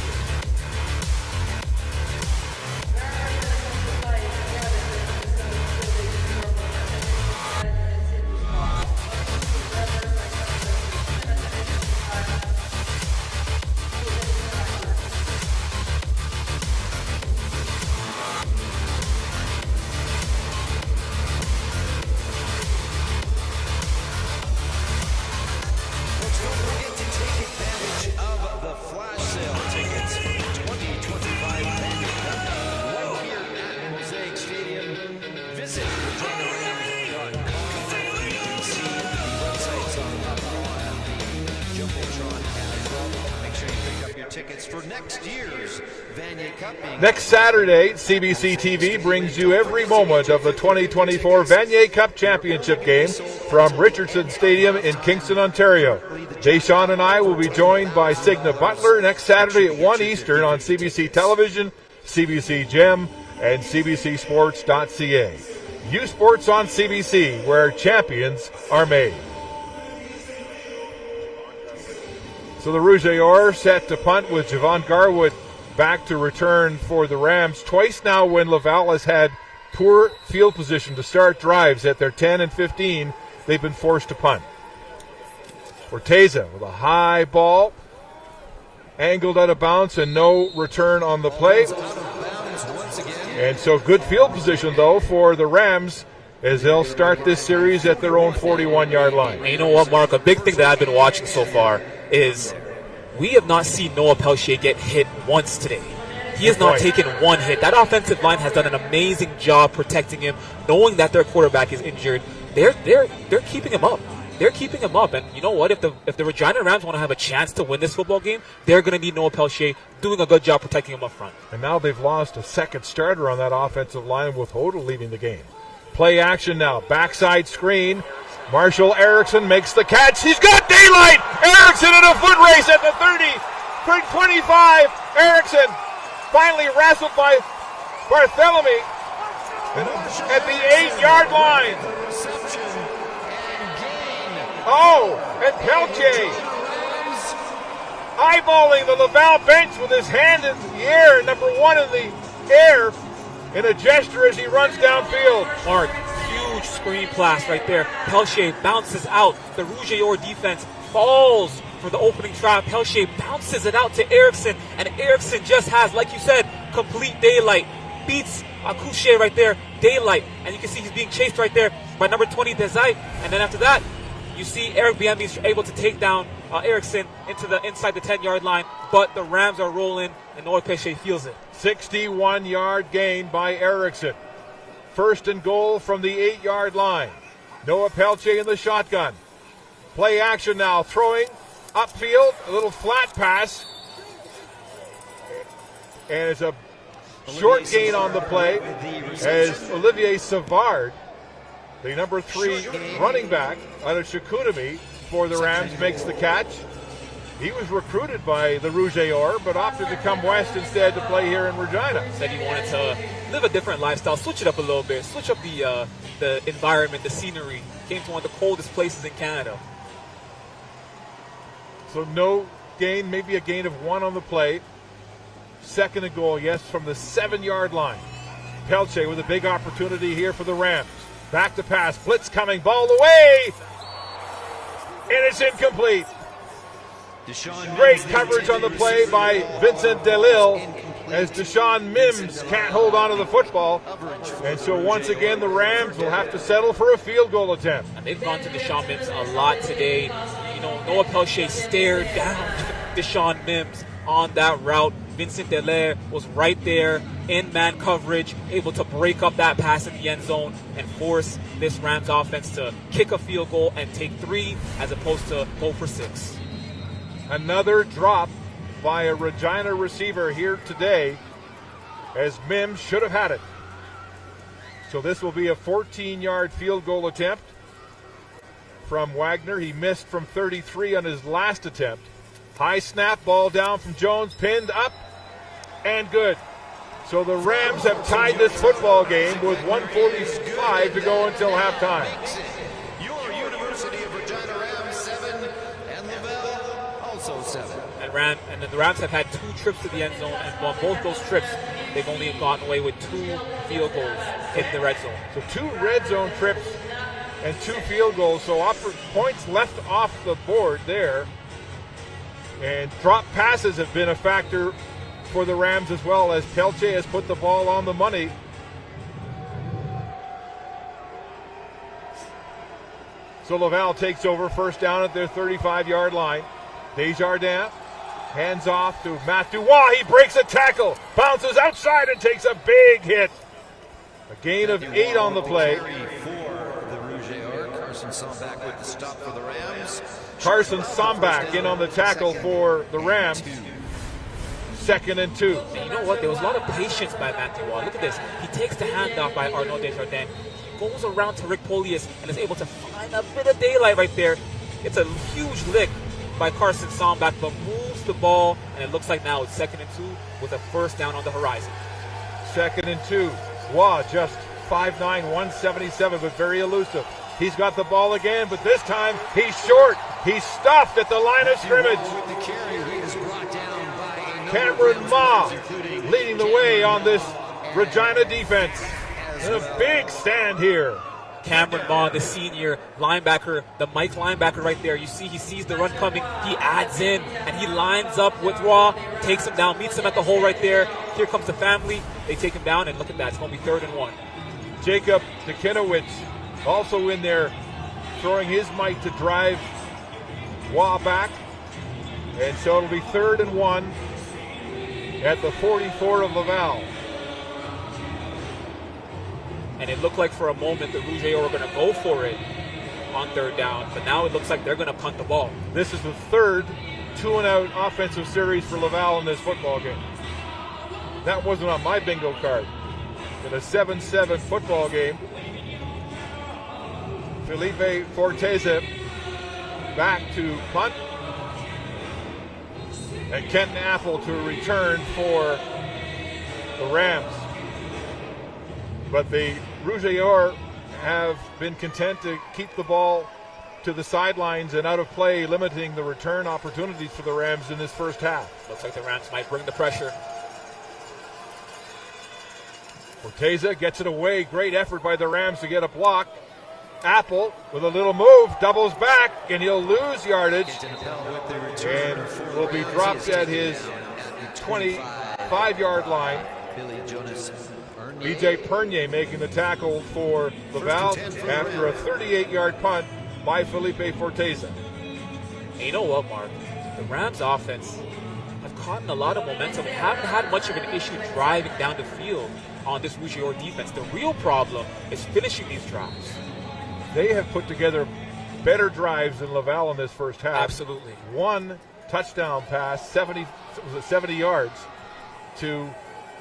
Don't forget to take advantage of the flash sale. tickets for next year's Vanier Cup. Next Saturday, CBC TV brings you every moment of the 2024 Vanier Cup Championship game from Richardson Stadium in Kingston, Ontario. Deshaun and I will be joined by Signa Butler next Saturday at 1 Eastern on CBC Television, CBC Gem, and CBCSports.ca. U Sports on CBC, where champions are made. So the Rouge set to punt with Javon Garwood back to return for the Rams. Twice now when Laval has had poor field position to start drives at their 10 and 15, they've been forced to punt. Orteza with a high ball, angled out of bounds and no return on the play. And so good field position, though, for the Rams as they'll start this series at their own 41-yard line. And you know what, Mark? A big thing that I've been watching so far is we have not seen Noah Pelchier get hit once today. He has not taken one hit. That offensive line has done an amazing job protecting him, knowing that their quarterback is injured. They're keeping him up. They're keeping him up. And you know what? If the Regina Rams want to have a chance to win this football game, they're going to need Noah Pelchier doing a good job protecting him up front. And now they've lost a second starter on that offensive line with Hodel leaving the game. Play action now. Backside screen. Marshall Erickson makes the catch. He's got daylight. Erickson in a foot race at the 30, 25. Erickson finally wrestled by Barthélemy at the 8-yard line. Oh, and Pelchier eyeballing the Laval bench with his hand in the air, number one in the air, in a gesture as he runs downfield. Mark, huge screen pass right there. Pelchier bounces out. The Rouge defense falls for the opening trap. Pelchier bounces it out to Erickson, and Erickson just has, like you said, complete daylight. Beats Accouché right there, daylight. And you can see he's being chased right there by number 20, Desai. And then after that, you see Eric Bienby is able to take down Erickson inside the 10-yard line, but the Rams are rolling, and Noah Pelchier feels it. 61-yard gain by Erickson. First and goal from the 8-yard line. Noah Pelchier in the shotgun. Play action now, throwing upfield, a little flat pass. And it's a short gain on the play as Olivier Savard, the number 3 running back out of Chicoutimi for the Rams, makes the catch. He was recruited by the Rouge but opted to come west instead to play here in Regina. Said he wanted to live a different lifestyle, switch it up a little bit, switch up the environment, the scenery. Came to one of the coldest places in Canada. So no gain, maybe a gain of 1 on the play. Second and goal, yes, from the 7-yard line. Pelchier with a big opportunity here for the Rams. Back to pass, blitz coming, ball away, and it's incomplete. Great coverage on the play by Vincent Delisle as Deshaun Mims can't hold on to the football. And so once again, the Rams will have to settle for a field goal attempt. And they've gone to Deshaun Mims a lot today. You know, Noah Pelchier stared down Deshaun Mims on that route. Vincent Delisle was right there in man coverage, able to break up that pass in the end zone and force this Rams offense to kick a field goal and take 3 as opposed to go for 6. Another drop by a Regina receiver here today as Mims should have had it. So this will be a 14-yard field goal attempt from Wagner. He missed from 33 on his last attempt. High snap, ball down from Jones, pinned up, and good. So the Rams have tied this football game with 1:45 to go until halftime. Your University of Regina Rams 7 and Laval also 7. And the Rams have had 2 trips to the end zone, and on both those trips, they've only gotten away with 2 field goals in the red zone. So 2 red zone trips and 2 field goals. So points left off the board there. And drop passes have been a factor for the Rams as well, as Pelchier has put the ball on the money. So Laval takes over, first down at their 35-yard line. Desjardins hands off to Matt Dubois. He breaks a tackle, bounces outside and takes a big hit. A gain of 8 on the play. For the Rouge, Carson Sombach with the stop for the Rams. Carson Sombach in on the tackle for the Rams. 2nd and 2. And you know what? There was a lot of patience by Matthew Waugh. Look at this. He takes the handoff by Arnaud Desjardins. He goes around to Rick Polius and is able to find a bit of daylight right there. It's a huge lick by Carson Sombach, but moves the ball, and it looks like now it's 2nd and 2 with a first down on the horizon. 2nd and 2. Waugh just 5'9", 177, but very elusive. He's got the ball again, but this time he's short. He's stuffed at the line of scrimmage. Cameron Ma leading the way on this Regina defense. A big stand here. Cameron Ma, the senior linebacker, the Mike linebacker right there. You see, he sees the run coming. He adds in, and he lines up with Waugh, takes him down, meets him at the hole right there. Here comes the family. They take him down, and look at that. It's going to be 3rd and 1. Jacob Dekinowicz also in there, throwing his might to drive Waugh back. And so it'll be 3rd and 1 at the 44 of Laval. And it looked like for a moment the Rouge were going to go for it on 3rd down, but now it looks like they're going to punt the ball. This is the 3rd 2-and-out offensive series for Laval in this football game. That wasn't on my bingo card. In a 7-7 football game, Felipe Forteza back to punt, and Kenton Apple to return for the Rams. But the Rouge have been content to keep the ball to the sidelines and out of play, limiting the return opportunities for the Rams in this first half. Looks like the Rams might bring the pressure. Forteza gets it away. Great effort by the Rams to get a block. Apple with a little move, doubles back, and he'll lose yardage. And will be dropped at his 25-yard line. BJ Pernier making the tackle for Laval after a 38-yard punt by Felipe Forteza. And you know what, Mark? The Rams offense have caught a lot of momentum and haven't had much of an issue driving down the field on this Rouge defense. The real problem is finishing these drives. They have put together better drives than Laval in this first half. Absolutely. One touchdown pass, 70 yards to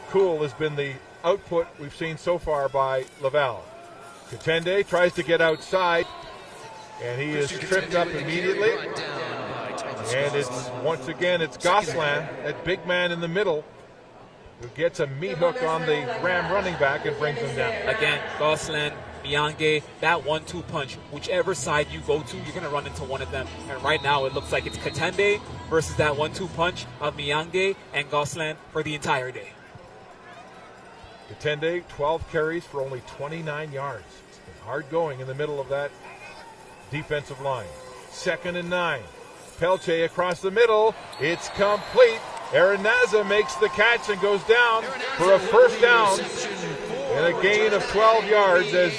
Cool has been the output we've seen so far by Laval. Katende tries to get outside, and he is tripped up immediately. And it's once again, it's Gosselin, that big man in the middle, who gets a meat hook on the Ram running back and brings him down. Again, Gosselin, Miange, that 1-2 punch, whichever side you go to, you're going to run into one of them. And right now it looks like it's Katende versus that 1-2 punch of Miange and Gosselin for the entire day. Katende, 12 carries for only 29 yards. It's been hard going in the middle of that defensive line. 2nd and 9. Pelche across the middle. It's complete. Arenaza makes the catch and goes down for a first down and a gain of 12 yards as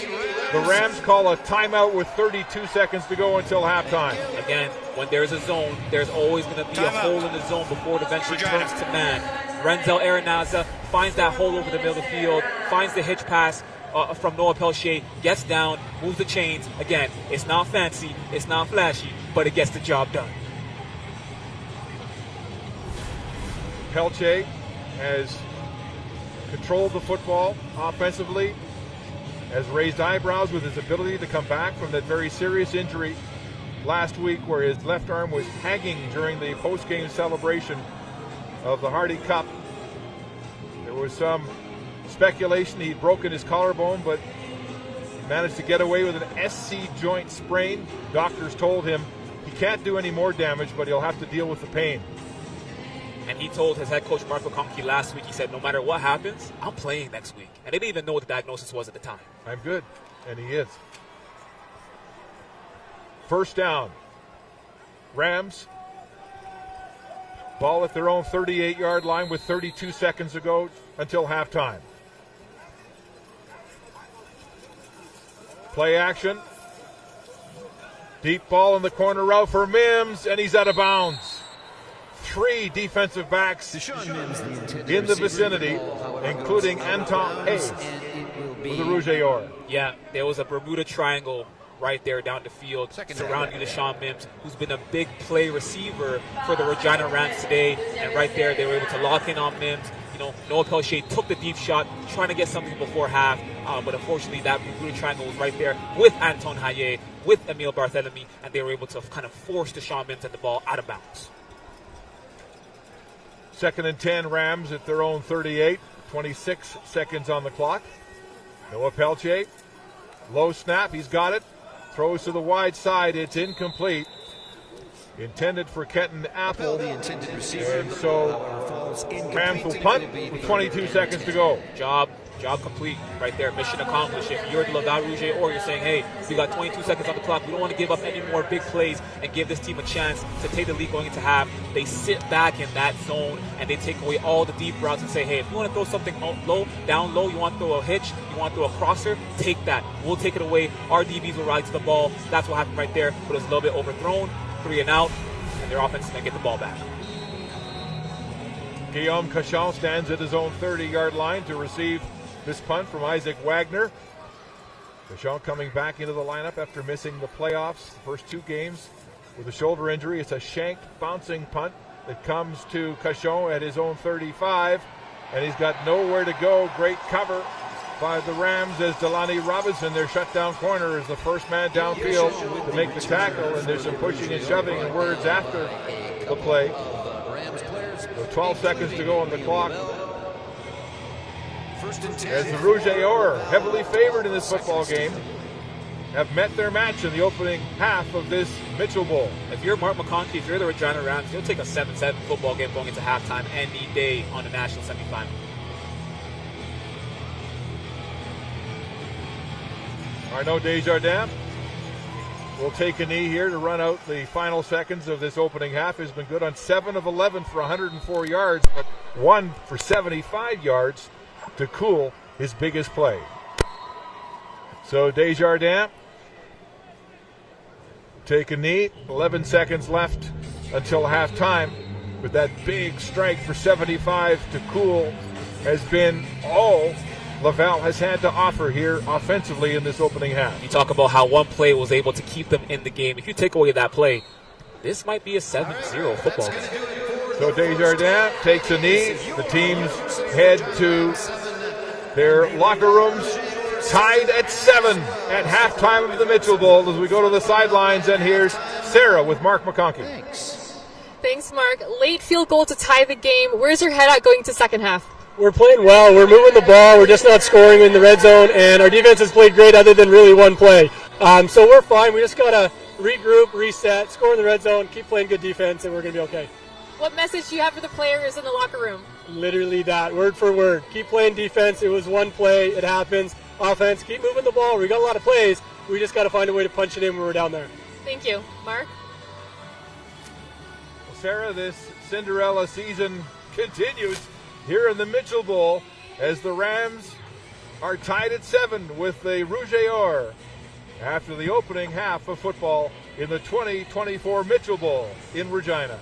the Rams call a timeout with 32 seconds to go until halftime. Again, when there's a zone, there's always going to be a hole in the zone before it eventually turns to man. Renzel Arenaza finds that hole over the middle of the field, finds the hitch pass from Noah Pelche, gets down, moves the chains. Again, it's not fancy, it's not flashy, but it gets the job done. Pelche has controlled the football offensively, has raised eyebrows with his ability to come back from that very serious injury last week where his left arm was hanging during the post-game celebration of the Hardy Cup. There was some speculation he'd broken his collarbone, but he managed to get away with an SC joint sprain. Doctors told him he can't do any more damage, but he'll have to deal with the pain. And he told his head coach, Marco Conchi, last week, he said, no matter what happens, I'm playing next week. And they didn't even know what the diagnosis was at the time. I'm good. And he is. First down. Rams. Ball at their own 38-yard line with 32 seconds to go until halftime. Play action. Deep ball in the corner route for Mims, and he's out of bounds. 3 defensive backs in the vicinity, including Anton Hayes with the Rouge. Yeah, there was a Bermuda Triangle right there down the field, surrounding Deshaun Mims, who's been a big play receiver for the Regina Rams today. And right there, they were able to lock in on Mims. You know, Noah Pelche took the deep shot, trying to get something before half, but unfortunately that blue triangle was right there with Anton Haye, with Emile Barthélemy, and they were able to kind of force Deshaun Mims and the ball out of bounds. 2nd and 10, Rams at their own 38, 26 seconds on the clock. Noah Pelche, low snap, he's got it, throws to the wide side, it's incomplete. Intended for Kenton Apple, The intended receiver, and so Rams will punt with 22 seconds to go. Job complete right there. Mission accomplished. If you're the Laval Rouge, or you're saying, hey, we got 22 seconds on the clock, we don't want to give up any more big plays and give this team a chance to take the lead going into half. They sit back in that zone and they take away all the deep routes and say, hey, if you want to throw something down low, you want to throw a hitch, you want to throw a crosser, take that. We'll take it away. Our DBs will ride to the ball. That's what happened right there, but it's a little bit overthrown. 3 and out, and their offense is going to get the ball back. Guillaume Cachon stands at his own 30-yard line to receive this punt from Isaac Wagner. Cachon coming back into the lineup after missing the playoffs, the first 2 games with a shoulder injury. It's a shanked, bouncing punt that comes to Cachon at his own 35, and he's got nowhere to go. Great cover by the Rams as Delaney Robinson, their shutdown corner, is the first man downfield to make the tackle, and there's some pushing and shoving and words after the play. So 12 seconds to go on the clock. As the Rouge or, heavily favored in this football game, have met their match in the opening half of this Mitchell Bowl. If you're Mark McConkey, if you're the Regina Rams, you'll take a 7-7 football game going into halftime any day on the national semifinal. Arnaud Desjardins will take a knee here to run out the final seconds of this opening half. Has been good on 7 of 11 for 104 yards, but 1 for 75 yards to cool his biggest play. So Desjardins take a knee, 11 seconds left until halftime, but that big strike for 75 to cool has been all Laval has had to offer here offensively in this opening half. You talk about how one play was able to keep them in the game. If you take away that play, this might be a 7-0 football game. So Desjardins takes a knee. The teams head to their locker rooms, tied at 7 at halftime of the Mitchell Bowl as we go to the sidelines. And here's Sarah with Mark McConkey. Thanks, Mark. Late field goal to tie the game. Where's your head at going to second half? We're playing well. We're moving the ball. We're just not scoring in the red zone, and our defense has played great other than really one play. So we're fine. We just got to regroup, reset, score in the red zone, keep playing good defense, and we're going to be okay. What message do you have for the players in the locker room? Literally that, word for word. Keep playing defense. It was one play. It happens. Offense, keep moving the ball. We got a lot of plays. We just got to find a way to punch it in when we're down there. Thank you. Mark? Well, Sarah, this Cinderella season continues here in the Mitchell Bowl as the Rams are tied at 7 with the Rouge or after the opening half of football in the 2024 Mitchell Bowl in Regina.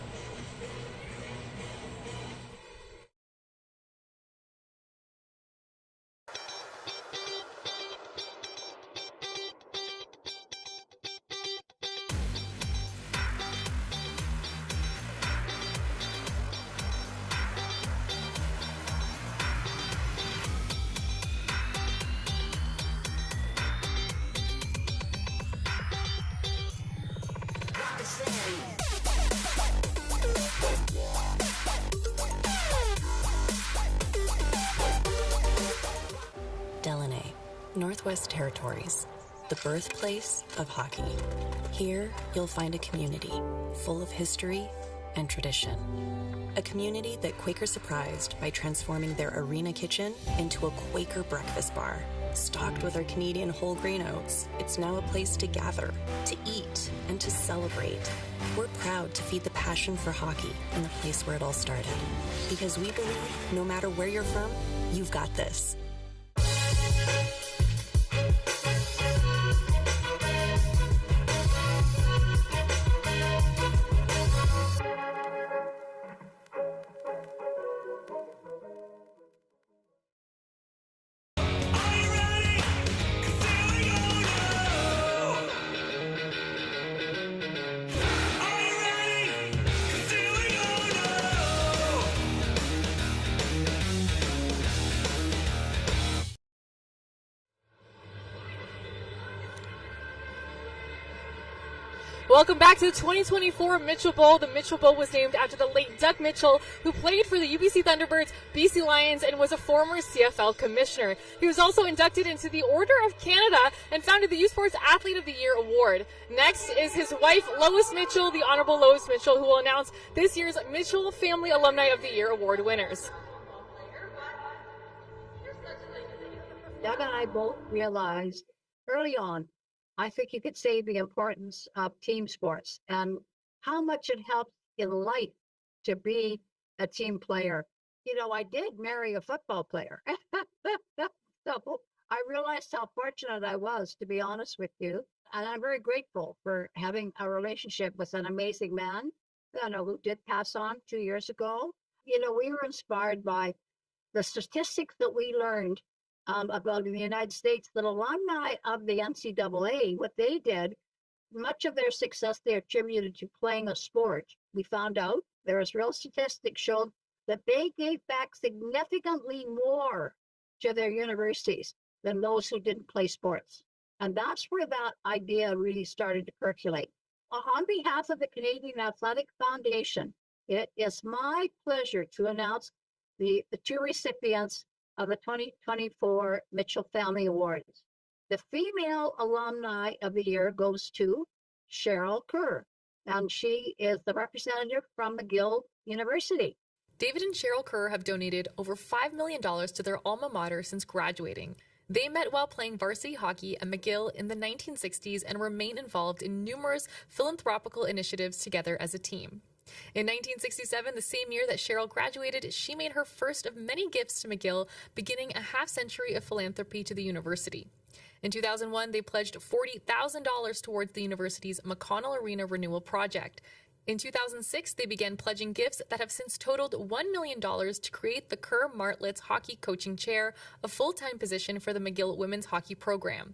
Northwest Territories, the birthplace of hockey. Here, you'll find a community full of history and tradition. A community that Quaker surprised by transforming their arena kitchen into a Quaker breakfast bar. Stocked with our Canadian whole grain oats, it's now a place to gather, to eat, and to celebrate. We're proud to feed the passion for hockey in the place where it all started. Because we believe no matter where you're from, you've got this. Welcome back to the 2024 Mitchell Bowl. The Mitchell Bowl was named after the late Doug Mitchell, who played for the UBC Thunderbirds, BC Lions, and was a former CFL commissioner. He was also inducted into the Order of Canada and founded the U Sports Athlete of the Year Award. Next is his wife, Lois Mitchell, the Honorable Lois Mitchell, who will announce this year's Mitchell Family Alumni of the Year Award winners. Doug and I both realized early on, I think you could say the importance of team sports and how much it helps in life to be a team player. You know, I did marry a football player. So I realized how fortunate I was, to be honest with you. And I'm very grateful for having a relationship with an amazing man, you know, who did pass on 2 years ago. You know, we were inspired by the statistics that we learned about in the United States, that alumni of the NCAA, what they did, much of their success they attributed to playing a sport. We found out there was real statistics showed that they gave back significantly more to their universities than those who didn't play sports. And that's where that idea really started to percolate. On behalf of the Canadian Athletic Foundation, it is my pleasure to announce the two recipients of the 2024 Mitchell Family Awards. The Female Alumni of the Year goes to Cheryl Kerr, and she is the representative from McGill University. David and Cheryl Kerr have donated over $5 million to their alma mater since graduating. They met while playing varsity hockey at McGill in the 1960s and remain involved in numerous philanthropical initiatives together as a team. In 1967, the same year that Cheryl graduated, she made her first of many gifts to McGill, beginning a half-century of philanthropy to the university. In 2001, they pledged $40,000 towards the university's McConnell Arena renewal project. In 2006, they began pledging gifts that have since totaled $1 million to create the Kerr Martlets Hockey Coaching Chair, a full-time position for the McGill women's hockey program.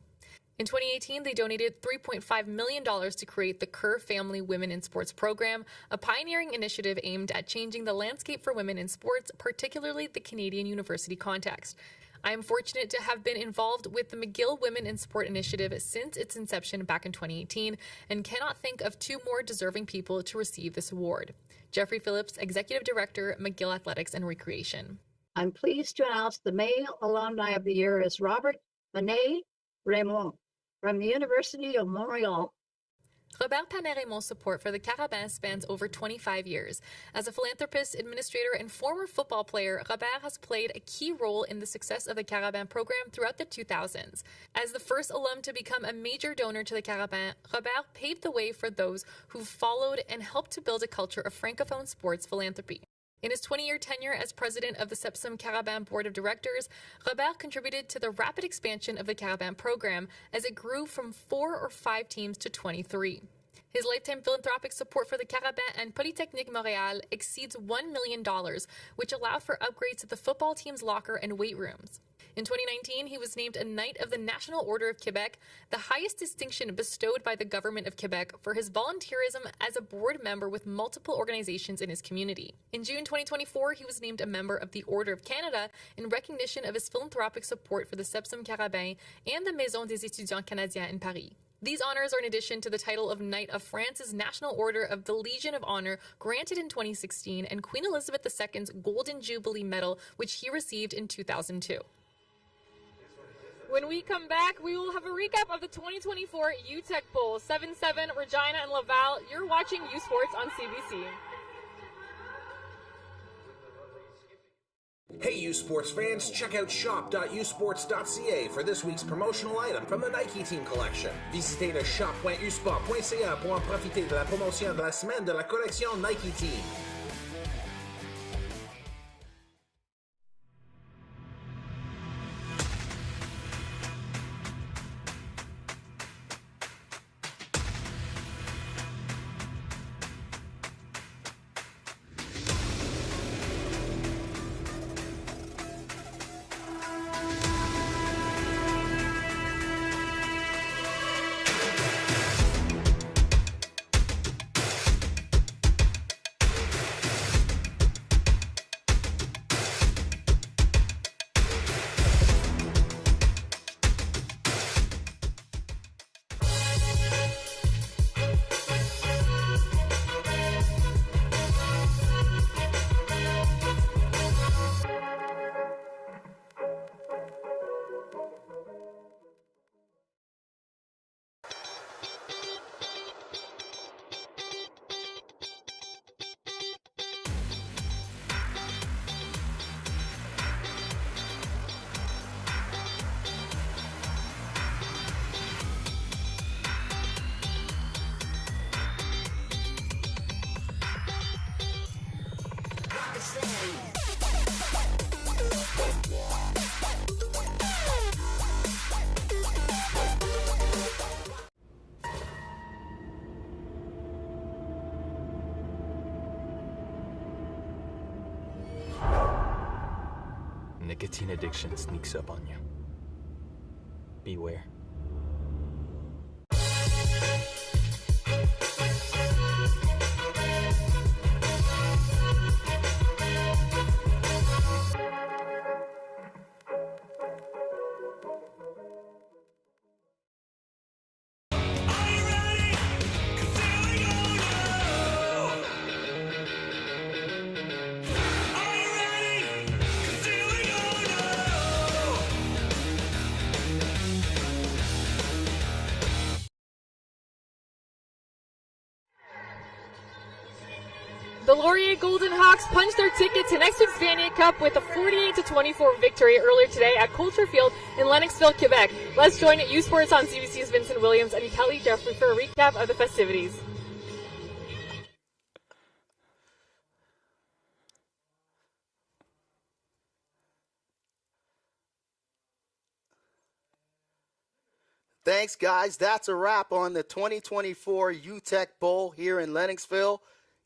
In 2018, they donated $3.5 million to create the Kerr Family Women in Sports program, a pioneering initiative aimed at changing the landscape for women in sports, particularly the Canadian university context. I am fortunate to have been involved with the McGill Women in Sport initiative since its inception back in 2018 and cannot think of two more deserving people to receive this award. Jeffrey Phillips, Executive Director, McGill Athletics and Recreation. I'm pleased to announce the Male Alumni of the Year is Robert Vanier Raymond from the University of Montreal. Robert Panet-Raymond's support for the Carabins spans over 25 years. As a philanthropist, administrator, and former football player, Robert has played a key role in the success of the Carabins program throughout the 2000s. As the first alum to become a major donor to the Carabins, Robert paved the way for those who followed and helped to build a culture of francophone sports philanthropy. In his 20-year tenure as president of the Sepsum Carabin Board of Directors, Robert contributed to the rapid expansion of the Carabin program as it grew from 4 or 5 teams to 23. His lifetime philanthropic support for the Carabin and Polytechnique Montréal exceeds $1 million, which allowed for upgrades to the football team's locker and weight rooms. In 2019, he was named a Knight of the National Order of Quebec, the highest distinction bestowed by the government of Quebec for his volunteerism as a board member with multiple organizations in his community. In June 2024, he was named a member of the Order of Canada in recognition of his philanthropic support for the Sepsum Carabin and the Maison des Étudiants Canadiens in Paris. These honors are in addition to the title of Knight of France's National Order of the Legion of Honor granted in 2016 and Queen Elizabeth II's Golden Jubilee Medal, which he received in 2002. When we come back, we will have a recap of the 2024 UTech Bowl, 7-7, Regina and Laval. You're watching U Sports on CBC. Hey U Sports fans, check out shop.usports.ca for this week's promotional item from the Nike Team Collection. Visitez le shop.usport.ca pour en profiter de la promotion de la semaine de la collection Nike Team. Nicotine addiction sneaks up on you. Beware. The Laurier Golden Hawks punched their ticket to next week's Vanier Cup with a 48-24 victory earlier today at Coulter Field in Lennoxville, Quebec. Let's join U Sports on CBC's Vincent Williams and Kelly Jeffrey for a recap of the festivities. Thanks, guys. That's a wrap on the 2024 UTEC Bowl here in Lennoxville.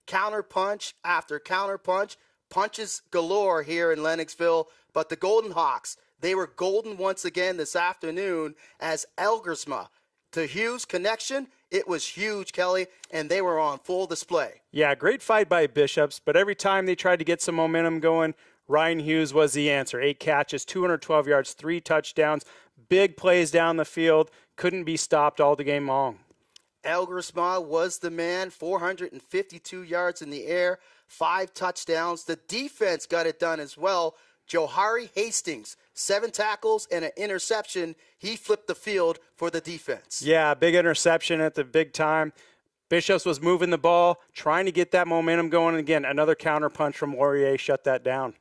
Counterpunch after counterpunch, punches galore here in Lennoxville. But the Golden Hawks, they were golden once again this afternoon as Elgersma to Hughes connection. It was huge, Kelly, and they were on full display. Yeah, great fight by Bishops, but every time they tried to get some momentum going, Ryan Hughes was the answer. 8 catches, 212 yards, 3 touchdowns, big plays down the field, couldn't be stopped all the game long. Elgersma was the man, 452 yards in the air, 5 touchdowns. The defense got it done as well. Johari Hastings, 7 tackles and an interception. He flipped the field for the defense. Yeah, big interception at the big time. Bishops was moving the ball, trying to get that momentum going. And again, another counter punch from Laurier shut that down.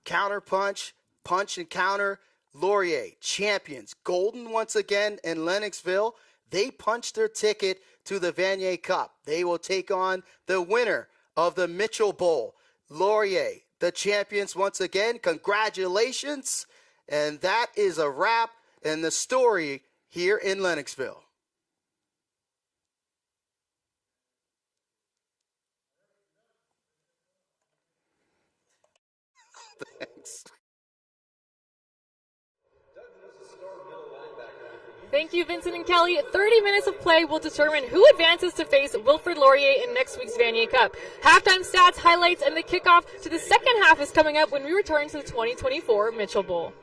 Counter punch, punch and counter. Laurier, champions, golden once again in Lennoxville. They punched their ticket to the Vanier Cup. They will take on the winner of the Mitchell Bowl. Laurier, the champions once again. Congratulations. And that is a wrap in the story here in Lennoxville. Thanks. Thank you, Vincent and Kelly. 30 minutes of play will determine who advances to face Wilfrid Laurier in next week's Vanier Cup. Halftime stats, highlights, and the kickoff to the second half is coming up when we return to the 2024 Mitchell Bowl.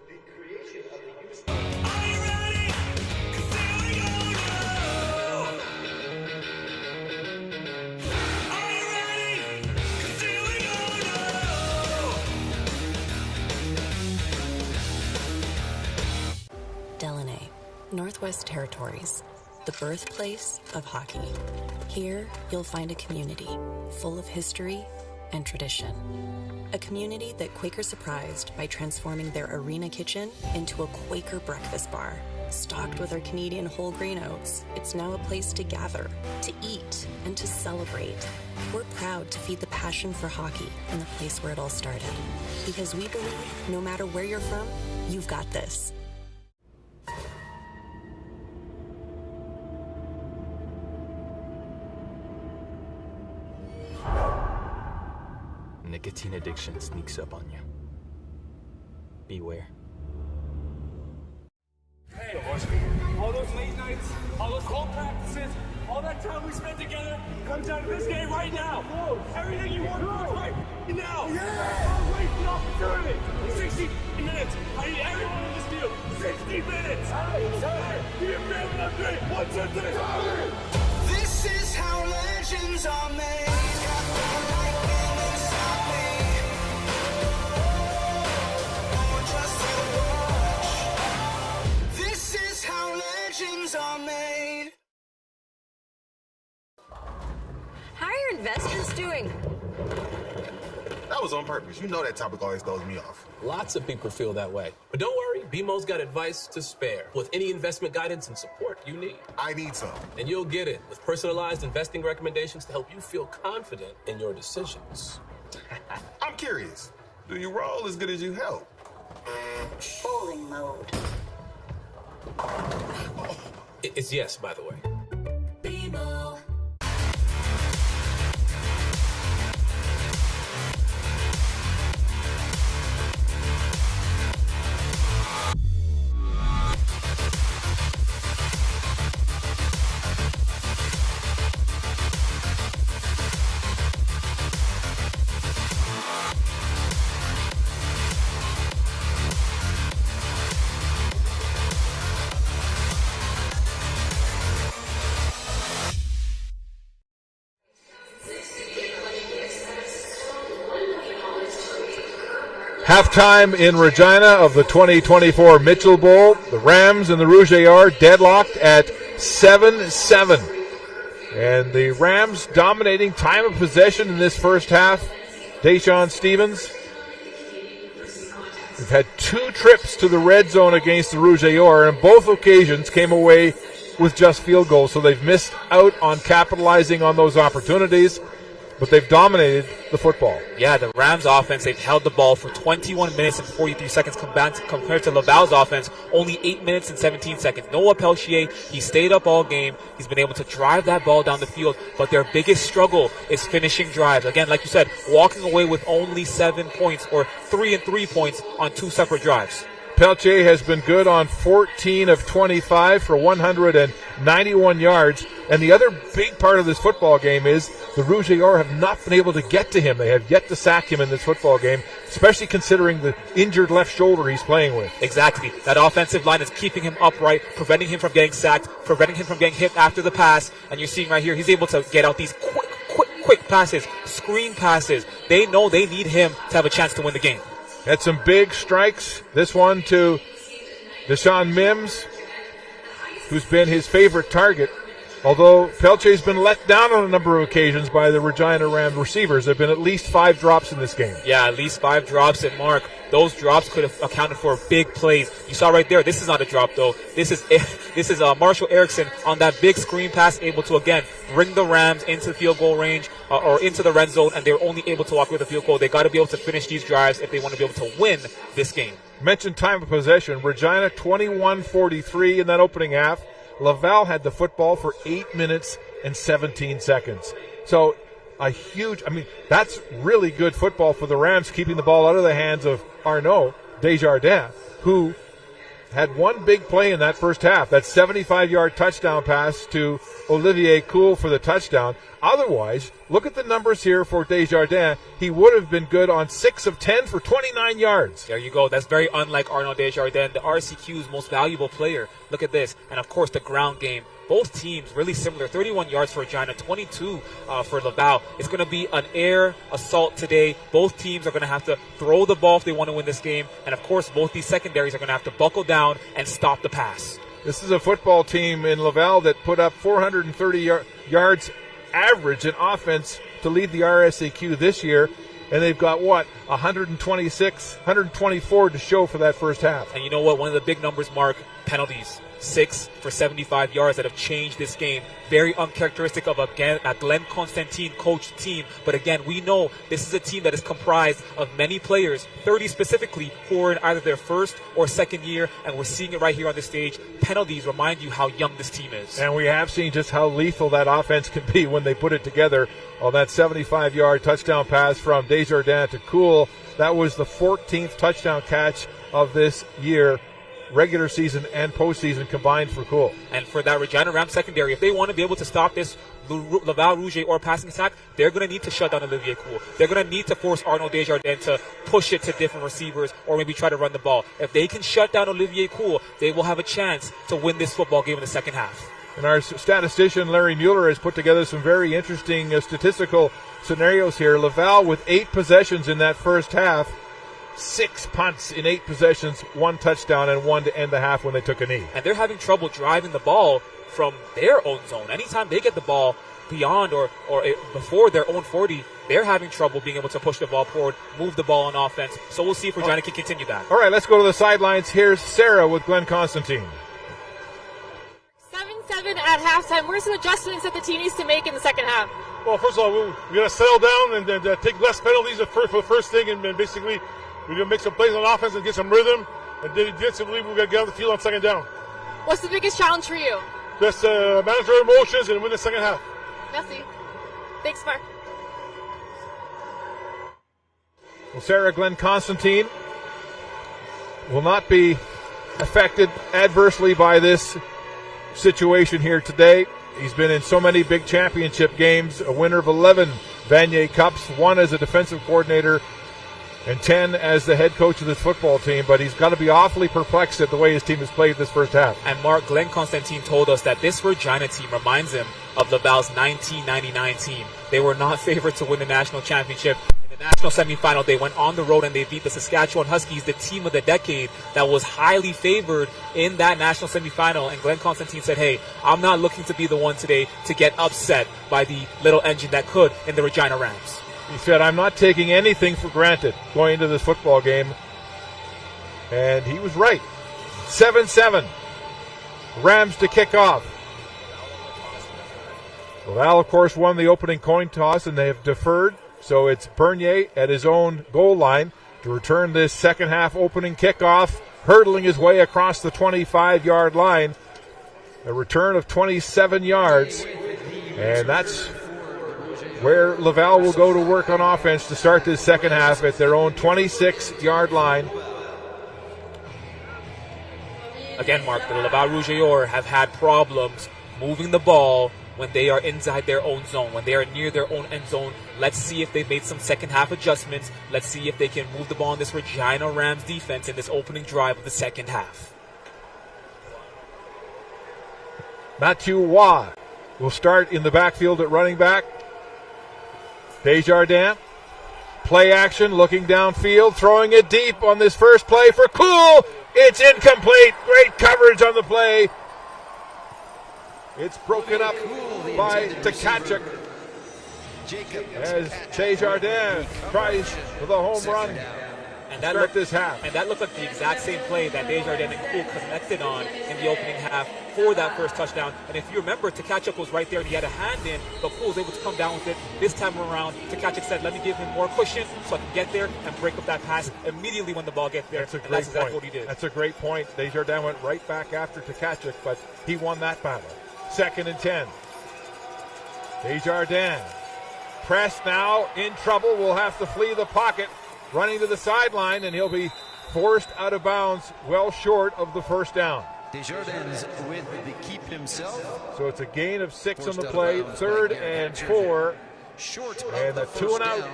Delaney, Northwest Territories, the birthplace of hockey. Here, you'll find a community full of history and tradition. A community that Quaker surprised by transforming their arena kitchen into a Quaker breakfast bar. Stocked with our Canadian whole grain oats, it's now a place to gather, to eat, and to celebrate. We're proud to feed the passion for hockey in the place where it all started. Because we believe no matter where you're from, you've got this. Nicotine addiction sneaks up on you. Beware. Hey, all those late nights, all those cold practices, all that time we spent together comes down to this game right now. Whoa. Everything you want right now. Yeah. Don't waste the opportunity. 60 minutes. I need everyone in this field. 60 minutes. Hey, do you feel what I'm doing? 1, 2, 3. This is how legends are made. Are made. How are your investments doing? That was on purpose. You know that topic always throws me off. Lots of people feel that way. But don't worry, BMO's got advice to spare with any investment guidance and support you need. I need some. And you'll get it with personalized investing recommendations to help you feel confident in your decisions. I'm curious. Do you roll as good as you help? Bowling mode. It's yes, by the way. BMO. Halftime in Regina of the 2024 Mitchell Bowl. The Rams and the Rouge are deadlocked at 7-7. And the Rams dominating time of possession in this first half. Deshaun Stevens. We've had 2 trips to the red zone against the Rouge and both occasions came away with just field goals. So they've missed out on capitalizing on those opportunities. But they've dominated the football. Yeah, the Rams offense, they've held the ball for 21 minutes and 43 seconds compared to Laval's offense, only 8 minutes and 17 seconds. Noah Pelchier, he stayed up all game. He's been able to drive that ball down the field, but their biggest struggle is finishing drives. Again, like you said, walking away with only 7 points or 3 points on 2 separate drives. Pelchier has been good on 14 of 25 for 191 yards. And the other big part of this football game is the Rouge have not been able to get to him. They have yet to sack him in this football game, especially considering the injured left shoulder he's playing with. Exactly. That offensive line is keeping him upright, preventing him from getting sacked, preventing him from getting hit after the pass. And you're seeing right here, he's able to get out these quick passes, screen passes. They know they need him to have a chance to win the game. Had some big strikes. This one to Deshaun Mims, who's been his favorite target. Although Pelchier's been let down on a number of occasions by the Regina Rams receivers. There have been at least 5 drops in this game. Yeah, at least 5 drops. And Mark, those drops could have accounted for big plays. You saw right there, this is not a drop though. This is Marshall Erickson on that big screen pass, able to again bring the Rams into the field goal range or into the red zone, and they're only able to walk with a field goal. They got to be able to finish these drives if they want to be able to win this game. Mentioned time of possession. Regina 21-43 in that opening half. Laval had the football for 8 minutes and 17 seconds. So that's really good football for the Rams, keeping the ball out of the hands of Arnaud Desjardins, who had one big play in that first half, that 75-yard touchdown pass to Olivier Cool for the touchdown. Otherwise, look at the numbers here for Desjardins. He would have been good on 6 of 10 for 29 yards. There you go. That's very unlike Arnaud Desjardins, the RCQ's most valuable player. Look at this. And, of course, the ground game. Both teams really similar. 31 yards for Regina, 22 for Laval. It's going to be an air assault today. Both teams are going to have to throw the ball if they want to win this game. And, of course, both these secondaries are going to have to buckle down and stop the pass. This is a football team in Laval that put up 430 yards average in offense to lead the RSAQ this year. And they've got, 124 to show for that first half. And you know what? One of the big numbers, Mark, penalties. 6 for 75 yards that have changed this game. Very uncharacteristic of a Glenn Constantine coached team. But again, we know this is a team that is comprised of many players, 30 specifically, who are in either their first or second year. And we're seeing it right here on the stage. Penalties remind you how young this team is. And we have seen just how lethal that offense can be when they put it together. On that 75-yard touchdown pass from Desjardins to Cool, that was the 14th touchdown catch of this year. Regular season and postseason combined for Cool. And for that Regina Rams secondary, if they want to be able to stop this Laval Rouge or passing attack, they're going to need to shut down Olivier Cool. They're going to need to force Arnaud Desjardins to push it to different receivers or maybe try to run the ball. If they can shut down Olivier Cool, they will have a chance to win this football game in the second half. And our statistician, Larry Mueller, has put together some very interesting statistical scenarios here. Laval with 8 possessions in that first half. 6 punts in 8 possessions, 1 touchdown, and 1 to end the half when they took a knee. And they're having trouble driving the ball from their own zone. Anytime they get the ball beyond or before their own 40, they're having trouble being able to push the ball forward, move the ball on offense. So we'll see if Regina can continue that. All right, let's go to the sidelines. Here's Sarah with Glenn Constantine. 7-7 at halftime. Where's some adjustments that the team needs to make in the second half? Well, first of all, we got to settle down and take less penalties for the first thing, and basically we're going to make some plays on offense and get some rhythm. And defensively, we're going to get on the field on second down. What's the biggest challenge for you? Just manage our emotions and win the second half. Merci. Thanks, Mark. Well, Sarah, Glenn Constantine will not be affected adversely by this situation here today. He's been in so many big championship games, a winner of 11 Vanier Cups, 1 as a defensive coordinator and 10 as the head coach of this football team, but he's got to be awfully perplexed at the way his team has played this first half. And Mark, Glenn Constantine told us that this Regina team reminds him of Laval's 1999 team. They were not favored to win the national championship. The national semifinal, they went on the road and they beat the Saskatchewan Huskies, the team of the decade that was highly favored in that national semifinal. And Glenn Constantine said, hey, I'm not looking to be the one today to get upset by the little engine that could in the Regina Rams. He said, I'm not taking anything for granted going into this football game. And he was right. 7-7. Rams to kick off. Laval, of course, won the opening coin toss, and they have deferred. So it's Bernier at his own goal line to return this second half opening kickoff, hurdling his way across the 25-yard line. A return of 27 yards. And that's where Laval will go to work on offense to start this second half at their own 26-yard line. Again, Mark, the Laval Rouge have had problems moving the ball when they are inside their own zone, when they are near their own end zone. Let's see if they've made some second half adjustments. Let's see if they can move the ball in this Regina Rams defense in this opening drive of the second half. Mathieu Waugh will start in the backfield at running back. Desjardins, play action, looking downfield, throwing it deep on this first play for Cool. It's incomplete. Great coverage on the play. It's broken up by Tkachuk as Desjardins tries for the home run. And that Start this half. And that looked like the exact same play that Desjardins and Cool connected on in the opening half for that first touchdown. And if you remember, Tkachuk was right there and he had a hand in, but Cool was able to come down with it. This time around, Tkachuk said, let me give him more cushion so I can get there and break up that pass immediately when the ball gets there. That's a great that's exactly point. what he did. That's a great point. Desjardins went right back after Tkachuk, but he won that battle. 2nd and 10. Desjardins. Press now, in trouble, will have to flee the pocket. Running to the sideline, and he'll be forced out of bounds well short of the first down. Desjardins with the keep himself. So it's a gain of 6 on the play, 3rd and 4. And a 2 and out.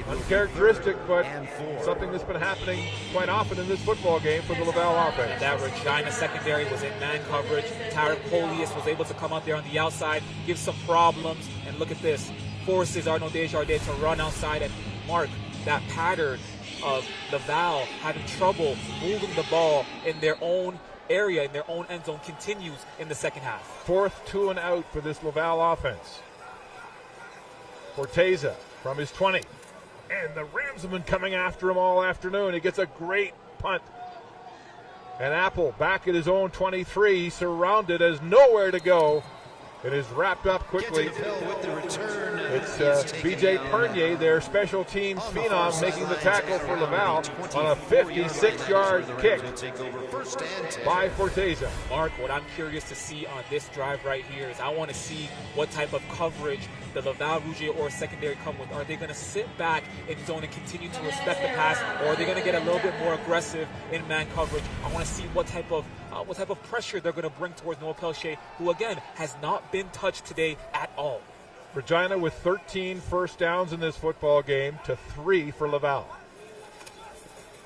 Uncharacteristic, but something that's been happening quite often in this football game for the Laval offense. And that Regina secondary was in man coverage. Tarek Polius was able to come out there on the outside, give some problems, and look at this. Forces Arnaud Desjardins to run outside and mark that pattern of Laval having trouble moving the ball in their own area, in their own end zone, continues in the second half. 4th 2 and out for this Laval offense. Forteza from his 20. And the Rams have been coming after him all afternoon. He gets a great punt. And Apple back at his own 23, surrounded, has nowhere to go. It is wrapped up quickly. It's B.J. Pernier, their special teams phenom, making the tackle for Laval on a 56-yard kick by Forteza. Mark, what I'm curious to see on this drive right here is I want to see what type of coverage the Laval Rouge or secondary come with. Are they going to sit back in zone and continue to respect the pass, or are they going to get a little bit more aggressive in man coverage? I want to see what type of pressure they're going to bring towards Noah Pelche, who again has not been touched today at all. Regina with 13 first downs in this football game to 3 for Laval.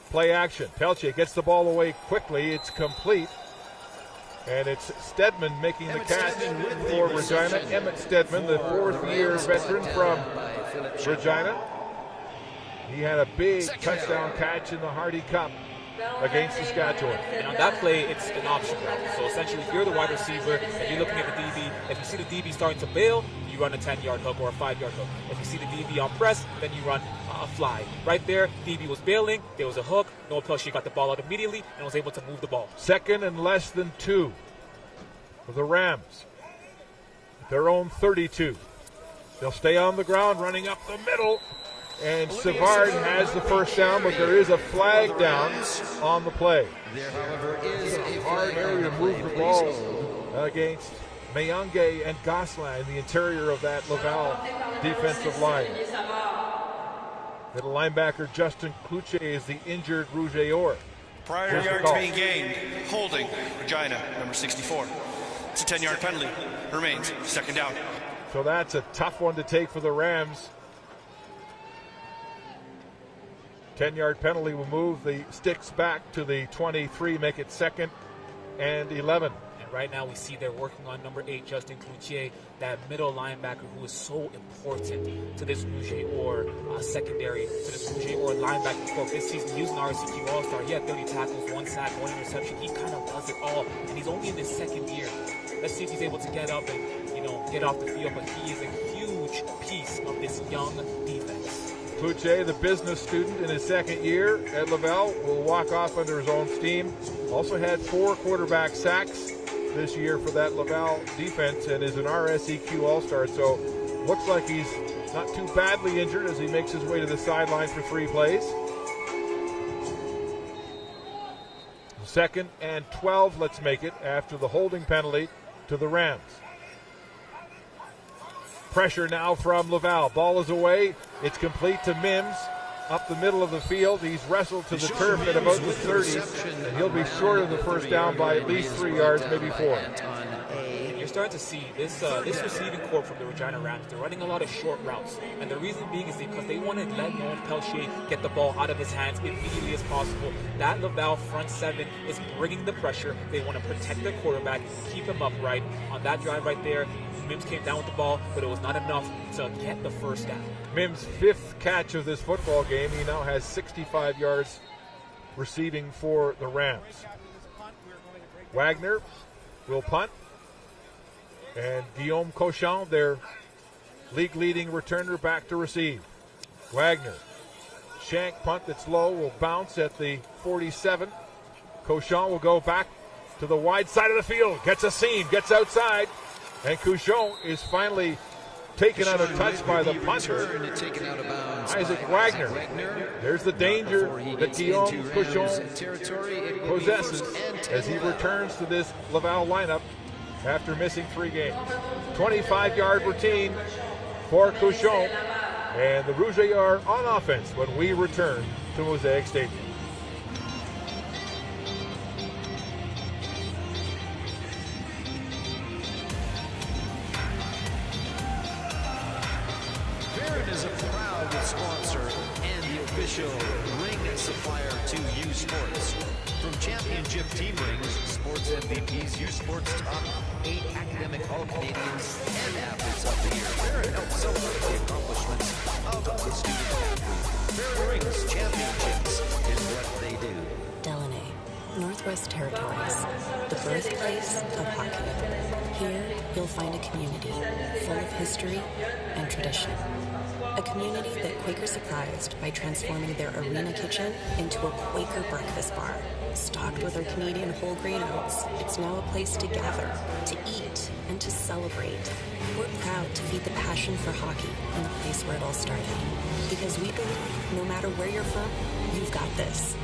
Play action. Pelche gets the ball away quickly. It's complete. And it's Stedman making the catch for Regina. Emmett Stedman, the 4th-year veteran from Regina. He had a big touchdown catch in the Hardy Cup against Saskatchewan. And on that play, it's an option route. So essentially, if you're the wide receiver and you're looking at the DB, if you see the DB starting to bail, you run a 10-yard hook or a 5-yard hook. If you see the DB on press, then you run a fly. Right there, DB was bailing, there was a hook. Noah Pelche got the ball out immediately and was able to move the ball. 2nd and less than 2 for the Rams. Their own 32. They'll stay on the ground, running up the middle. And Savard has the first down, but there is a flag down on the play. There, however, is a hard area to move the ball against Mayonge and Gosselin in the interior of that Laval defensive line. Middle linebacker Justin Cloutier is the injured Rouge. Prior yards being gained. Holding Regina, number 64. It's a 10-yard penalty. Remains 2nd down. So that's a tough one to take for the Rams. 10-yard penalty will move the sticks back to the 23, make it 2nd and 11. And And right now we see they're working on number 8, Justin Cloutier, that middle linebacker who is so important to this Rouge or secondary, to this Rouge or linebacking corps. This season, he was an RSCQ All-Star. He had 30 tackles, 1 sack, 1 interception. He kind of does it all, and he's only in his second year. Let's see if he's able to get up and, get off the field, but he is a huge piece of this young defense. Cloutier, the business student in his second year at Laval, will walk off under his own steam. Also had 4 quarterback sacks this year for that Laval defense and is an RSEQ All-Star. So looks like he's not too badly injured as he makes his way to the sideline for 3 plays. 2nd and 12, let's make it, after the holding penalty to the Rams. Pressure now from Laval. Ball is away. It's complete to Mims up the middle of the field. He's wrestled to the turf at about the 30, and he'll be short of the first down by at least 3 yards, maybe 4. You're starting to see this receiving corps from the Regina Rams. They're running a lot of short routes, and the reason being is because they want to let Noam Pelchier get the ball out of his hands immediately as possible. That Laval front 7 is bringing the pressure. They want to protect their quarterback, keep him upright. On that drive right there, Mims came down with the ball, but it was not enough to get the first down. Mims' 5th catch of this football game. He now has 65 yards receiving for the Rams. Wagner will punt. And Guillaume Cochon, their league-leading returner, back to receive. Wagner, shank punt that's low, will bounce at the 47. Cochon will go back to the wide side of the field, gets a seam, gets outside, and Cochon is finally taken out of touch by the punter, Isaac Wagner. There's the danger that Guillaume Cochon possesses as he returns to this Laval lineup after missing 3 games. 25-yard routine for Cochon, and the Rouge are on offense when we return to Mosaic Stadium. Barron is a proud sponsor and the official ring supplier to U Sports. From championship team rings, sports MVPs, U Sports top 8 academic All-Canadians and athletes of the year. Barron helps celebrate the accomplishments of the student athlete. Barron Rings Championships is what they do. Delaney, Northwest Territories, the birthplace of hockey. Here, you'll find a community full of history and tradition. A community that Quaker surprised by transforming their arena kitchen into a Quaker breakfast bar. Stocked with our Canadian whole grain oats, it's now a place to gather, to eat, and to celebrate. We're proud to feed the passion for hockey in the place where it all started. Because we believe no matter where you're from, you've got this.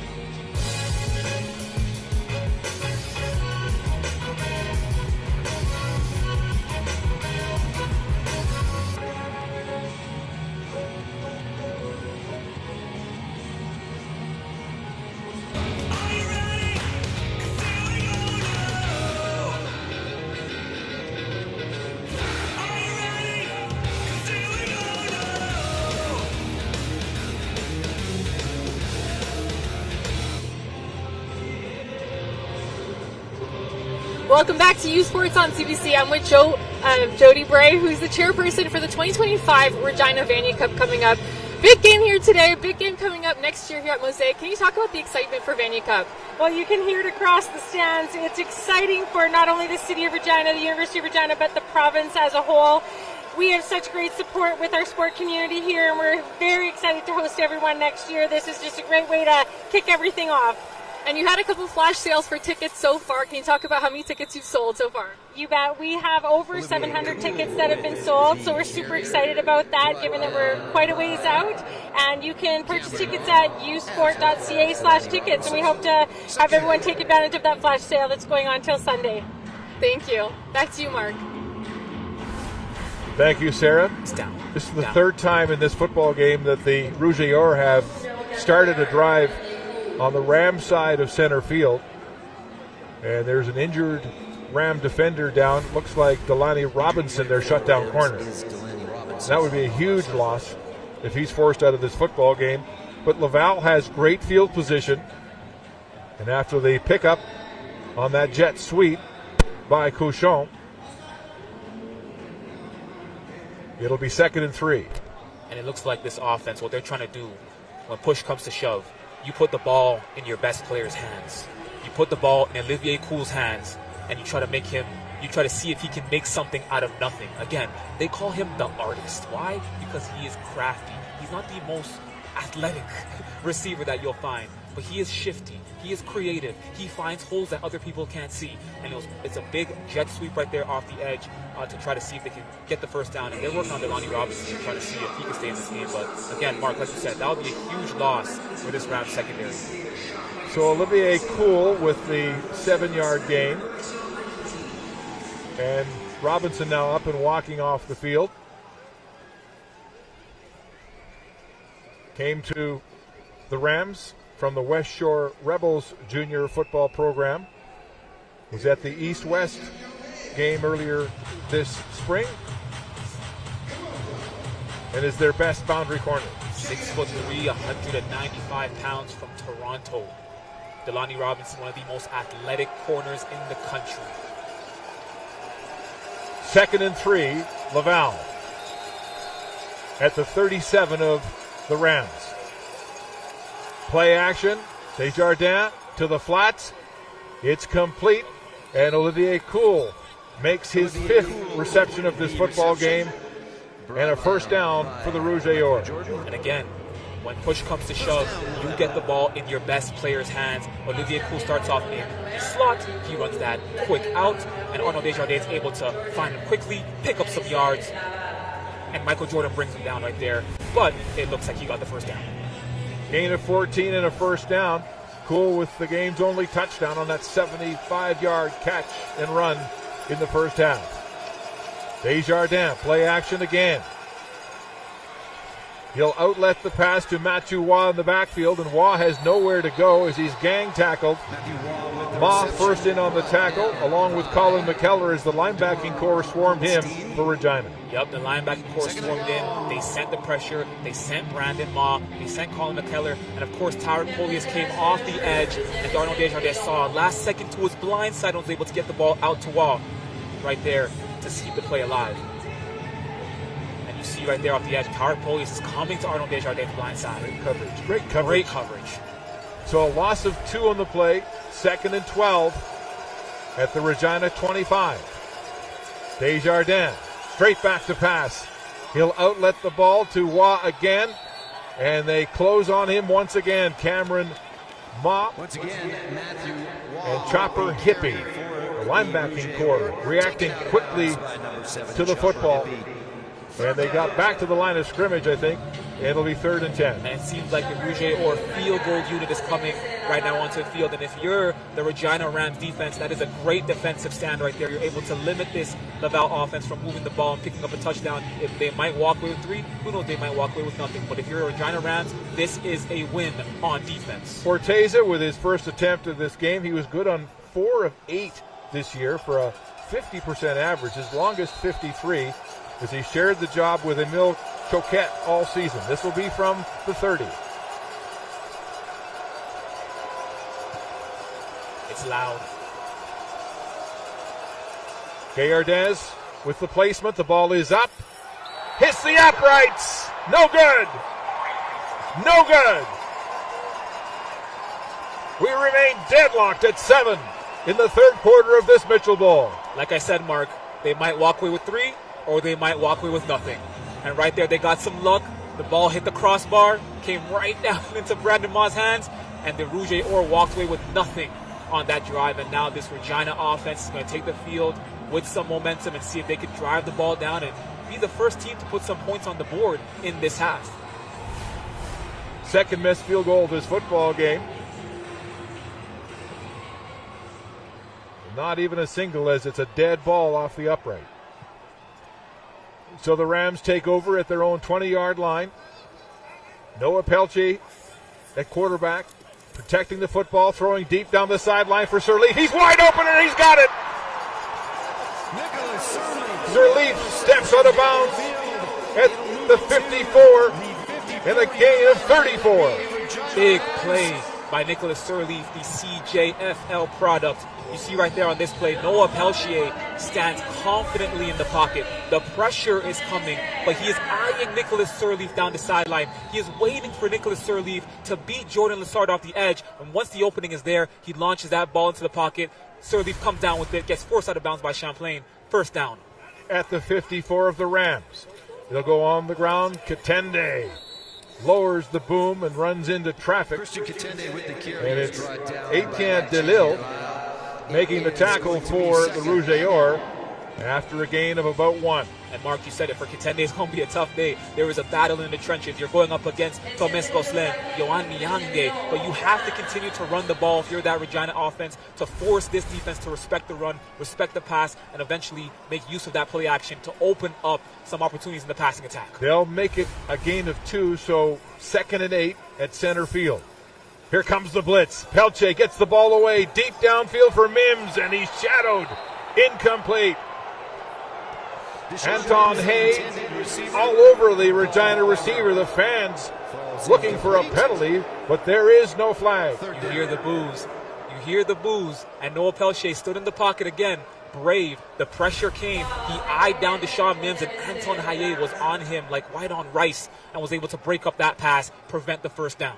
Welcome back to U Sports on CBC. I'm with Jody Bray, who's the chairperson for the 2025 Regina Vanier Cup coming up. Big game here today, big game coming up next year here at Mosaic. Can you talk about the excitement for Vanier Cup? Well, you can hear it across the stands. It's exciting for not only the City of Regina, the University of Regina, but the province as a whole. We have such great support with our sport community here, and we're very excited to host everyone next year. This is just a great way to kick everything off. And you had a couple flash sales for tickets so far. Can you talk about how many tickets you've sold so far? You bet. We have over 700 tickets that have been sold, so we're super excited about that, given that we're quite a ways out. And you can purchase tickets at usport.ca/tickets, and we hope to have everyone take advantage of that flash sale that's going on till Sunday. Thank you. Back to you, Mark. Thank you, Sarah. This is the third time in this football game that the Rouge have started a drive on the Ram side of center field. And there's an injured Ram defender down. Looks like Delaney Robinson, their shutdown corner. That would be a huge loss if he's forced out of this football game. But Laval has great field position. And after the pickup on that jet sweep, by Cochon. It'll be 2nd and 3. And it looks like this offense, what they're trying to do when push comes to shove, you put the ball in your best player's hands. You put the ball in Olivier Coule's hands, and you try to see if he can make something out of nothing. Again, they call him the artist. Why? Because he is crafty. He's not the most athletic receiver that you'll find, but he is shifty. He is creative. He finds holes that other people can't see. And it's a big jet sweep right there off the edge to try to see if they can get the first down. And they're working on Delani Robinson to try to see if he can stay in this game. But again, Mark, like you said, that would be a huge loss for this Rams secondary. So Olivier Coule with the 7-yard gain. And Robinson now up and walking off the field. Came to the Rams from the West Shore Rebels junior football program. Was at the East-West game earlier this spring. And is their best boundary corner. 6'3", 195 pounds from Toronto. Delani Robinson, one of the most athletic corners in the country. 2nd and 3, Laval. At the 37 of the Rams. Play action. Desjardins to the flats. It's complete. And Olivier Coule makes his 5th reception of this football game. And a first down for the Rouge et Or. And again, when push comes to shove, you get the ball in your best player's hands. Olivier Coule starts off in the slot. He runs that quick out. And Arnaud Desjardins is able to find him quickly, pick up some yards. And Michael Jordan brings him down right there. But it looks like he got the first down. Gain of 14 and a first down. Coule with the game's only touchdown on that 75-yard catch and run in the first half. Desjardins, play action again. He'll outlet the pass to Mathieu Waugh in the backfield, and Waugh has nowhere to go as he's gang tackled. Ma first in on the tackle, along with Colin McKellar as the linebacking core swarmed him for Regina. Yep, the linebacking core swarmed in. They sent the pressure. They sent Brandon Ma. They sent Colin McKellar. And, of course, Tyrod Polius came off the edge, and Darnell Desjardins saw last second to his blind side and was able to get the ball out to Waugh right there to keep the play alive. And you see right there off the edge, Tyrod Polius is coming to Arnold Desjardins' blind side. Great coverage. So a loss of 2 on the play, 2nd and 12 at the Regina 25. Desjardins straight back to pass. He'll outlet the ball to Waugh again, and they close on him once again. Cameron Ma once again, Matthew Waugh and Chopper Hippie, the linebacking core, reacting quickly to the football. And they got back to the line of scrimmage, I think. It'll be 3rd and 10. And it seems like the Rouge et Or field goal unit is coming right now onto the field. And if you're the Regina Rams defense, that is a great defensive stand right there. You're able to limit this Laval offense from moving the ball and picking up a touchdown. If they might walk away with 3, who knows, they might walk away with nothing. But if you're a Regina Rams, this is a win on defense. Forteza with his first attempt of this game. He was good on 4 of 8 this year for a 50% average. His longest 53. As he shared the job with Emile Choquette all season. This will be from the 30. It's loud. Desjardins with the placement. The ball is up. Hits the uprights. No good. No good. We remain deadlocked at 7 in the 3rd quarter of this Mitchell Bowl. Like I said, Mark, they might walk away with 3, or they might walk away with nothing. And right there, they got some luck. The ball hit the crossbar, came right down into Brandon Ma's hands, and the Rouge et Or walked away with nothing on that drive. And now this Regina offense is going to take the field with some momentum and see if they can drive the ball down and be the first team to put some points on the board in this half. Second missed field goal of this football game. Not even a single, as it's a dead ball off the upright. So the Rams take over at their own 20-yard line. Noah Pelche at quarterback, protecting the football, throwing deep down the sideline for Sirleaf. He's wide open and he's got it. Sirleaf steps out of bounds at the 54 and a gain of 34. Big play by Nicholas Sirleaf, the CJFL product. You see right there on this play, Noah Pelchier stands confidently in the pocket. The pressure is coming, but he is eyeing Nicholas Sirleaf down the sideline. He is waiting for Nicholas Sirleaf to beat Jordan Lassard off the edge, and once the opening is there, he launches that ball into the pocket. Sirleaf comes down with it, gets forced out of bounds by Champlain. First down. At the 54 of the Rams. They'll go on the ground. Katende lowers the boom and runs into traffic. And it's Etienne Delille making the tackle for the Rouge after a gain of about 1. And Mark, you said it, for Katende, it's going to be a tough day. There is a battle in the trenches. You're going up against Thomas Gosselin, Yohan Niange, but you have to continue to run the ball if you're that Regina offense to force this defense to respect the run, respect the pass, and eventually make use of that play action to open up some opportunities in the passing attack. They'll make it a gain of 2, so 2nd and 8 at center field. Here comes the blitz. Pelche gets the ball away deep downfield for Mims, and he's shadowed. Incomplete. Anton Hay all over the Regina receiver. The fans looking for a penalty, but there is no flag. You hear the boos. You hear the boos. And Noah Pelche stood in the pocket again. Brave. The pressure came. He eyed down Deshaun Mims, and Anton Haye was on him like white on rice and was able to break up that pass, prevent the first down.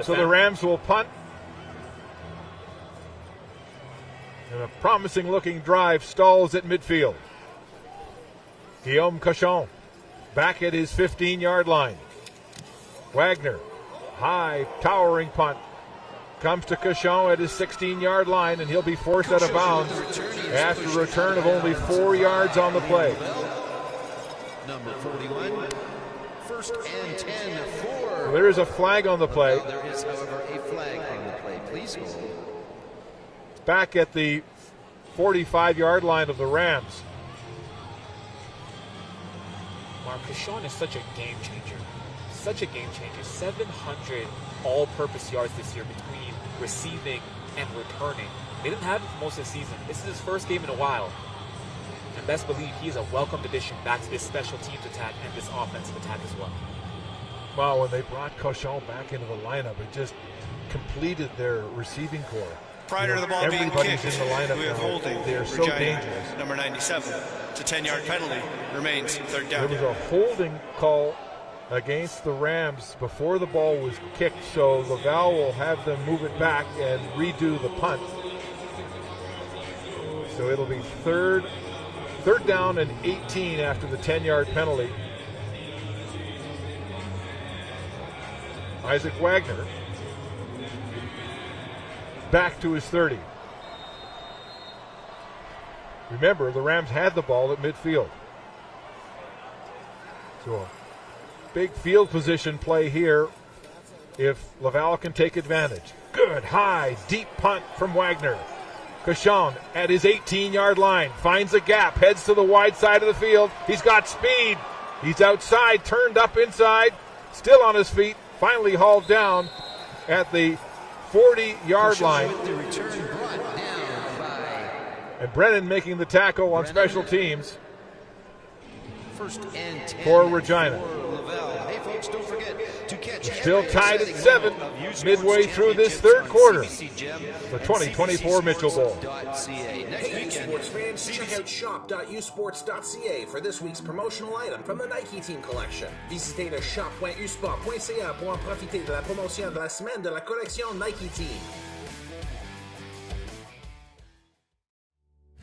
So the Rams will punt. And a promising-looking drive stalls at midfield. Guillaume Cochon back at his 15-yard line. Wagner, high, towering punt. Comes to Cochon at his 16-yard line, and he'll be forced out of bounds after a return of only 4 yards on the play. Number 41, 1st and 10 for. There is a flag on the play. There is, however, a flag on the play. Please hold. Back at the 45-yard line of the Rams. Mark, Cochon is such a game changer. Such a game changer. 700 all-purpose yards this year between receiving and returning. They didn't have it for most of the season. This is his first game in a while. And best believe he is a welcomed addition back to this special teams attack and this offensive attack as well. Wow, when they brought Cochon back into the lineup, it just completed their receiving core. Prior to the ball being kicked, in the lineup we have now. holding. They're so Regina, dangerous. number 97. It's a 10-yard penalty. Remains 3rd down. There was a holding call against the Rams before the ball was kicked, so Laval will have them move it back and redo the punt. So it'll be third down and 18 after the 10-yard penalty. Isaac Wagner back to his 30. Remember, the Rams had the ball at midfield. So a big field position play here if Laval can take advantage. Good, high, deep punt from Wagner. Cochon at his 18-yard line finds a gap, heads to the wide side of the field. He's got speed. He's outside, turned up inside, still on his feet, finally hauled down at the 40-yard line. And Brennan making the tackle on special teams 1st and 10 for Regina. Hey folks, don't forget to catch. Still tied at 7 midway through this third quarter. The 2024 Mitchell Bowl. Hey, sports fans, check out shop.usports.ca for this week's promotional item from the Nike Team Collection. Visitez le shop.usport.ca pour en profiter de la promotion de la semaine de la collection Nike Team.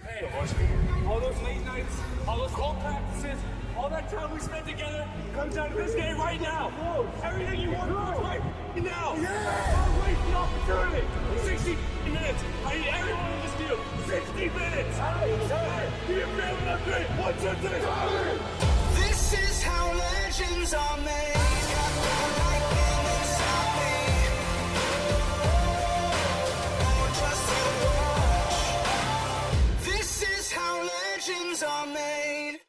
Hey, all those late nights, all those cold practices, all that time we spent together comes down to this game right now. Everything you want right now. Don't waste the opportunity. 60 minutes. I need everyone in this field. 60 minutes. Do you feel what I'm doing? 1, 2, 3. This is how legends are made. Got the lightning inside me. Oh, just to watch. This is how legends are made.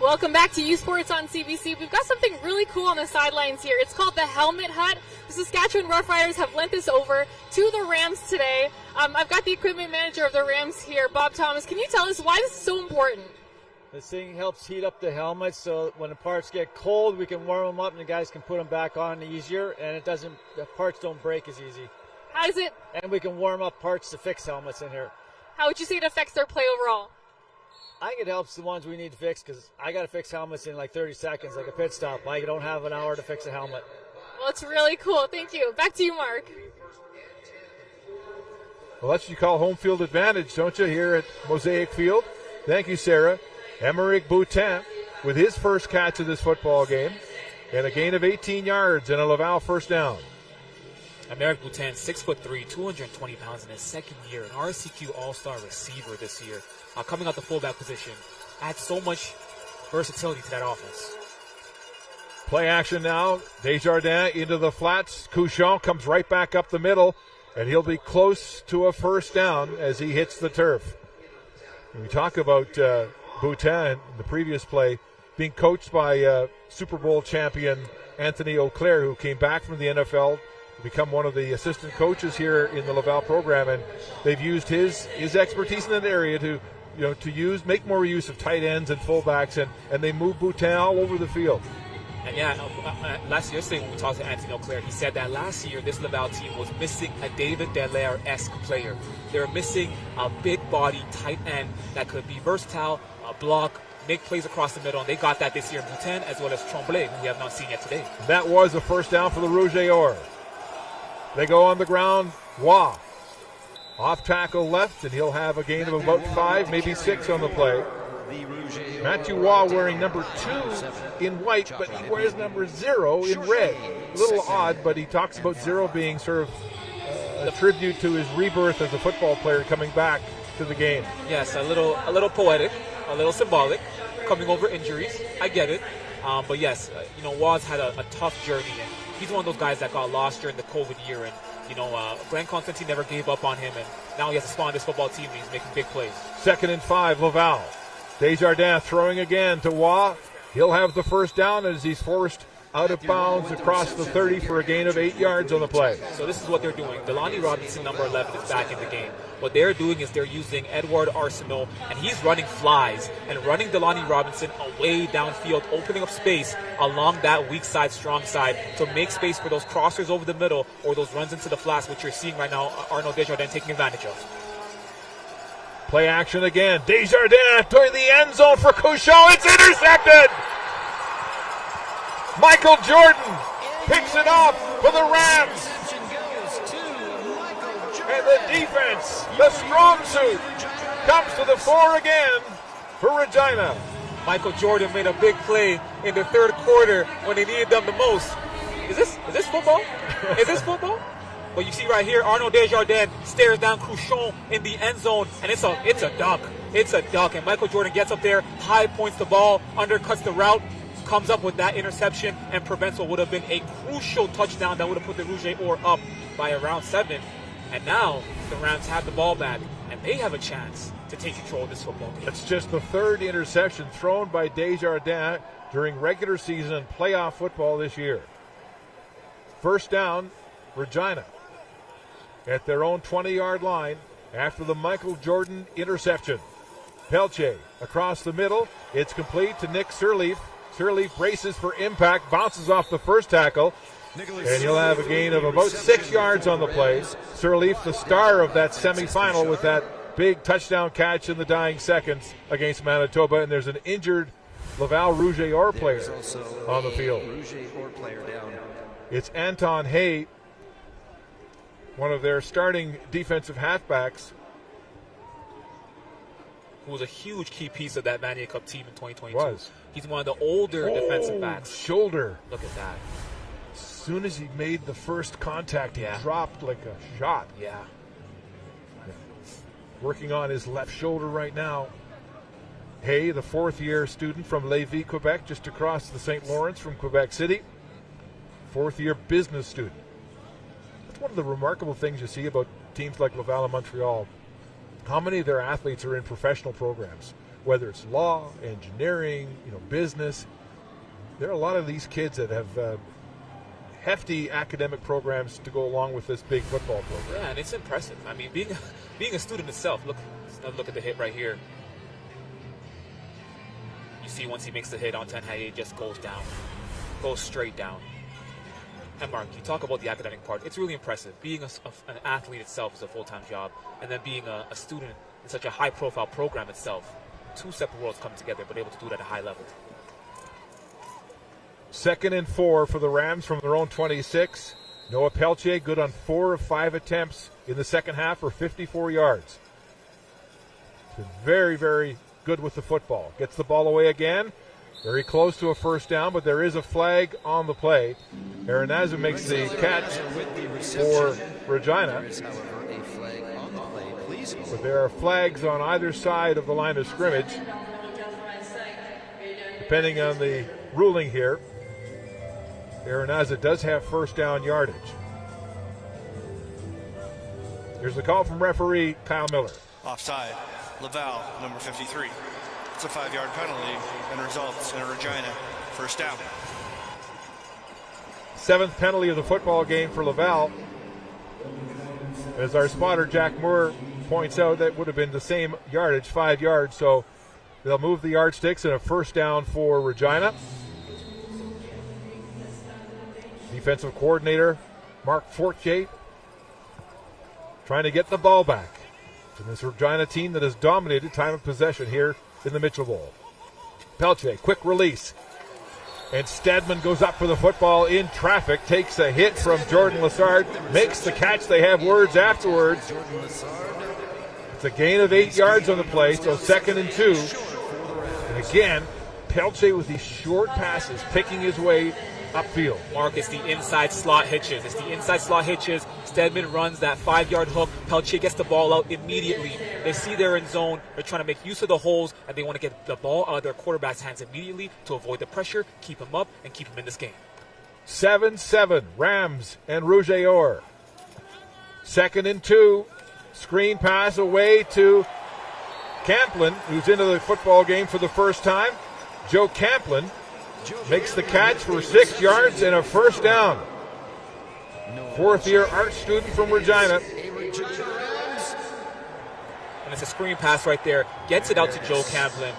Welcome back to U Sports on CBC. We've got something really cool on the sidelines here. It's called the Helmet Hut. The Saskatchewan Roughriders have lent this over to the Rams today. I've got the equipment manager of the Rams here, Bob Thomas. Can you tell us why this is so important? This thing helps heat up the helmets, so when the parts get cold, we can warm them up and the guys can put them back on easier, and the parts don't break as easy. How is it? And we can warm up parts to fix helmets in here. How would you say it affects their play overall? I think it helps the ones we need to fix, because I got to fix helmets in like 30 seconds, like a pit stop. I don't have an hour to fix a helmet. Well, it's really cool. Thank you. Back to you, Mark. Well, that's what you call home field advantage, don't you, here at Mosaic Field? Thank you, Sarah. Emerick Boutin with his first catch of this football game and a gain of 18 yards and a Laval first down. Emerick Boutin, 6'3", 220 pounds in his second year, an RCQ All-Star receiver this year. Coming out the fullback position, adds so much versatility to that offense. Play action now. Desjardins into the flats. Couchon comes right back up the middle, and he'll be close to a first down as he hits the turf. And we talk about Boutin in the previous play being coached by Super Bowl champion Anthony Auclair, who came back from the NFL to become one of the assistant coaches here in the Laval program, and they've used his expertise in that area to make more use of tight ends and fullbacks, and they move Boutin all over the field. And yesterday when we talked to Anthony Auclair, he said that last year this Laval team was missing a David Dallaire-esque player. They were missing a big-body tight end that could be versatile, block, make plays across the middle, and they got that this year in Boutin, as well as Tremblay, who we have not seen yet today. That was a first down for the Rouge et Or. They go on the ground. Waugh. Off tackle left, and he'll have a gain of about 5, maybe 6 on the play. Matthew Waugh wearing number 2 in white, but he wears number 0 in red. A little odd, but he talks about 0 being sort of a tribute to his rebirth as a football player coming back to the game. Yes, a little poetic, a little symbolic, coming over injuries. I get it. But yes, Waugh's had a tough journey, and he's one of those guys that got lost during the COVID year, and Glenn Constantine never gave up on him, and now he has to spawn this football team, and he's making big plays. 2nd and 5, Laval. Desjardins throwing again to Waugh. He'll have the first down as he's forced out of bounds across the 30 for a gain of 8 yards on the play. So this is what they're doing. Delaney Robinson, number 11, is back in the game. What they're doing is they're using Edouard Arsenault, and he's running flies and running Delaney Robinson away downfield, opening up space along that weak side, strong side to make space for those crossers over the middle or those runs into the flats, which you're seeing right now Arnaud Desjardins taking advantage of. Play action again. Desjardins to the end zone for Couchon. It's intercepted! Michael Jordan picks it off for the Rams. And the defense, the strong suit, comes to the fore again for Regina. Michael Jordan made a big play in the third quarter when they needed them the most. Is this football? Is this football? But you see right here, Arnaud Desjardins stares down Couchon in the end zone, and it's a duck. It's a duck, and Michael Jordan gets up there, high points the ball, undercuts the route, comes up with that interception, and prevents what would have been a crucial touchdown that would have put the Rouge et Or up by around 7. And now the Rams have the ball back, and they have a chance to take control of this football game. It's just the 3rd interception thrown by Desjardins during regular season and playoff football this year. First down, Regina at their own 20-yard line after the Michael Jordan interception. Pelche across the middle. It's complete to Nick Sirleaf. Sirleaf braces for impact, bounces off the first tackle, and he'll have a gain of about 6 yards on the play. Sirleaf, the star of that semifinal with that big touchdown catch in the dying seconds against Manitoba, and there's an injured Laval Rouge et Or player on the field. Rouge et Or player down. It's Anton Hay, one of their starting defensive halfbacks, who was a huge key piece of that Vanier Cup team in 2022. Was. He's one of the older defensive backs. Shoulder. Look at that. As soon as he made the first contact, he dropped like a shot. Yeah. Working on his left shoulder right now. Hay, the 4th-year student from Lévis, Quebec, just across the St. Lawrence from Quebec City. 4th-year business student. That's one of the remarkable things you see about teams like Laval and Montreal. How many of their athletes are in professional programs? whether it's law, engineering, business. There are a lot of these kids that have hefty academic programs to go along with this big football program. Yeah, and it's impressive. I mean, being a student itself, look at the hit right here. You see once he makes the hit on Tenhaye, it just goes down, goes straight down. And Mark, you talk about the academic part. It's really impressive. Being an athlete itself is a full-time job, and then being a student in such a high-profile program itself, two separate worlds come together, but able to do it at a high level. 2nd and 4 for the Rams from their own 26. Noah Peltier good on 4 of 5 attempts in the second half for 54 yards. Been very, very good with the football. Gets the ball away again. Very close to a first down, but there is a flag on the play. Arenaza makes the catch for Regina. But there are flags on either side of the line of scrimmage. Depending on the ruling here, Arenaza does have first down yardage. Here's the call from referee Kyle Miller. Offside. Laval, number 53. It's a 5-yard penalty and results in a Regina first down. 7th penalty of the football game for Laval. As our spotter Jack Moore points out, that would have been the same yardage, 5 yards, so they'll move the yardsticks and a first down for Regina. Defensive coordinator Mark Fortier trying to get the ball back to this Regina team that has dominated time of possession here in the Mitchell Bowl. Peltier, quick release. And Stedman goes up for the football in traffic, takes a hit from Jordan Lessard, makes the catch. They have words afterwards. It's a gain of 8 yards on the play, so 2nd and 2. And again, Peltier with these short passes, picking his way upfield. Mark, it's the inside slot hitches. Stedman runs that 5-yard hook. Peltier gets the ball out immediately. They see they're in zone. They're trying to make use of the holes, and they want to get the ball out of their quarterback's hands immediately to avoid the pressure, keep him up, and keep him in this game. 7-7, Rams and Rouge. 2nd and 2. Screen pass away to Camplin, who's into the football game for the first time. Joe Camplin makes the catch for 6 yards and a first down. 4th-year art student from Regina. And it's a screen pass right there. Gets it out to Joe Camplin.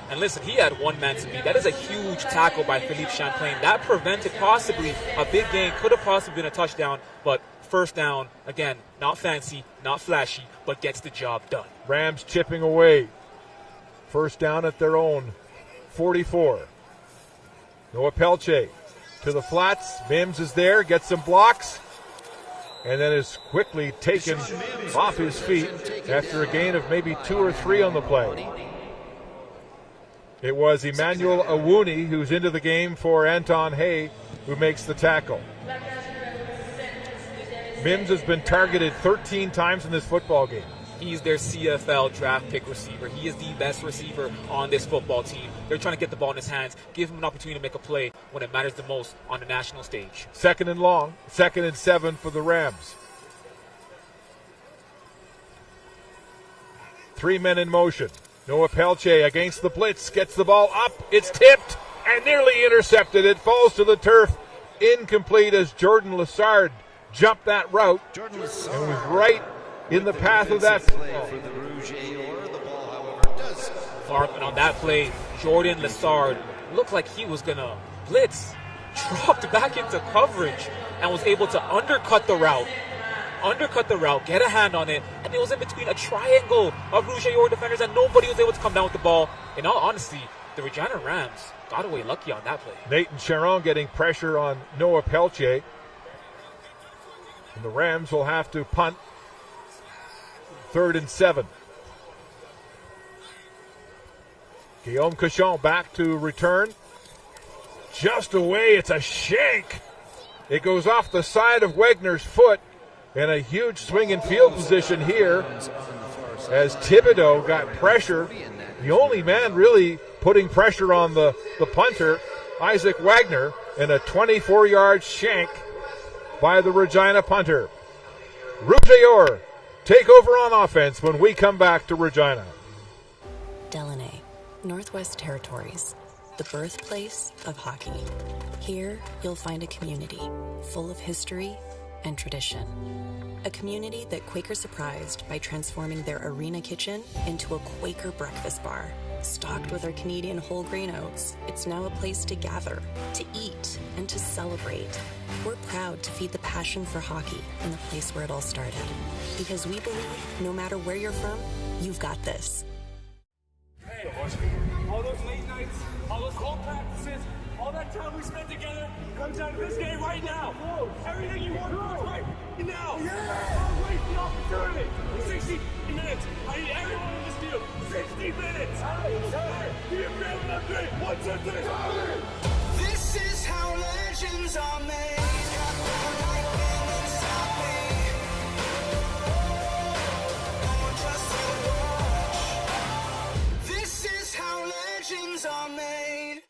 And listen, he had one man to beat. That is a huge tackle by Philippe Champlain. That prevented possibly a big gain. Could have possibly been a touchdown, but first down, again, not fancy, not flashy, but gets the job done. Rams chipping away. First down at their own 44. Noah Peltier to the flats. Mims is there, gets some blocks, and then is quickly taken off his feet after a gain of maybe 2 or 3 on the play. It was Emmanuel Awuni who's into the game for Anton Hay, who makes the tackle. Mims has been targeted 13 times in this football game. He's their CFL draft pick receiver. He is the best receiver on this football team. They're trying to get the ball in his hands, give him an opportunity to make a play when it matters the most on the national stage. 2nd and long, 2nd and 7 for the Rams. 3 men in motion. Noah Peltier against the blitz, gets the ball up. It's tipped and nearly intercepted. It falls to the turf, incomplete as Jordan Lessard jumped that route and was right in the path of that ball. Clark, and on that play, Jordan Lessard looked like he was going to blitz, dropped back into coverage, and was able to undercut the route, get a hand on it, and it was in between a triangle of Rouge defenders, and nobody was able to come down with the ball. In all honesty, the Regina Rams got away lucky on that play. Nathan Charon getting pressure on Noah Peltier. And the Rams will have to punt. 3rd and 7. Guillaume Cochon back to return. Just away, it's a shank. It goes off the side of Wegner's foot, and a huge swing in field position here as Thibodeau got pressure. The only man really putting pressure on the punter, Isaac Wagner, and a 24-yard shank by the Regina punter. Rouge take over on offense when we come back to Regina. Delaney, Northwest Territories, the birthplace of hockey. Here, you'll find a community full of history and tradition. A community that Quaker surprised by transforming their arena kitchen into a Quaker breakfast bar. Stocked with our Canadian whole grain oats, it's now a place to gather, to eat, and to celebrate. We're proud to feed the passion for hockey in the place where it all started. Because we believe no matter where you're from, you've got this. Hey, all those late nights, all those cold practices, all that time we spent together comes down to this game right now. Everything you want to right now. Don't waste the opportunity. 60 minutes. I need everyone in this field. 60 minutes. Give me a grand up 3. 1, 2, 3. This is how legends are made. Got the lightning inside me. No one trusts to watch. This is how legends are made.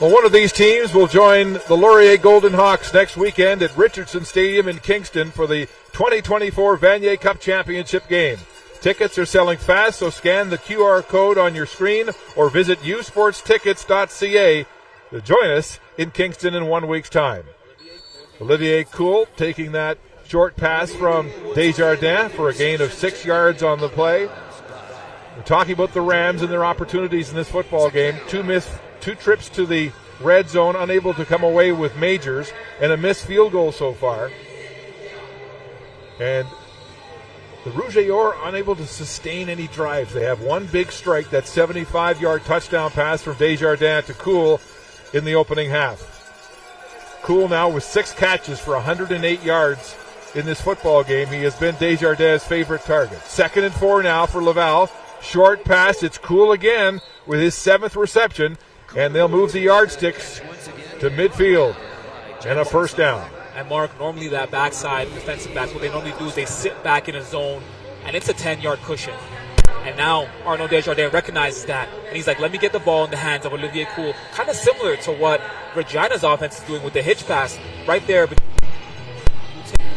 Well, one of these teams will join the Laurier Golden Hawks next weekend at Richardson Stadium in Kingston for the 2024 Vanier Cup Championship game. Tickets are selling fast, so scan the QR code on your screen or visit usportstickets.ca to join us in Kingston in 1 week's time. Olivier Cool taking that short pass from Desjardins for a gain of 6 yards on the play. We're talking about the Rams and their opportunities in this football game. Two trips to the red zone, unable to come away with majors, and a missed field goal so far. And the Rouge unable to sustain any drives. They have one big strike, that 75-yard touchdown pass from Desjardins to Cool in the opening half. Cool now with 6 catches for 108 yards in this football game. He has been Desjardins' favorite target. 2nd and 4 now for Laval. Short pass. It's Cool again with his 7th reception. And they'll move the yardsticks to midfield and a first down. And Mark, normally that backside defensive backs, what they normally do is they sit back in a zone, and it's a 10-yard cushion. And now Arnaud Desjardins recognizes that, and he's like, let me get the ball in the hands of Olivier Cool. Kind of similar to what Regina's offense is doing with the hitch pass right there between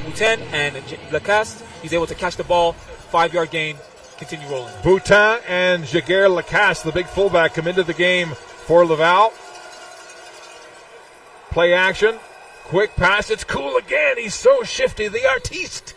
Boutin and Lacaste. He's able to catch the ball, 5-yard gain, continue rolling. Boutin and Jaguar Lacaste, the big fullback, come into the game for Laval. Play action. Quick pass. It's Cool again. He's so shifty. The artiste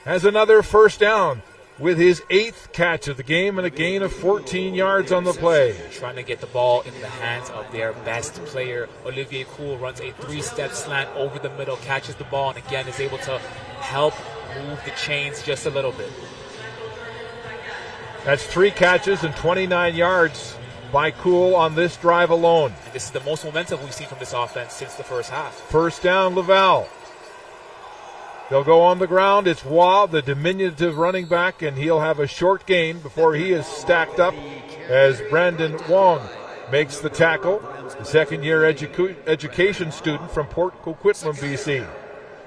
has another first down with his 8th catch of the game and a gain of 14 yards on the play. Trying to get the ball in the hands of their best player. Olivier Cool runs a 3-step slant over the middle, catches the ball, and again is able to help move the chains just a little bit. That's 3 catches and 29 yards by Cool on this drive alone. And this is the most momentum we've seen from this offense since the first half. First down, Laval. They'll go on the ground. It's Waugh, the diminutive running back, and he'll have a short gain before he is stacked up as Brandon Wong makes the tackle, the second-year education student from Port Coquitlam, BC.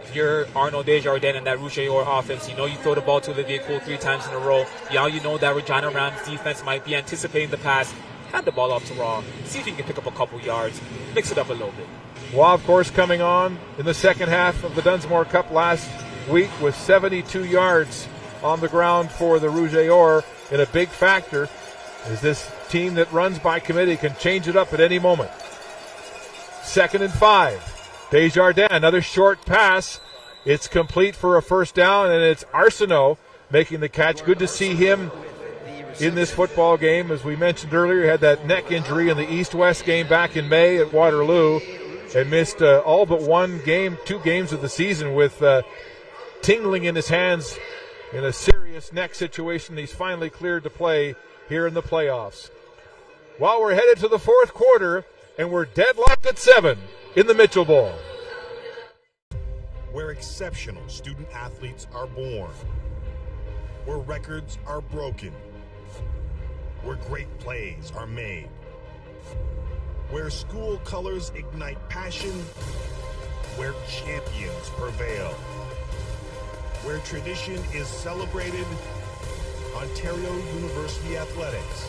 If you're Arnaud Desjardins in that Rouge offense, you know you throw the ball to Olivier Cool 3 times in a row. Now you know that Regina Rams defense might be anticipating the pass. Hand the ball off to Waugh. See if you can pick up a couple yards. Mix it up a little bit. Waugh, of course, coming on in the second half of the Dunsmore Cup last week with 72 yards on the ground for the Rouge and a big factor is this team that runs by committee can change it up at any moment. 2nd and 5. Desjardins, another short pass. It's complete for a first down, and it's Arsenault making the catch. Good to see him in this football game. As we mentioned earlier, he had that neck injury in the East-West game back in May at Waterloo and missed all but 2 games of the season with tingling in his hands in a serious neck situation. He's finally cleared to play here in the playoffs. Well, we're headed to the 4th quarter, and we're deadlocked at 7 in the Mitchell Bowl. where exceptional student athletes are born, where records are broken, where great plays are made, where school colors ignite passion, where champions prevail, where tradition is celebrated. Ontario University Athletics.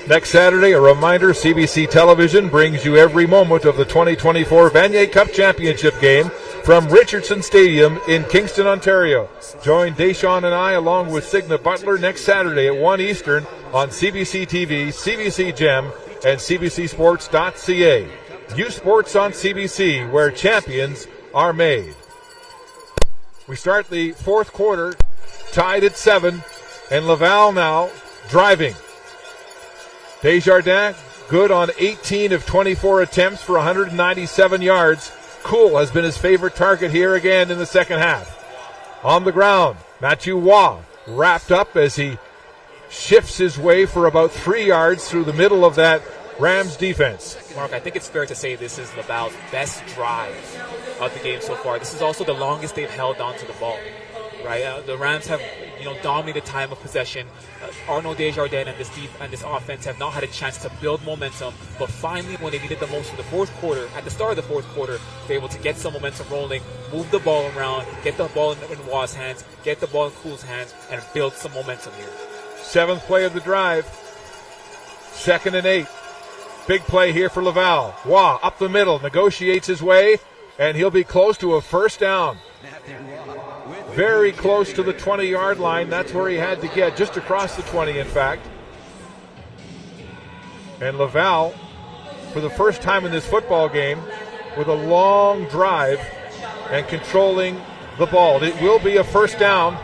Next Saturday, a reminder, CBC Television brings you every moment of the 2024 Vanier Cup Championship game from Richardson Stadium in Kingston, Ontario. Join Deshawn and I along with Signa Butler next Saturday at 1 Eastern on CBC TV, CBC Gem, and CBCSports.ca. U Sports on CBC, where champions are made. We start the fourth quarter, tied at 7, and Laval now driving. Desjardins, good on 18 of 24 attempts for 197 yards. Cool has been his favorite target here again in the second half. On the ground, Matthew Waugh wrapped up as he shifts his way for about 3 yards through the middle of that Rams defense. Mark, I think it's fair to say this is Laval's best drive of the game so far. This is also the longest they've held on to the ball. Right, the Rams have, dominated time of possession. Arnaud Desjardins and this offense have not had a chance to build momentum. But finally, when they needed the most in the fourth quarter, at the start of the fourth quarter, they're able to get some momentum rolling, move the ball around, get the ball in Waugh's hands, get the ball in Cool's hands, and build some momentum here. 7th play of the drive. 2nd and 8. Big play here for Laval. Waugh up the middle, negotiates his way, and he'll be close to a first down. Very close to the 20-yard line. That's where he had to get, just across the 20, in fact. And Laval, for the first time in this football game, with a long drive and controlling the ball. It will be a first down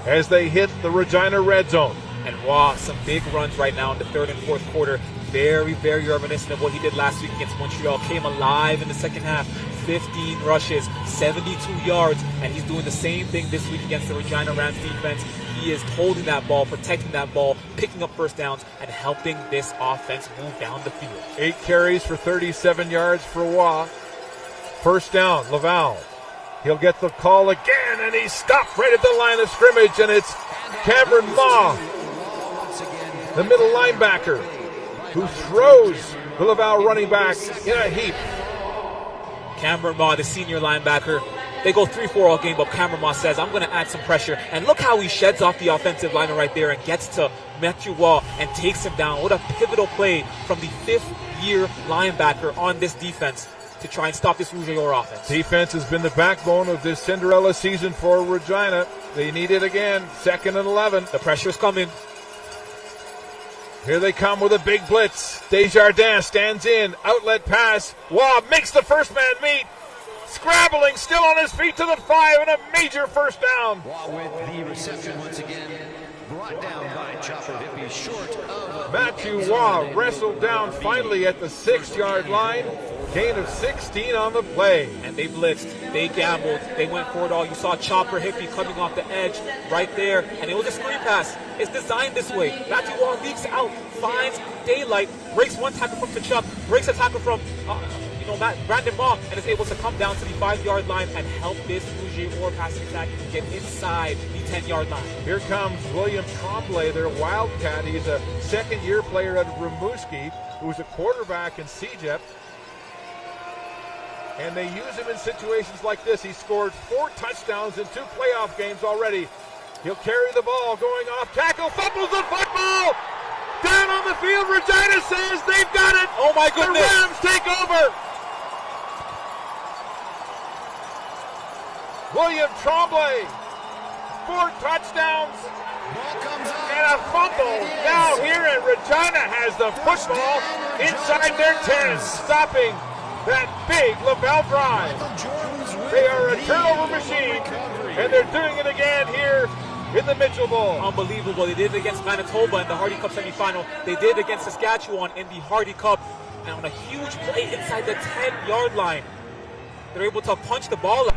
as they hit the Regina red zone. And Waugh, some big runs right now in the third and fourth quarter. Very, very reminiscent of what he did last week against Montreal. Came alive in the second half. 15 rushes, 72 yards, and he's doing the same thing this week against the Regina Rams defense. He is holding that ball, protecting that ball, picking up first downs, and helping this offense move down the field. 8 carries for 37 yards for Waugh. First down, Laval. He'll get the call again, and he's stopped right at the line of scrimmage, and it's Cameron Maw, the middle linebacker, who throws the Laval running back in a heap. Cameron Maw, the senior linebacker, they go 3-4 all game, but Cameron Maw says, I'm going to add some pressure. And look how he sheds off the offensive lineman right there and gets to Matthew Waugh and takes him down. What a pivotal play from the 5th-year linebacker on this defense to try and stop this Rouge offense. Defense has been the backbone of this Cinderella season for Regina. They need it again. 2nd and 11. The pressure's coming. Here they come with a big blitz. Desjardins stands in. Outlet pass. Waugh makes the first man meet. Scrabbling, still on his feet to the 5, and a major first down. Waugh with the reception once again. Brought down by Chopper Hippie, short of Matthew Waugh wrestled down finally at the 6-yard line. Gain of 16 on the play. And they blitzed. They gambled. They went for it all. You saw Chopper Hippie coming off the edge right there. And it was a screen pass. It's designed this way. Matthew Waugh leaks out, finds daylight, breaks one tackle from Kachuk, breaks a tackle from Brandon Mock, and is able to come down to the 5-yard line and help this Rouge or passing attack get inside the 10-yard line. Here comes William Tremblay, their Wildcat. He's a second-year player out of Rimouski, who's a quarterback in CEGEP. And they use him in situations like this. He scored 4 touchdowns in 2 playoff games already. He'll carry the ball, going off tackle, fumbles the football! Down on the field, Regina says they've got it! Oh my goodness! The Rams take over! William Tremblay, 4 touchdowns, and a fumble. Now here at Regina has the football inside their 10, stopping that big Laval drive. They are a turnover machine, and they're doing it again here in the Mitchell Bowl. Unbelievable. They did it against Manitoba in the Hardy Cup semifinal. They did it against Saskatchewan in the Hardy Cup. And on a huge play inside the 10-yard line, they're able to punch the ball out.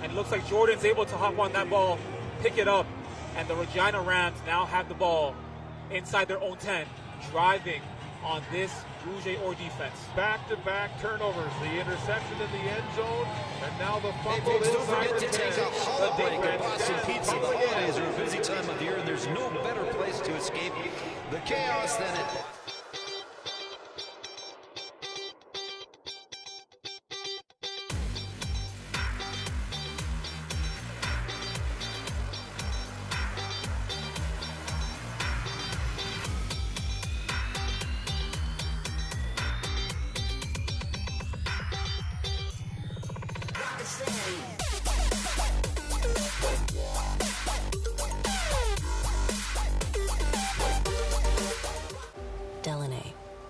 And it looks like Jordan's able to hop on that ball, pick it up, and the Regina Rams now have the ball inside their own 10, driving on this Rouge or defense. Back-to-back turnovers, the interception in the end zone, and now the fumble inside the 10. Don't forget to take a hall break at Boston Pizza. The holidays are a busy time of year, and there's no better place to escape the chaos than it.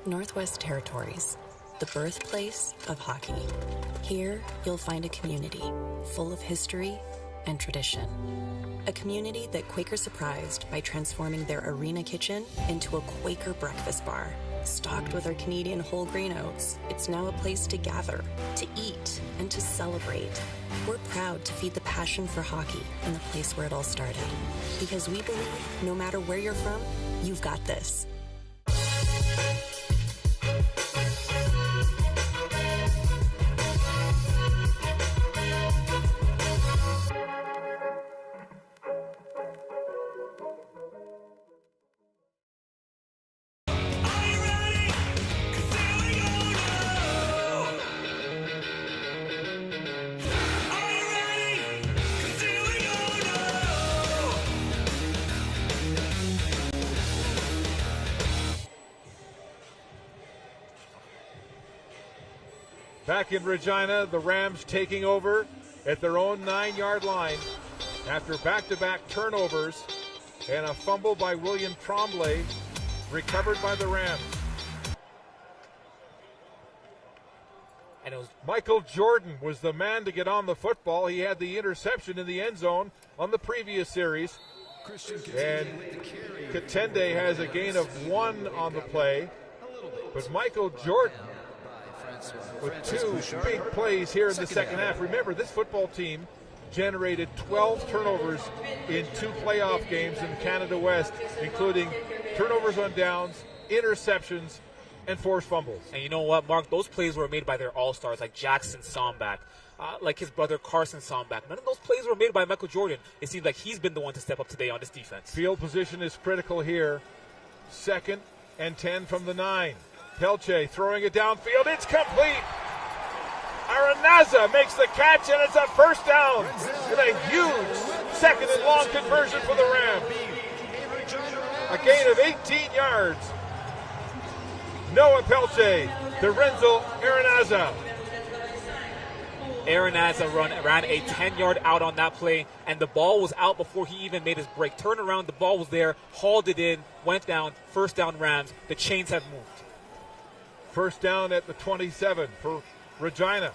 Northwest Territories, the birthplace of hockey. Here, you'll find a community full of history and tradition. A community that Quaker surprised by transforming their arena kitchen into a Quaker breakfast bar. Stocked with our Canadian whole grain oats, it's now a place to gather, to eat, and to celebrate. We're proud to feed the passion for hockey in the place where it all started. Because we believe no matter where you're from, you've got this. Back in Regina, the Rams taking over at their own 9-yard line after back-to-back turnovers and a fumble by William Tremblay, recovered by the Rams. And it was Michael Jordan was the man to get on the football. He had the interception in the end zone on the previous series. And Katende has a gain of 1 on the play. But Michael Jordan with 2 big plays here in the second half. Remember, this football team generated 12 turnovers in 2 playoff games in Canada West, including turnovers on downs, interceptions, and forced fumbles. And you know what, Mark? Those plays were made by their all-stars like Jackson Sombach, like his brother Carson Sombach. None of those plays were made by Michael Jordan. It seems like he's been the one to step up today on this defense. Field position is critical here. 2nd and 10 from the 9. Pelche throwing it downfield. It's complete. Aranaza makes the catch, and it's a first down. And a huge 2nd and long conversion for the Rams. A gain of 18 yards. Noah Pelche to Renzo Aranaza. Aranaza ran a 10-yard out on that play, and the ball was out before he even made his break. Turned around, the ball was there, hauled it in, went down, first down Rams. The chains have moved. First down at the 27 for Regina.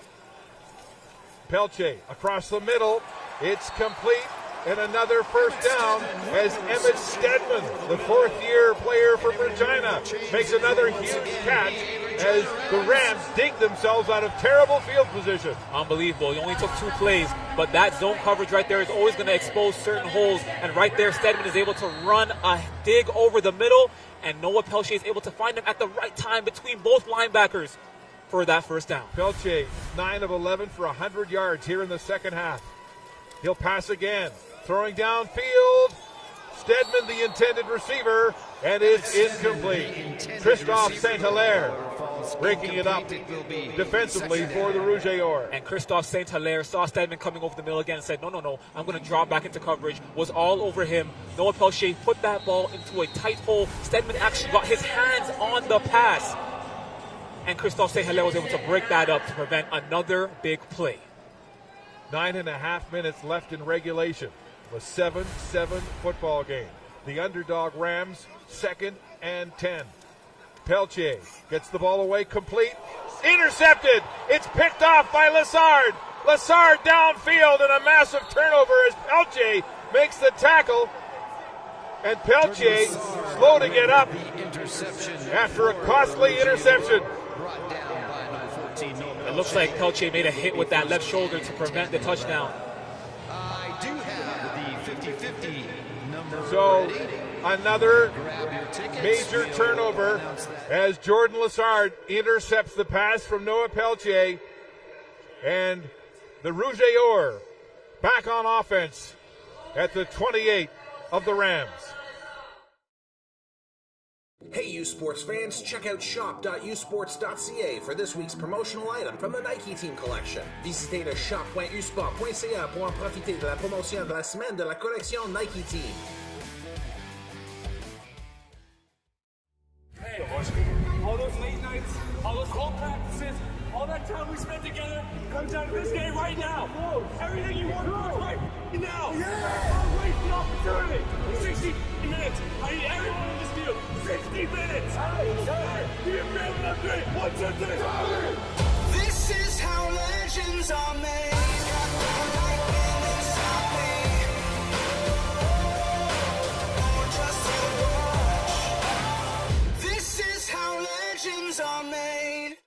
Pelche across the middle. It's complete. And another first down as Emmett Stedman, the 4th-year player from Regina, makes another huge catch as the Rams dig themselves out of terrible field position. Unbelievable. He only took 2 plays, but that zone coverage right there is always going to expose certain holes. And right there, Stedman is able to run a dig over the middle, and Noah Peltier is able to find him at the right time between both linebackers for that first down. Peltier, 9 of 11 for 100 yards here in the second half. He'll pass again, throwing downfield. Stedman, the intended receiver, and it's incomplete. Christophe Saint-Hilaire breaking it up defensively for the Rouge. And Christophe Saint-Hilaire saw Stedman coming over the middle again and said, no, I'm going to drop back into coverage. Was all over him. Noah Peltier put that ball into a tight hole. Stedman actually got his hands on the pass. And Christophe Saint-Hilaire was able to break that up to prevent another big play. 9.5 minutes left in regulation. A 7-7 football game. The underdog Rams, 2nd and 10. Peltier gets the ball away complete. Intercepted. It's picked off by Lassard. Lassard downfield and a massive turnover as Peltier makes the tackle. And Peltier slow to get up after a costly interception. It looks like Peltier made a hit with that left shoulder to prevent the touchdown. I do have the 50-50 number. So another major turnover as Jordan Lassard intercepts the pass from Noah Peltier. And the Rouge back on offense at the 28 of the Rams. Hey, U Sports fans, check out shop.usports.ca for this week's promotional item from the Nike Team Collection. Visitez le shop.usport.ca pour en profiter de la promotion de la semaine de la collection Nike Team. Hey, all those late nights, all those cold practices, all that time we spent together comes down to this day right now. Everything you want right now. Don't waste the opportunity. 60 minutes. I need everyone in this field. 60 minutes. Give me a family upgrade. 1, 2, 3. This is how legends are made. Got the lightning inside me. Oh, just to watch. This is how legends are made.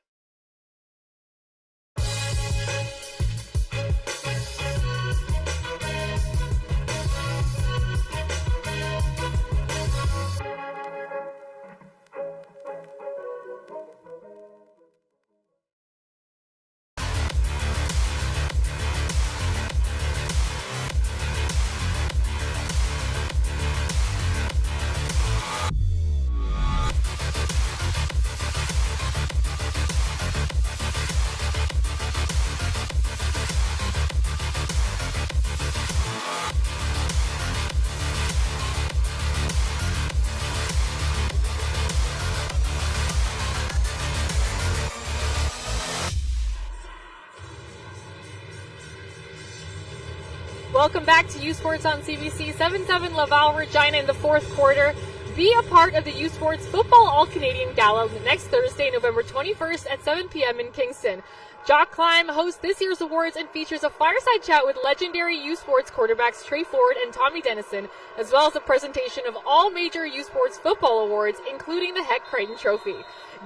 Welcome back to U Sports on CBC. 7-7 Laval Regina in the fourth quarter. Be a part of the U Sports Football All-Canadian Gala next Thursday, November 21st at 7 p.m. in Kingston. Jock Climb hosts this year's awards and features a fireside chat with legendary U Sports quarterbacks Trey Ford and Tommy Dennison, as well as a presentation of all major U Sports football awards, including the Heck Crichton Trophy.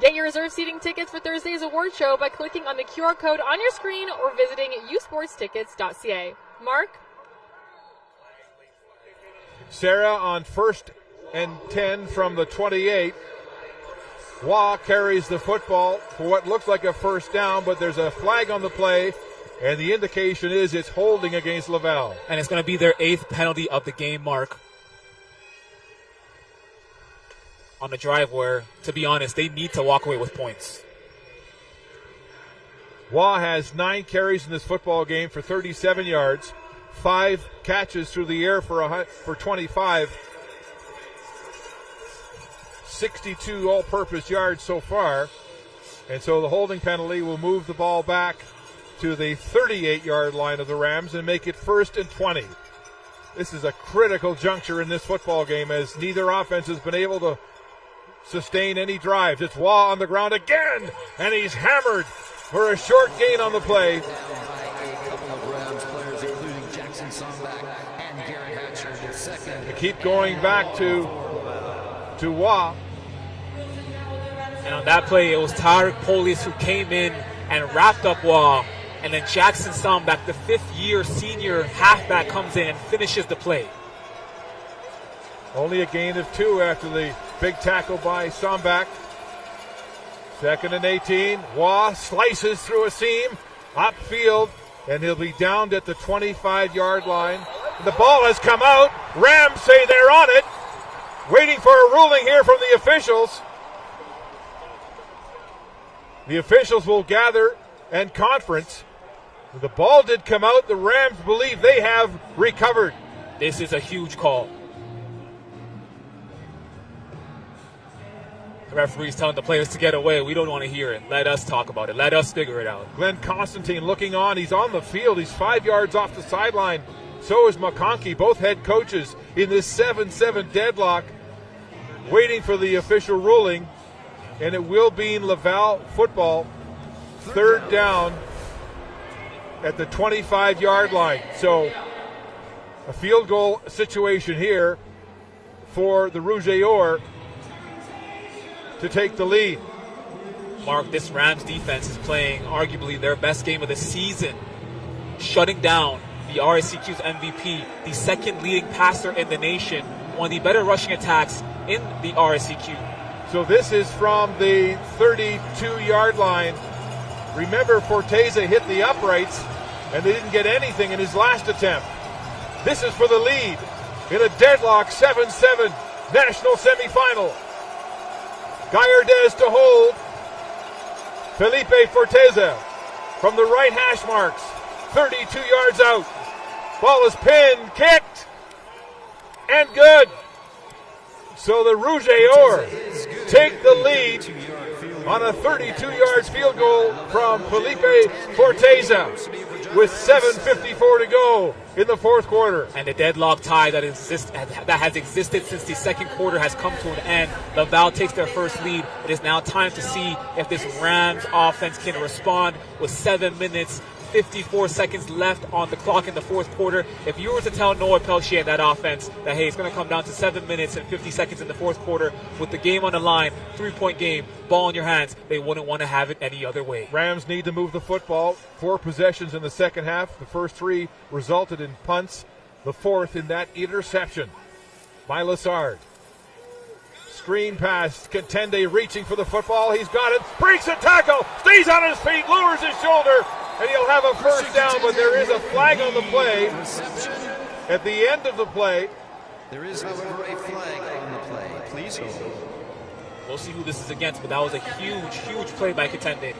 Get your reserved seating tickets for Thursday's award show by clicking on the QR code on your screen or visiting usportstickets.ca. Mark? Sarah on 1st and 10 from the 28. Waugh carries the football for what looks like a first down, but there's a flag on the play, and the indication is it's holding against Laval. And it's going to be their 8th penalty of the game, Mark. On the drive where, to be honest, they need to walk away with points. Waugh has 9 carries in this football game for 37 yards, 5 catches through the air for 25, 62 all-purpose yards so far. And so the holding penalty will move the ball back to the 38-yard line of the Rams and make it 1st and 20. This is a critical juncture in this football game as neither offense has been able to sustain any drives. It's Waugh on the ground again, and he's hammered for a short gain on the play. They keep going back to Waugh. And on that play, it was Tarek Polius who came in and wrapped up Wah. And then Jackson Sombak, the fifth-year senior halfback, comes in and finishes the play. Only a gain of 2 after the big tackle by Sombak. 2nd and 18. Wah slices through a seam, upfield, and he'll be downed at the 25-yard line. The ball has come out. Rams say they're on it. Waiting for a ruling here from the officials. The officials will gather and conference. The ball did come out. The Rams believe they have recovered. This is a huge call. The referee's telling the players to get away. We don't want to hear it. Let us talk about it. Let us figure it out. Glenn Constantine looking on. He's on the field. He's 5 yards off the sideline. So is McConkey, both head coaches in this 7-7 deadlock, waiting for the official ruling. And it will be in Laval football. 3rd down at the 25-yard line. So a field goal situation here for the Rouge to take the lead. Mark, this Rams defense is playing arguably their best game of the season, shutting down the RSCQ's MVP, the second leading passer in the nation, one of the better rushing attacks in the RSCQ. So this is from the 32-yard line. Remember, Forteza hit the uprights, and they didn't get anything in his last attempt. This is for the lead in a deadlock 7-7 national semifinal. Gallardez to hold. Felipe Forteza from the right hash marks. 32 yards out. Ball is pinned, kicked, and good. So the Rouge take the lead on a 32-yard field goal from Felipe Forteza with 7:54 to go in the fourth quarter. And the deadlock tie that has existed since the second quarter has come to an end. Laval takes their first lead. It is now time to see if this Rams offense can respond with 7 minutes, 54 seconds left on the clock in the fourth quarter. If you were to tell Noah Pelchier and that offense that, hey, it's going to come down to 7 minutes and 50 seconds in the fourth quarter with the game on the line, 3-point game, ball in your hands, they wouldn't want to have it any other way. Rams need to move the football. 4 possessions in the second half. The first 3 resulted in punts. The fourth in that interception by Lassard. Screen pass. Contende reaching for the football. He's got it. Breaks a tackle. Stays on his feet. Lowers his shoulder. And he'll have a first down, but there is a flag on the play. At the end of the play. There is, however, a flag on the play. Please hold. We'll see who this is against, but that was a huge, huge play by Contende.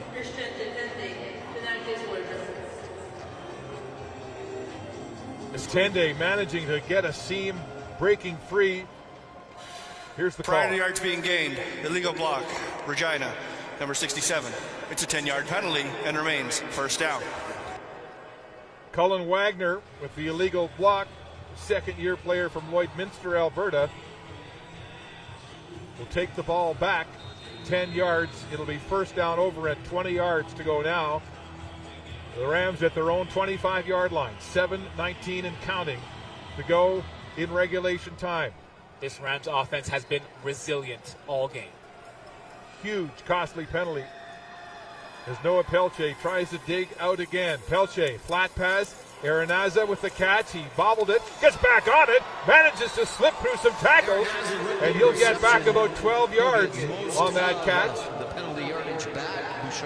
Contende managing to get a seam, breaking free. Here's the call. Prior to yards being gained, illegal block, Regina, number 67. It's a 10-yard penalty and remains first down. Cullen Wagner with the illegal block, second-year player from Lloydminster, Alberta, will take the ball back 10 yards. It'll be first down over at 20 yards to go now. The Rams at their own 25-yard line, 7:19 and counting to go in regulation time. This Rams offense has been resilient all game. Huge, costly penalty as Noah Pelche tries to dig out again. Pelche, flat pass. Aranaza with the catch. He bobbled it, gets back on it, manages to slip through some tackles, and he'll get back about 12 yards on that catch.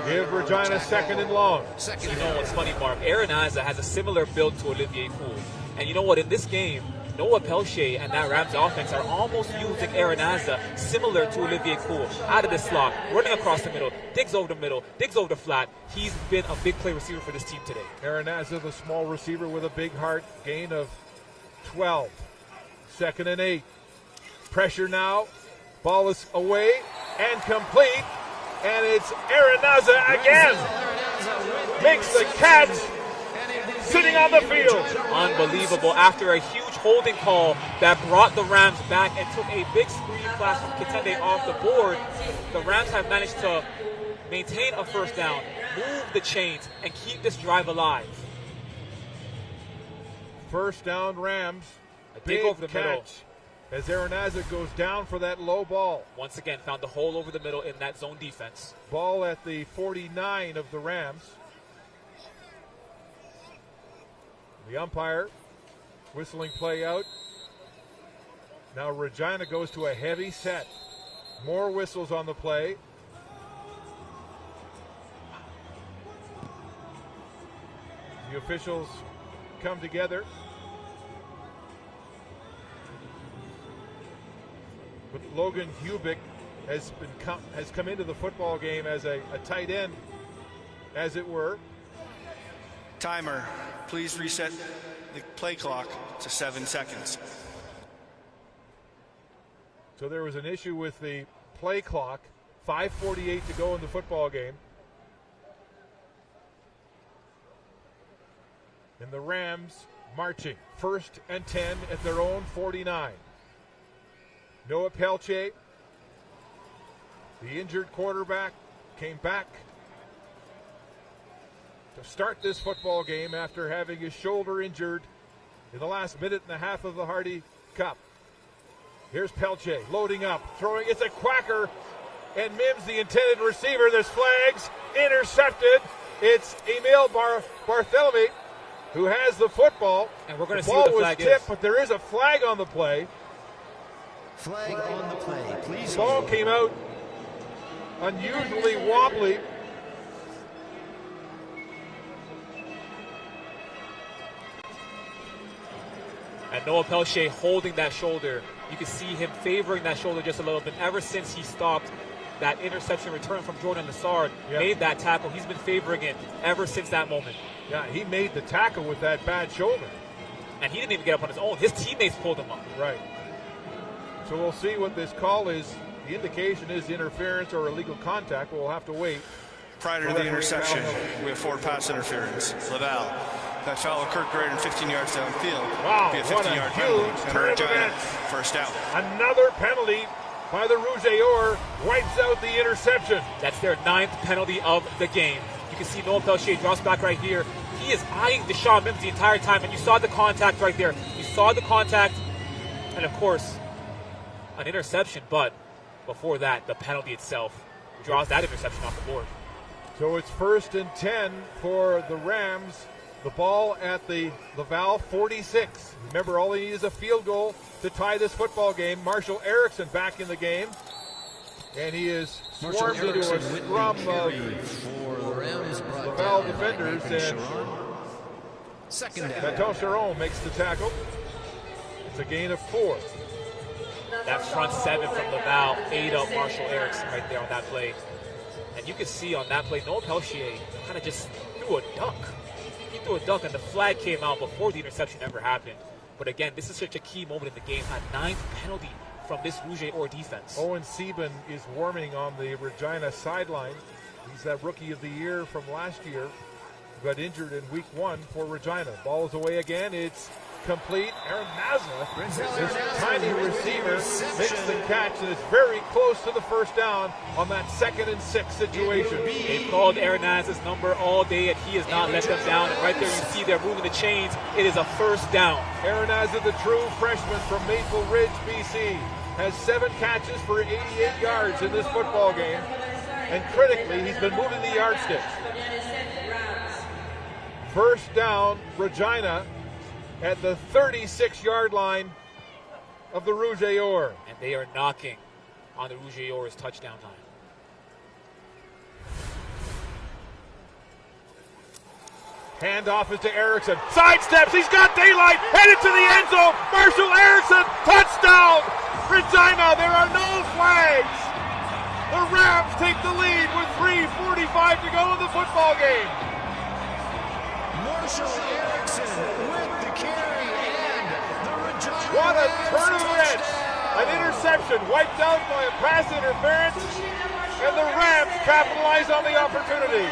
Give Regina second and long. You know what's funny, Mark? Aranaza has a similar build to Olivier Poole. And you know what? In this game, Noah Pelche and that Rams offense are almost using Aranaza similar to Olivier Poole. Out of the slot, running across the middle, digs over the middle, digs over the flat. He's been a big play receiver for this team today. Aranaza, the small receiver with a big heart, gain of 12. 2nd and 8. Pressure now. Ball is away and complete. And it's Aranaza again. Makes the catch. Sitting on the field. Unbelievable. After a huge holding call that brought the Rams back and took a big screen pass from Contende off the board, the Rams have managed to maintain a first down, move the chains, and keep this drive alive. First down Rams. A dig over the middle. as Arenaza goes down for that low ball. Once again, found the hole over the middle in that zone defense. Ball at the 49 of the Rams. The umpire whistling play out. Now Regina goes to a heavy set. More whistles on the play. The officials come together. But Logan Hubick has come into the football game as a tight end, as it were. Timer, please reset the play clock to 7 seconds. So there was an issue with the play clock. 5:48 to go in the football game. And the Rams marching. 1st and 10 at their own 49. Noah Pelche, the injured quarterback, came back to start this football game after having his shoulder injured in the last minute and a half of the Hardy Cup. Here's Pelche loading up, throwing. It's a quacker, and Mims, the intended receiver. There's flags, intercepted. It's Emil Barthelemy who has the football. And we're going to see what the flag is. The ball was tipped, is. but there is a flag on the play. Flag on the play, please. The ball came out unusually wobbly. And Noah Pelche holding that shoulder. You can see him favoring that shoulder just a little bit. Ever since he stopped that interception return from Jordan Lassard, made that tackle, he's been favoring it ever since that moment. Yeah, he made the tackle with that bad shoulder. And he didn't even get up on his own. His teammates pulled him up. Right. So we'll see what this call is. The indication is interference or illegal contact. We'll have to wait. Prior to the interception, we have 4 pass interference. Laval. That foul occurred greater than 15 yards downfield. Wow, be a what a 15-yard penalty. huge turn of events. First down. Another penalty by the Rouge wipes out the interception. That's their 9th penalty of the game. You can see Noah Pelche drops back right here. He is eyeing Deshaun Mims the entire time, and you saw the contact right there. You saw the contact, and of course, an interception, but before that, the penalty itself draws that interception off the board. So it's 1st and 10 for the Rams. The ball at the Laval 46. Remember, all he needs is a field goal to tie this football game. Marshall Erickson back in the game. And he is swarmed into a scrum of Laval defenders. And Bateau Charon makes the tackle. It's a gain of 4. That front 7 from Laval ate up Marshall Erickson right there on that play. And you can see on that play, Noah Pelche kind of just threw a duck. He threw a duck, and the flag came out before the interception ever happened. But again, this is such a key moment in the game. A 9th penalty from this Rouge defense. Owen Sieben is warming on the Regina sideline. He's that rookie of the year from last year who got injured in week 1 for Regina. Ball is away again. It's complete. Arenaza, this tiny receiver, makes the catch, and is very close to the first down on that 2nd and 6 situation. They've called Arenaza's number all day, and he has not let them down. And right there you see they're moving the chains. It is a first down. Arenaza, the true freshman from Maple Ridge, BC, has 7 catches for 88 yards in this football game. And critically, he's been moving the yardsticks. First down, Regina, at the 36-yard line of the Rouge. And they are knocking on the Rouge touchdown line. Handoff is to Erickson. Sidesteps. He's got daylight. Headed to the end zone. Marshall Erickson. Touchdown. Regina. There are no flags. The Rams take the lead with 3:45 to go in the football game. Marshall Erickson with the carry and the Regina. What a turn of events. An interception wiped out by a pass interference, and the Rams capitalize on the opportunity.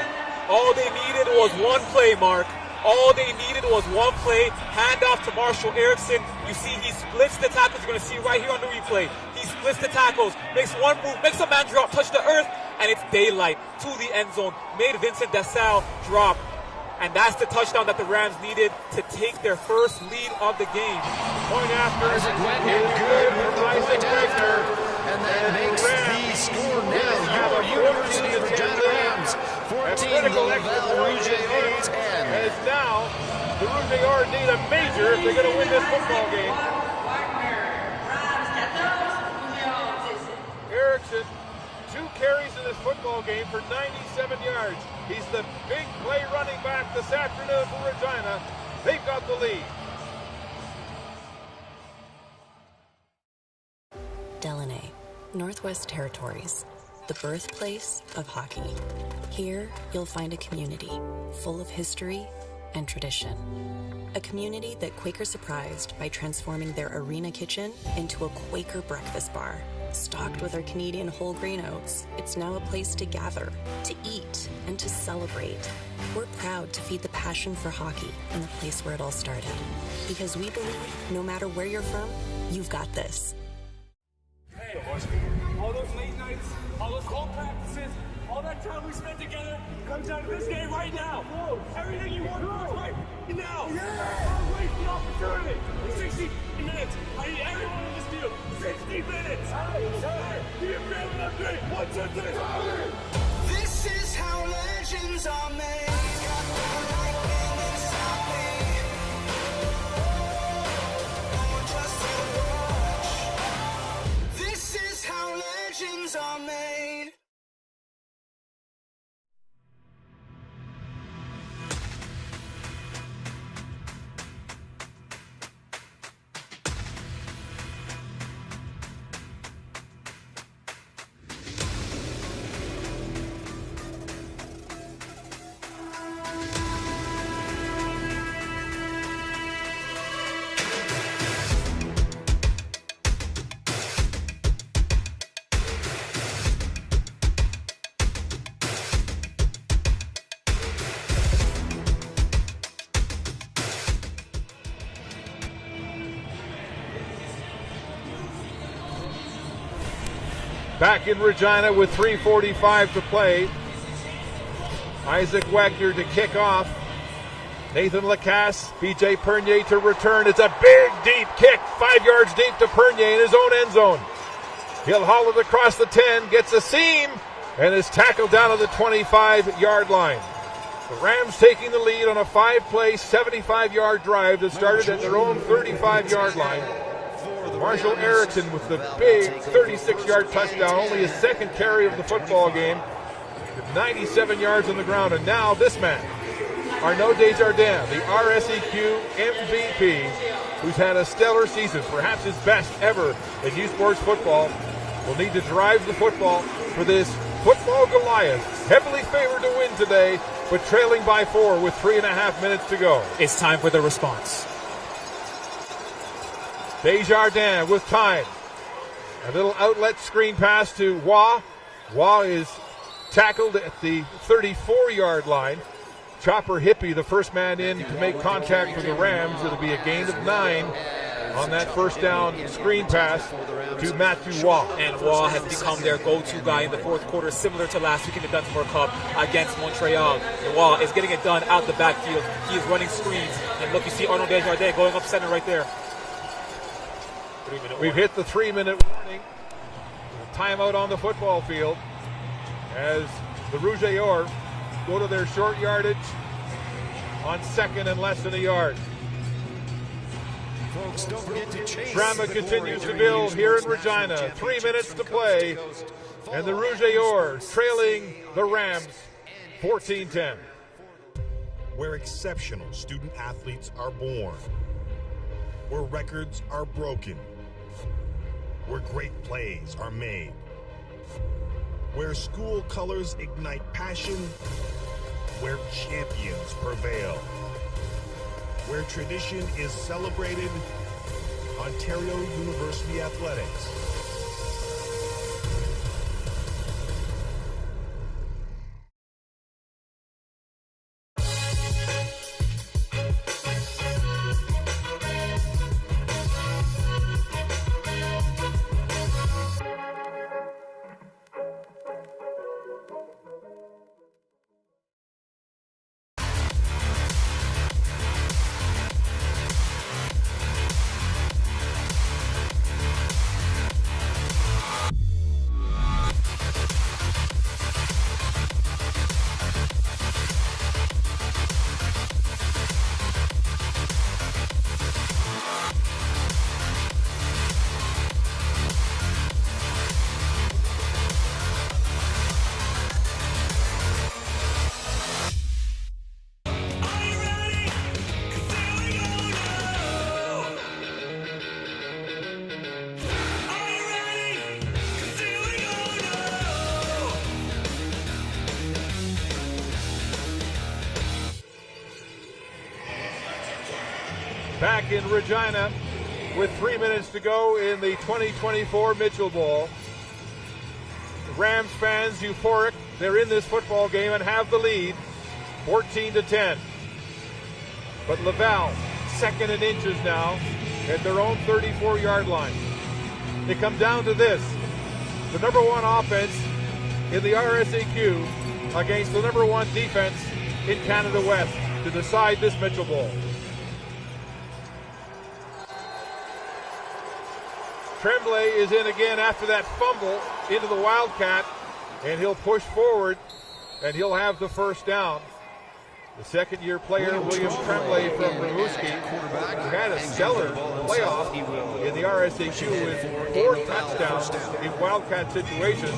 All they needed was one play, Mark. All they needed was one play. Handoff to Marshall Erickson. You see he splits the tackles. You're going to see right here on the replay. He splits the tackles, makes one move, makes a man drop, touch the earth, and it's daylight to the end zone. Made Vincent Dessau drop. And that's the touchdown that the Rams needed to take their first lead of the game. Point after Isaac Wagner good with the point after. And that makes the score now your University of Regina Rams 14, the Laval Rouge 10. As now, the Rouge need a major if they're going to win this football game. Erickson, 2 carries in this football game for 97 yards. He's the big play running back this afternoon for Regina. They've got the lead. Delaney, Northwest Territories, the birthplace of hockey. Here, you'll find a community full of history and tradition. A community that Quaker surprised by transforming their arena kitchen into a Quaker breakfast bar. Stocked with our Canadian whole grain oats, it's now a place to gather, to eat, and to celebrate. We're proud to feed the passion for hockey in the place where it all started. Because we believe, no matter where you're from, you've got this. Hey, all those late nights, all those cold practices, all that time we spent together comes down to this game right now. Whoa. Everything you want right now. Don't waste the opportunity. 60 minutes. I need everyone in this field. 60 minutes. Do you feel what I'm doing? 1, 2, 3. This is how legends are made. Got the lightning inside me. Oh, just a rush. This is how legends are made. Back in Regina with 3:45 to play. Isaac Wagner to kick off. Nathan Lacasse, BJ Pernier to return. It's a big, deep kick, 5 yards deep to Pernier in his own end zone. He'll haul it across the 10, gets a seam, and is tackled down to the 25-yard line. The Rams taking the lead on a 5-play, 75-yard drive that started at their own 35-yard line. Marshall Erickson with the big 36-yard touchdown, only his second carry of the football game, with 97 yards on the ground. And now this man, Arnaud Desjardins, the RSEQ MVP, who's had a stellar season, perhaps his best ever in U Sports football, will need to drive the football for this football Goliath. Heavily favored to win today, but trailing by 4 with 3.5 minutes to go. It's time for the response. Desjardins with time. A little outlet screen pass to Waugh. Waugh is tackled at the 34-yard line. Chopper Hippie, the first man in to make contact for the Rams. It'll be a gain of 9 on that first down screen pass to Matthew Waugh. And Waugh has become their go-to guy in the fourth quarter, similar to last week in the Dunsmore Cup against Montreal. And Waugh is getting it done out the backfield. He is running screens. And look, you see Arnaud Desjardins going up center right there. We've hit the 3-minute warning. A timeout on the football field as the Rouge go to their short yardage on second and less than a yard. Folks, don't forget to chase. Drama continues to build here in Regina. 3 minutes to play. And the Rouge trailing the Rams 14-10. Where exceptional student athletes are born. Where records are broken. Where great plays are made. Where school colors ignite passion. Where champions prevail. Where tradition is celebrated. Ontario University Athletics. back in Regina with 3 minutes to go in the 2024 Mitchell Bowl. Rams fans euphoric. They're in this football game and have the lead, 14-10. But Laval, second in inches now at their own 34-yard line. It comes down to this. The number one offense in the RSAQ against the number one defense in Canada West to decide this Mitchell Bowl. Tremblay is in again after that fumble into the Wildcat, and he'll push forward, and he'll have the first down. The second-year player, William Tremblay from Rouge, who had a stellar playoff in the RSAQ with 4 touchdowns in Wildcat situations,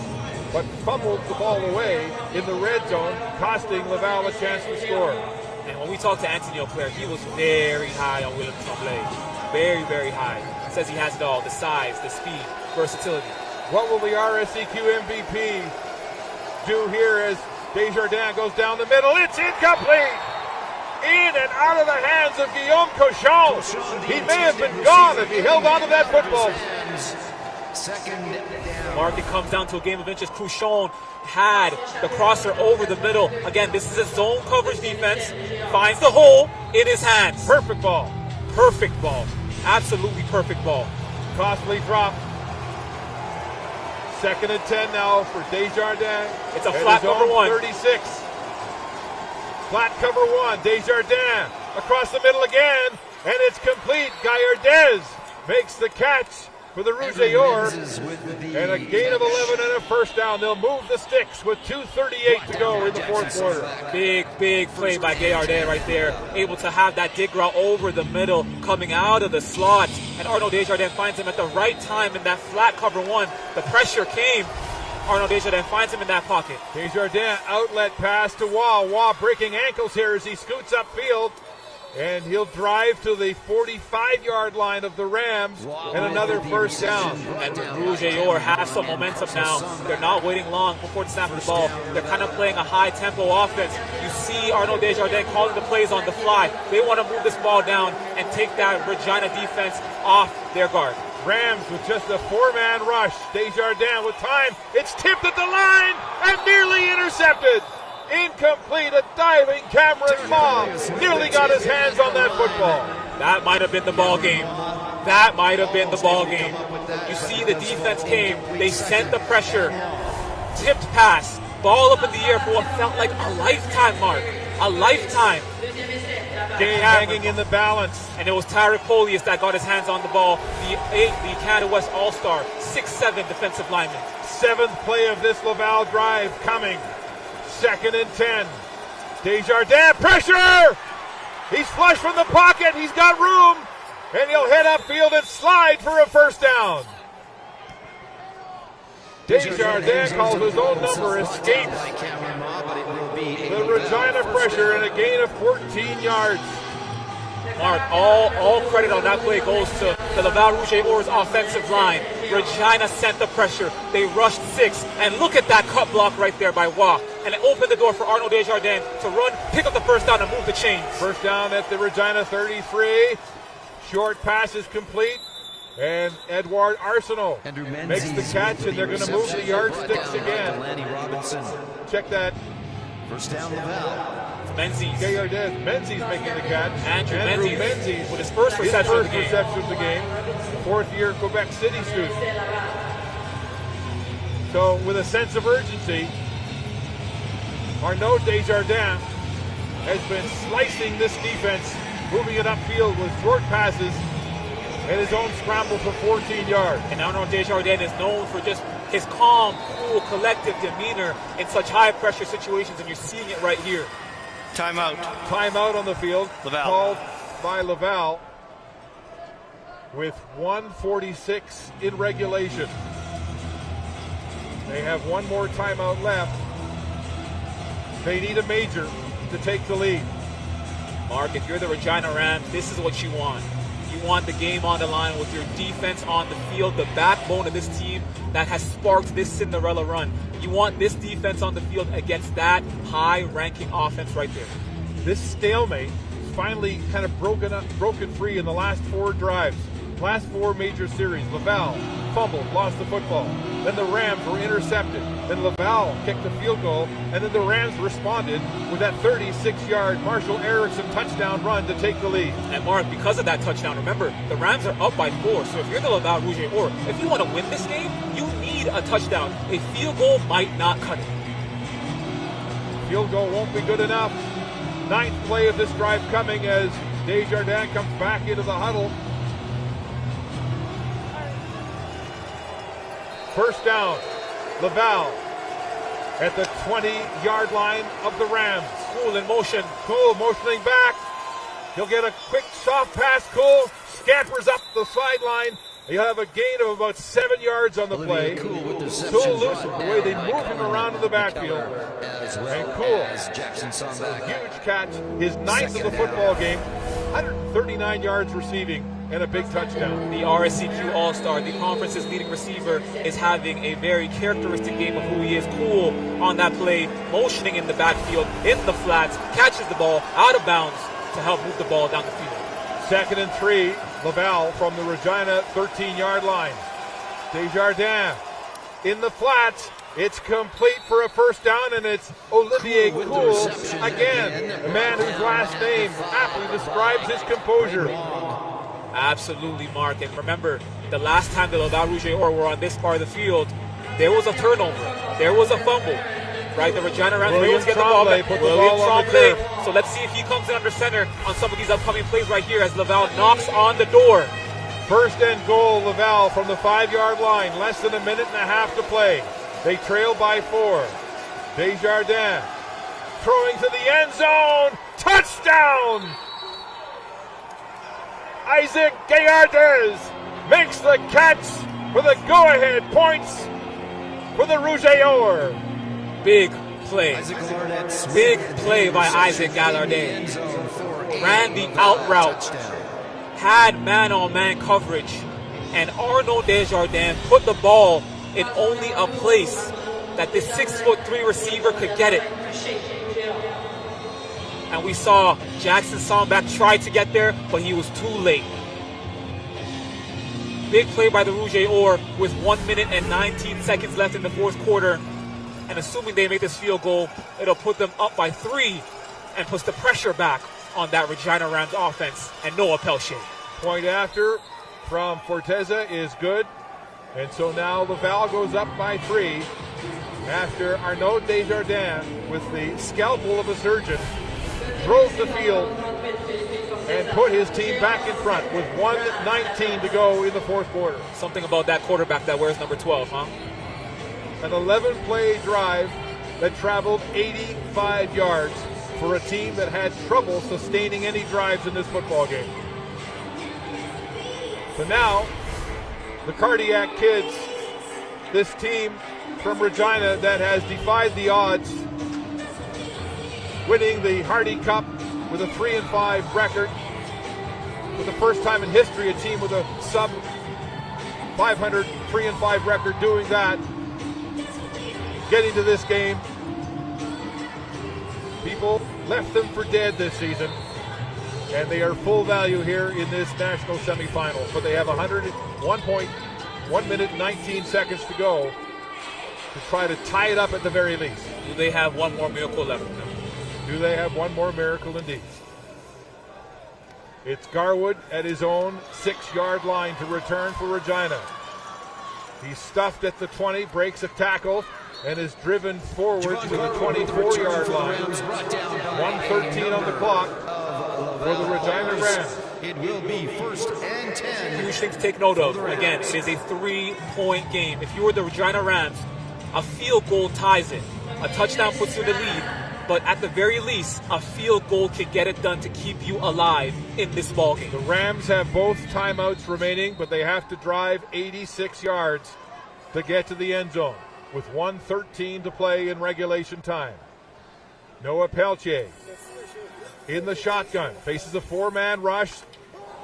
but fumbled the ball away in the red zone, costing Laval a chance to score. And when we talked to Anthony Auclair, he was very high on William Tremblay. Very, very high. He says he has it all, the size, the speed, versatility. What will the RSAQ MVP do here as Desjardins goes down the middle? It's incomplete! In and out of the hands of Guillaume Cochon. He may have been gone if he held on to that football. Second down. Mark, it comes down to a game of inches. Cochon had the crosser over the middle. Again, this is a zone coverage defense. Finds the hole in his hands. Perfect ball. Perfect ball. Absolutely perfect ball. Costly drop. 2nd and 10 now for Desjardins. It's a flat cover 1. 36. Flat cover 1. Desjardins across the middle again, and it's complete. Gaillardez makes the catch for the Rouge and a gain of 11 and a first down. They'll move the sticks with 2:38 to go in the fourth quarter. Big play by Gaillardez right there. Able to have that dig route over the middle, coming out of the slot. And Arnaud Desjardins finds him at the right time in that flat cover 1. The pressure came. Arnaud Desjardins finds him in that pocket. Desjardins outlet pass to Waugh. Waugh breaking ankles here as he scoots upfield. And he'll drive to the 45-yard line of the Rams and another first down. And the Rouge has some momentum now. They're not waiting long before the snap of the ball. They're kind of playing a high-tempo offense. You see Arnaud Desjardins calling the plays on the fly. They want to move this ball down and take that Regina defense off their guard. Rams with just a 4-man rush. Desjardins with time. It's tipped at the line and nearly intercepted. Incomplete, a diving Cameron Maugh nearly got his hands on that football. That might have been the ball game. That might have been the ball game. You see the defense came. They sent the pressure. Tipped pass. Ball up in the air for what felt like a lifetime, Mark. A lifetime. Game hanging in the balance. And it was Tyrick Polius that got his hands on the ball. The Canada West All-Star, 6'7" defensive lineman. 7th play of this Laval drive coming. 2nd and 10. Desjardins, pressure! He's flush from the pocket. He's got room. And he'll head upfield and slide for a first down. Desjardins calls his own number, escapes the Regina pressure, and a gain of 14 yards. Mark, all credit on that play goes to the Laval Rouge offensive line. Regina sent the pressure. They rushed 6. And look at that cut block right there by Waugh. And it opened the door for Arnaud Desjardins to run, pick up the first down, and move the chains. First down at the Regina 33. Short pass is complete. And Edouard Arsenault makes the catch, and they're going to move the yardsticks again. Check that. First down, Laval. Menzies. Menzies making the catch. Andrew Menzies with his first reception of the game. 4th-year Quebec City student. So with a sense of urgency, Arnaud Desjardins has been slicing this defense, moving it upfield with short passes and his own scramble for 14 yards. And Arnaud Desjardins is known for just his calm, cool, collective demeanor in such high-pressure situations, and you're seeing it right here. Timeout. Timeout on the field. Laval. Called by Laval with 1:46 in regulation. They have one more timeout left. They need a major to take the lead. Mark, if you're the Regina Rams, this is what you want. You want the game on the line with your defense on the field, the backbone of this team that has sparked this Cinderella run. You want this defense on the field against that high-ranking offense right there. This stalemate finally kind of broken free in the last 4 drives. Last 4 major series, Laval fumbled, lost the football. Then the Rams were intercepted. Then Laval kicked a field goal, and then the Rams responded with that 36-yard Marshall Erickson touchdown run to take the lead. And Mark, because of that touchdown, remember, the Rams are up by 4. So if you're the Laval Rouge, or if you want to win this game, you need a touchdown. A field goal might not cut it. Field goal won't be good enough. 9th play of this drive coming as Desjardins comes back into the huddle. First down, Laval at the 20-yard line of the Rams. Cool in motion. Cool motioning back. He'll get a quick soft pass. Cool scampers up the sideline. He'll have a gain of about 7 yards on the play. Cool loose with the way they move him around in the backfield. And Cool, huge catch, his 9th of the football game, 139 yards receiving, and a big touchdown. The RSCQ All-Star, the conference's leading receiver, is having a very characteristic game of who he is. Cool on that play, motioning in the backfield, in the flats, catches the ball out of bounds to help move the ball down the field. 2nd and 3, Laval from the Regina 13-yard line. Desjardins in the flats. It's complete for a first down, and it's Olivier Cool again, a man whose last name aptly describes his composure. Absolutely, Mark. And remember, the last time the Laval Rouge were on this part of the field, there was a turnover. There was a fumble. Right, the Regina Rams William get the ball back. Put the ball on the curve. So let's see if he comes in under center on some of these upcoming plays right here as Laval knocks on the door. First and goal, Laval from the 5-yard line. Less than a minute and a half to play. They trail by 4. Desjardins throwing to the end zone. Touchdown! Isaac Gaillardes makes the catch for the go-ahead points for the Rouge et Or. Big play. Big play by Isaac Gaillardes. Ran the out route. Had man-on-man coverage. And Arnaud Desjardins put the ball in only a place that this 6'3" receiver could get it. And we saw Jackson Sombach try to get there, but he was too late. Big play by the Rouge et Or with 1 minute and 19 seconds left in the 4th quarter. And assuming they make this field goal, it'll put them up by 3 and puts the pressure back on that Regina Rams offense and Noah Pelche. Point after from Forteza is good. And so now Laval goes up by 3 after Arnaud Desjardins, with the scalpel of a surgeon, drove the field and put his team back in front with 1:19 to go in the 4th quarter. Something about that quarterback that wears number 12, huh? An 11-play drive that traveled 85 yards for a team that had trouble sustaining any drives in this football game. So now, the Cardiac Kids, this team from Regina that has defied the odds, winning the Hardy Cup with a 3-5 record. For the first time in history, a team with a sub 500 3-5 record doing that. Getting to this game, people left them for dead this season, and they are full value here in this national semifinals. But they have 1 minute 19 seconds to go to try to tie it up at the very least. Do they have one more miracle left? Do they have one more miracle indeed? It's Garwood at his own 6-yard line to return for Regina. He's stuffed at the 20, breaks a tackle, and is driven forward to the 24-yard line. 1:13 on the clock for the Regina Rams. It will be 1st and 10. Huge thing to take note of. Again, it is a 3-point game. If you were the Regina Rams, a field goal ties it. A touchdown puts you in the lead. But at the very least, a field goal can get it done to keep you alive in this ballgame. The Rams have both timeouts remaining, but they have to drive 86 yards to get to the end zone, with 1:13 to play in regulation time. Noah Pelche in the shotgun, faces a 4-man rush,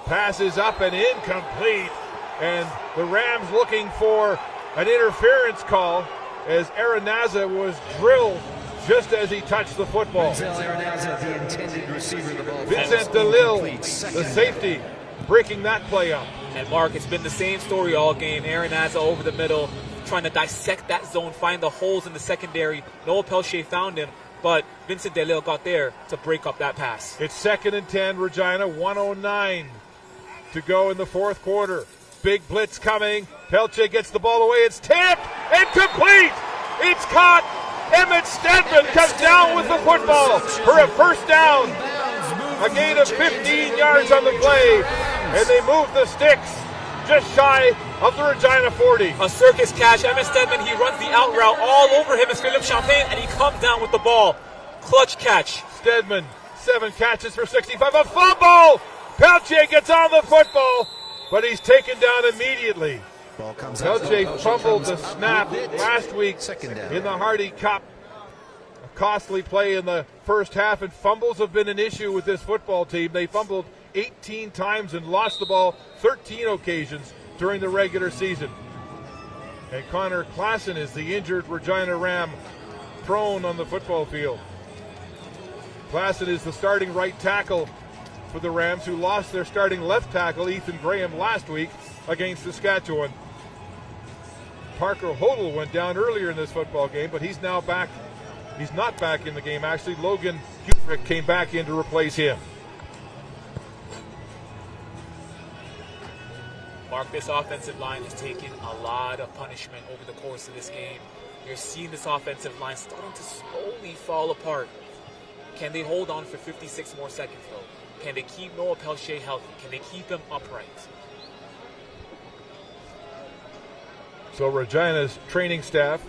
passes up and incomplete, and the Rams looking for an interference call as Aranaza was drilled just as he touched the football. The intended receiver of the ball. Vincent DeLille, the safety, breaking that play up. And Mark, it's been the same story all game. Arenaza over the middle, trying to dissect that zone, find the holes in the secondary. Noah Pelche found him, but Vincent DeLille got there to break up that pass. It's 2nd and 10, Regina, 1:09 to go in the fourth quarter. Big blitz coming. Pelche gets the ball away. It's tipped and complete. It's caught. Emmett Stedman comes down with the football for a first down. A gain of 15 yards on the play, and they move the sticks just shy of the Regina 40. A circus catch. Emmett Stedman, he runs the out route. All over him is Philippe Champagne, and he comes down with the ball. Clutch catch. Stedman, 7 catches for 65. A fumble! Pelche gets on the football, but he's taken down immediately. Pelche fumbled the snap last week in the Hardy Cup. A costly play in the first half, and fumbles have been an issue with this football team. They fumbled 18 times and lost the ball 13 occasions during the regular season. And Connor Klassen is the injured Regina Ram prone on the football field. Klassen is the starting right tackle for the Rams, who lost their starting left tackle, Ethan Graham, last week against Saskatchewan. Parker Hodel went down earlier in this football game, but he's now back. He's not back in the game, actually. Logan Kubrick came back in to replace him. Mark, this offensive line has taken a lot of punishment over the course of this game. You're seeing this offensive line starting to slowly fall apart. Can they hold on for 56 more seconds, though? Can they keep Noah Pelche healthy? Can they keep him upright? So Regina's training staff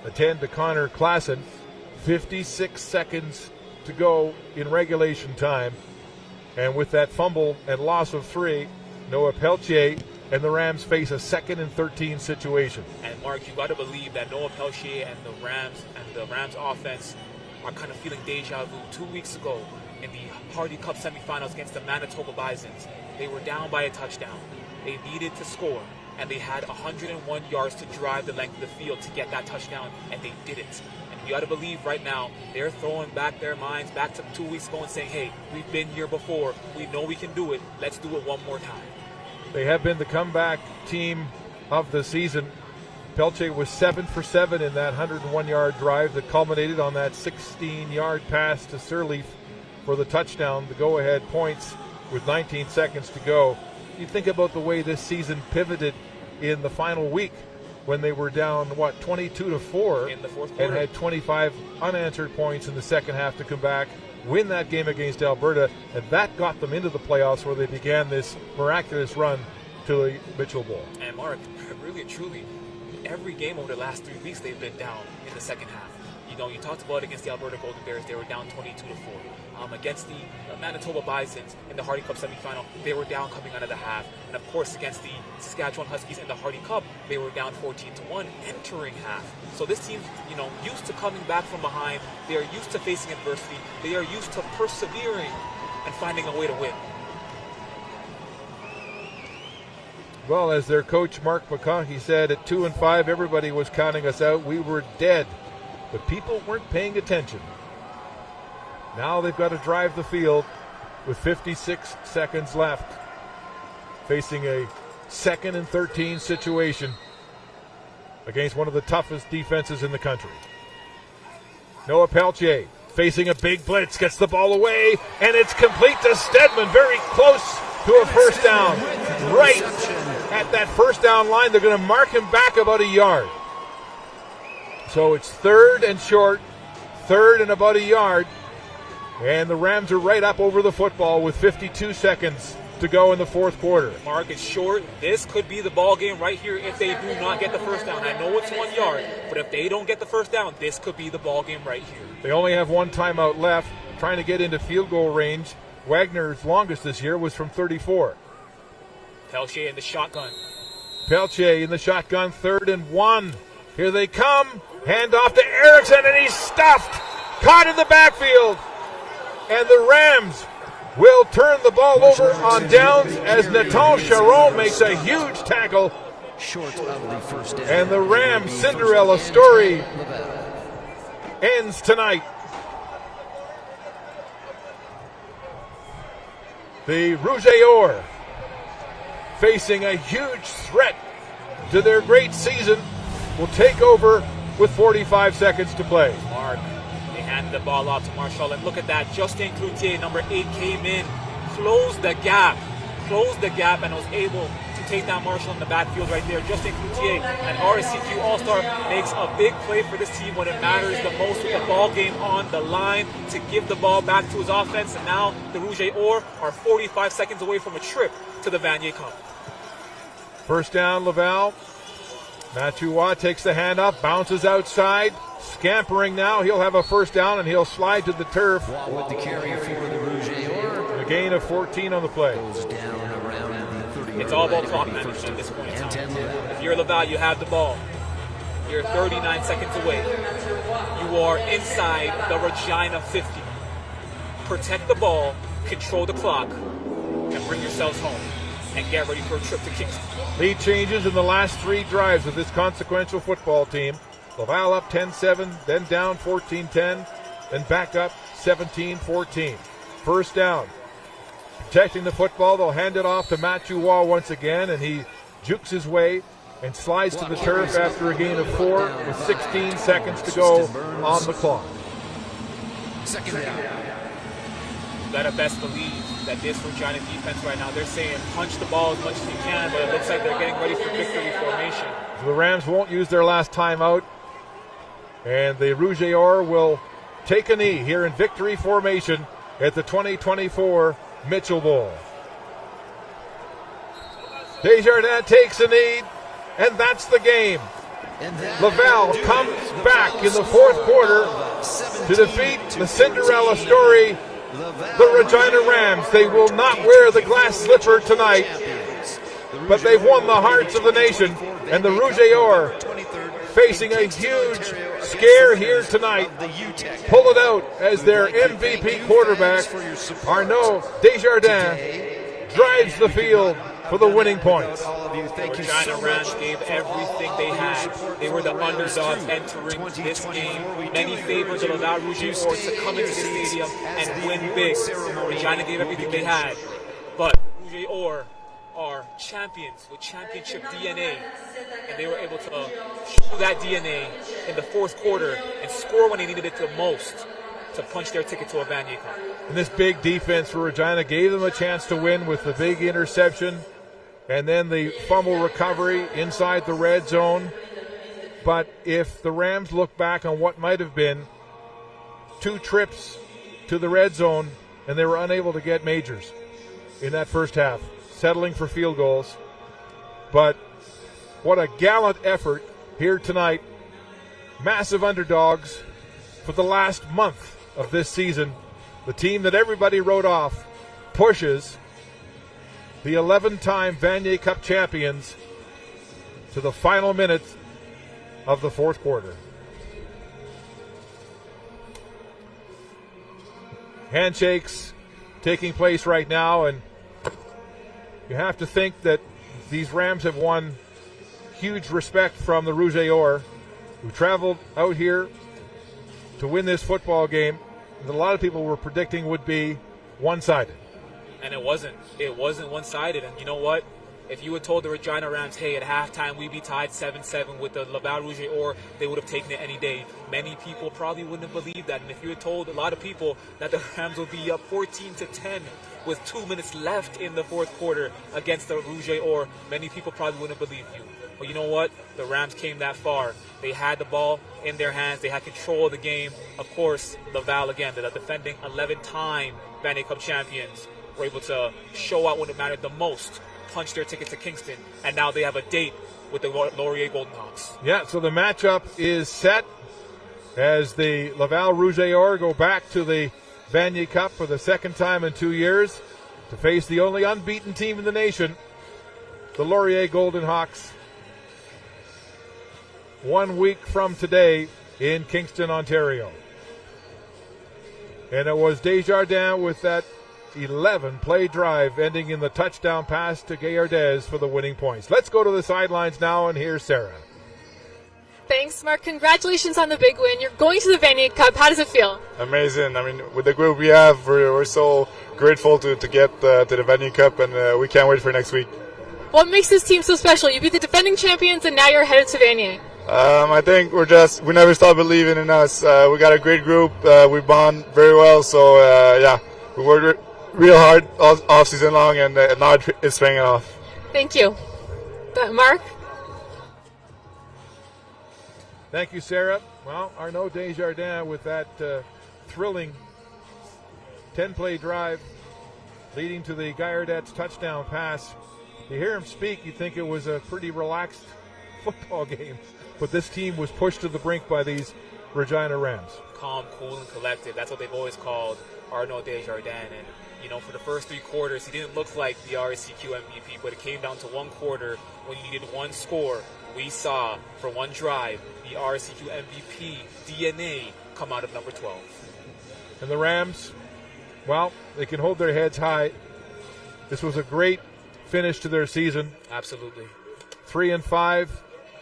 attend to Connor Klassen. 56 seconds to go in regulation time. And with that fumble and loss of 3, Noah Pelche and the Rams face a 2nd and 13 situation. And Mark, you got to believe that Noah Pelche and the Rams offense are kind of feeling deja vu. 2 weeks ago in the Hardy Cup semifinals against the Manitoba Bisons, they were down by a touchdown. They needed to score, and they had 101 yards to drive the length of the field to get that touchdown, and they didn't. And you got to believe right now they're throwing back their minds back to 2 weeks ago and saying, hey, we've been here before. We know we can do it. Let's do it one more time. They have been the comeback team of the season. Pelche was 7 for 7 in that 101-yard drive that culminated on that 16-yard pass to Sirleaf for the touchdown, the go-ahead points with 19 seconds to go. You think about the way this season pivoted in the final week when they were down, 22-4 in the fourth quarter, and had 25 unanswered points in the second half to come back, win that game against Alberta, and that got them into the playoffs where they began this miraculous run to the Mitchell Bowl. And Mark, really and truly, every game over the last 3 weeks they've been down in the second half. You know, you talked about against the Alberta Golden Bears, they were down 22-4. Against the Manitoba Bisons in the Hardy Cup semifinal, they were down coming out of the half. And of course, against the Saskatchewan Huskies in the Hardy Cup, they were down 14-1 entering half. So this team, used to coming back from behind. They are used to facing adversity. They are used to persevering and finding a way to win. Well, as their coach Mark McConaughey said, at 2-5, everybody was counting us out. We were dead, but people weren't paying attention. Now they've got to drive the field with 56 seconds left, facing a 2nd and 13 situation against one of the toughest defenses in the country. Noah Pelche facing a big blitz, gets the ball away, and it's complete to Stedman, very close to a first down. Right at that first down line, they're going to mark him back about a yard. So it's 3rd and short, 3rd and about a yard. And the Rams are right up over the football with 52 seconds to go in the fourth quarter. Mark, it's short. This could be the ball game right here if they do not get the first down. I know it's 1 yard, but if they don't get the first down, this could be the ball game right here. They only have one timeout left, trying to get into field goal range. Wagner's longest this year was from 34. Pelche in the shotgun. Pelche in the shotgun, 3rd and 1. Here they come. Hand off to Erickson, and he's stuffed. Caught in the backfield. And the Rams will turn the ball over on downs as Nathan Charon makes a huge tackle. Short of the first down. And the Rams Cinderella story ends tonight. The Rouge et Or facing a huge threat to their great season will take over with 45 seconds to play. Mark, they handed the ball off to Marshall, and look at that. Justin Cloutier, number 8, came in, closed the gap, and was able to take down Marshall in the backfield right there. Justin Cloutier, an RSCQ All-Star, makes a big play for this team when it matters the most, with the ball game on the line, to give the ball back to his offense. And now the Rouge et Or are 45 seconds away from a trip to the Vanier Cup. First down, Laval. Matthew Watt takes the handoff, bounces outside, scampering now. He'll have a first down, and he'll slide to the turf. With the carry for the Rouge et Or. A gain of 14 on the play. Goes down around the 30. It's all about clock management at this point in time. If you're Laval, you have the ball. You're 39 seconds away. You are inside the Regina 50. Protect the ball, control the clock, and bring yourselves home. And get ready for a trip to Kingston. Lead changes in the last 3 drives of this consequential football team. Laval up 10-7, then down 14-10, then back up 17-14. First down. Protecting the football, they'll hand it off to Matthew Wall once again, and he jukes his way and slides to the turf after a gain of 4 with 16 seconds to go on the clock. Second down. You gotta best believe that this Regina defense right now, they're saying punch the ball as much as you can, but it looks like they're getting ready for victory formation. So the Rams won't use their last timeout, and the Rouge et Or will take a knee here in victory formation at the 2024 Mitchell Bowl. Desjardins takes a knee, and that's the game. Laval comes back in the fourth quarter to defeat the Cinderella story, the Regina Rams. They will not wear the glass slipper tonight, but they've won the hearts of the nation, and the Rouge et Or facing a huge scare here tonight. Pull it out as their MVP quarterback, Arnaud Desjardins, drives the field for the winning points. The Regina Rams gave everything they had. They were the underdogs entering this game. Many favored the Laval Rouge et Or to come into the stadium and win big. Regina gave everything they had, but Rouge et Or are champions with championship DNA, and they were able to show that DNA in the fourth quarter and score when they needed it the most to punch their ticket to a Vanier Cup. And this big defense for Regina gave them a chance to win with the big interception and then the fumble recovery inside the red zone. But if the Rams look back on what might have been 2 trips to the red zone, and they were unable to get majors in that first half, settling for field goals. But what a gallant effort here tonight. Massive underdogs for the last month of this season. The team that everybody wrote off pushes the 11-time Vanier Cup champions to the final minutes of the fourth quarter. Handshakes taking place right now, and you have to think that these Rams have won huge respect from the Rouge et Or, who traveled out here to win this football game that a lot of people were predicting would be one-sided. And it wasn't. It wasn't one-sided. And you know what? If you had told the Regina Rams, hey, at halftime we'd be tied 7-7 with the Laval Rouge et Or, they would have taken it any day. Many people probably wouldn't have believed that. And if you had told a lot of people that the Rams would be up 14-10 with 2 minutes left in the fourth quarter against the Rouge et Or, many people probably wouldn't have believed you. But you know what? The Rams came that far. They had the ball in their hands. They had control of the game. Of course, Laval, again, the defending 11-time Vanier Cup champions, were able to show out when it mattered the most, punch their ticket to Kingston, and now they have a date with the Laurier Golden Hawks. Yeah, so the matchup is set as the Laval Rouge et Or go back to the Vanier Cup for the second time in 2 years to face the only unbeaten team in the nation, the Laurier Golden Hawks, 1 week from today in Kingston, Ontario. And it was Desjardins with that 11-play drive ending in the touchdown pass to Gaillardes for the winning points. Let's go to the sidelines now, and here's Sarah. Thanks, Mark. Congratulations on the big win. You're going to the Vanier Cup. How does it feel? Amazing. I mean, with the group we have, we're so grateful to get to the Vanier Cup, and we can't wait for next week. What makes this team so special? You beat the defending champions, and now you're headed to Vanier. I think we never stop believing in us. We got a great group. We bond very well. So, we worked real hard all season long, and now it's paying off. Thank you. Mark? Thank you, Sarah. Well, Arnaud Desjardins with that thrilling 10-play drive leading to the Gallardet's touchdown pass. You hear him speak, you think it was a pretty relaxed football game. But this team was pushed to the brink by these Regina Rams. Calm, cool, and collected. That's what they've always called Arnaud Desjardins. And, for the first 3 quarters, he didn't look like the RSCQ MVP, but it came down to one quarter when you needed one score. We saw, for one drive, the RSCQ MVP DNA come out of number 12. And the Rams, well, they can hold their heads high. This was a great finish to their season. Absolutely. 3-5,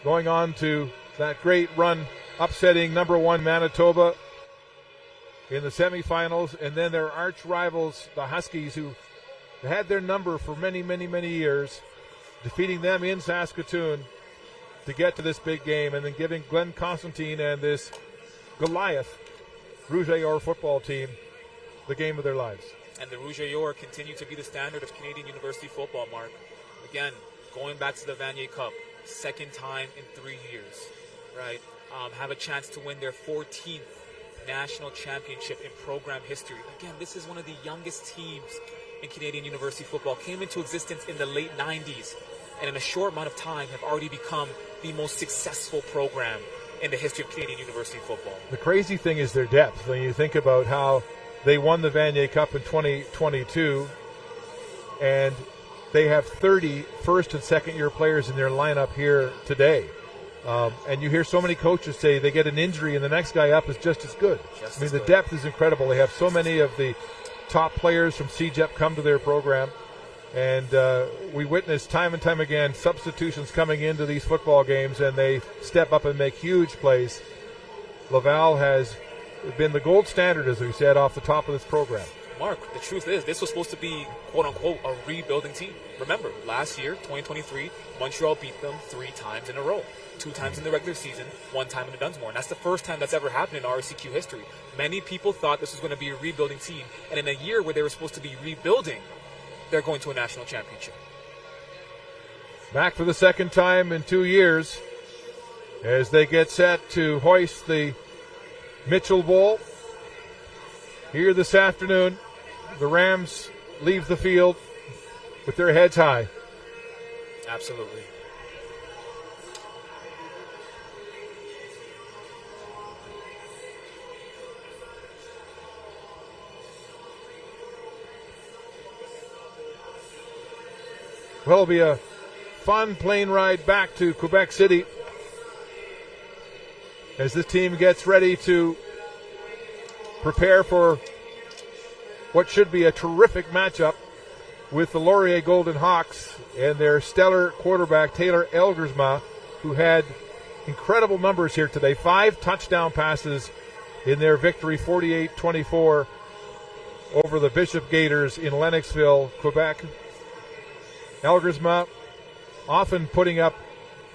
going on to that great run, upsetting number 1 Manitoba in the semifinals, and then their arch rivals, the Huskies, who had their number for many, many, many years, defeating them in Saskatoon to get to this big game, and then giving Glenn Constantine and this Goliath Rouge football team the game of their lives. And the Rouge continue to be the standard of Canadian university football, Mark. Again, going back to the Vanier Cup, second time in 3 years, right? Have a chance to win their 14th national championship in program history. Again, this is one of the youngest teams in Canadian university football. Came into existence in the late 90s, and in a short amount of time have already become the most successful program in the history of Canadian university football. The crazy thing is their depth. When you think about how they won the Vanier Cup in 2022, and they have 30 first and second year players in their lineup here today. And you hear so many coaches say they get an injury and the next guy up is just as good. The depth is incredible. They have so many of the top players from CJEP come to their program. And we witness time and time again substitutions coming into these football games, and they step up and make huge plays. Laval has been the gold standard, as we said, off the top of this program. Mark, the truth is, this was supposed to be, quote-unquote, a rebuilding team. Remember, last year, 2023, Montreal beat them 3 times in a row. 2 times in the regular season, 1 time in the Dunsmore. And that's the first time that's ever happened in RSCQ history. Many people thought this was going to be a rebuilding team. And in a year where they were supposed to be rebuilding, they're going to a national championship. Back for the second time in 2 years as they get set to hoist the Mitchell Bowl. Here this afternoon, the Rams leave the field with their heads high. Absolutely. Well, it'll be a fun plane ride back to Quebec City as this team gets ready to prepare for what should be a terrific matchup with the Laurier Golden Hawks and their stellar quarterback, Taylor Elgersma, who had incredible numbers here today. 5 touchdown passes in their victory, 48-24 over the Bishop Gators in Lennoxville, Quebec. Elgersma often putting up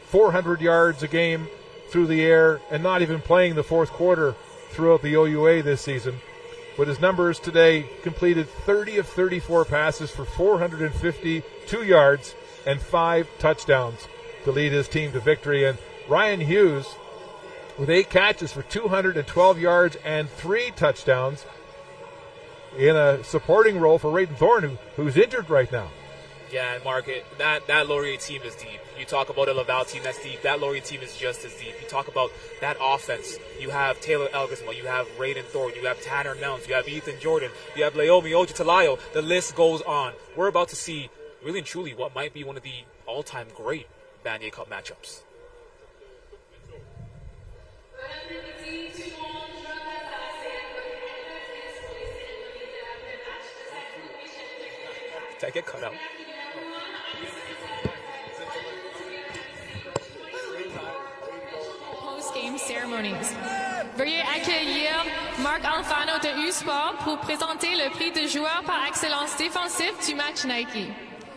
400 yards a game through the air and not even playing the fourth quarter throughout the OUA this season. But his numbers today completed 30 of 34 passes for 452 yards and 5 touchdowns to lead his team to victory. And Ryan Hughes with 8 catches for 212 yards and 3 touchdowns in a supporting role for Rayton Thorne, who's injured right now. Yeah, and Mark, that Laurier team is deep. You talk about a Laval team that's deep. That Laurier team is just as deep. You talk about that offense. You have Taylor Elgersma. You have Rayton Thorne. You have Tanner Mounts. You have Ethan Jordan. You have Leomi Ojitalayo. The list goes on. We're about to see, really and truly, what might be one of the all-time great Vanier Cup matchups. Did I get cut out? Veuillez accueillir Marc Alfano de U-Sport pour présenter le prix de joueur par excellence défensif du match Nike.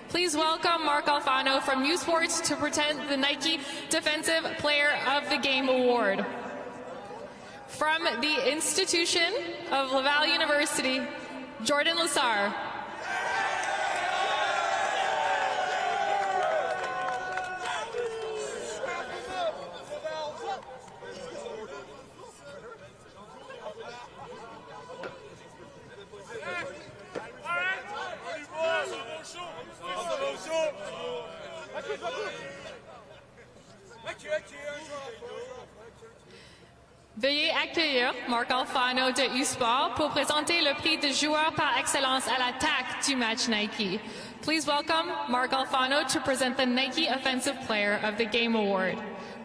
Please welcome Marc Alfano from U-Sports to present the Nike Defensive Player of the Game Award. From the institution of Laval University, Jordan Lassar. Veuillez accueillir Marc Alfano de U-Sport pour présenter le prix de joueur par excellence à l'attaque du match Nike. Please welcome Marc Alfano to present the Nike Offensive Player of the Game Award.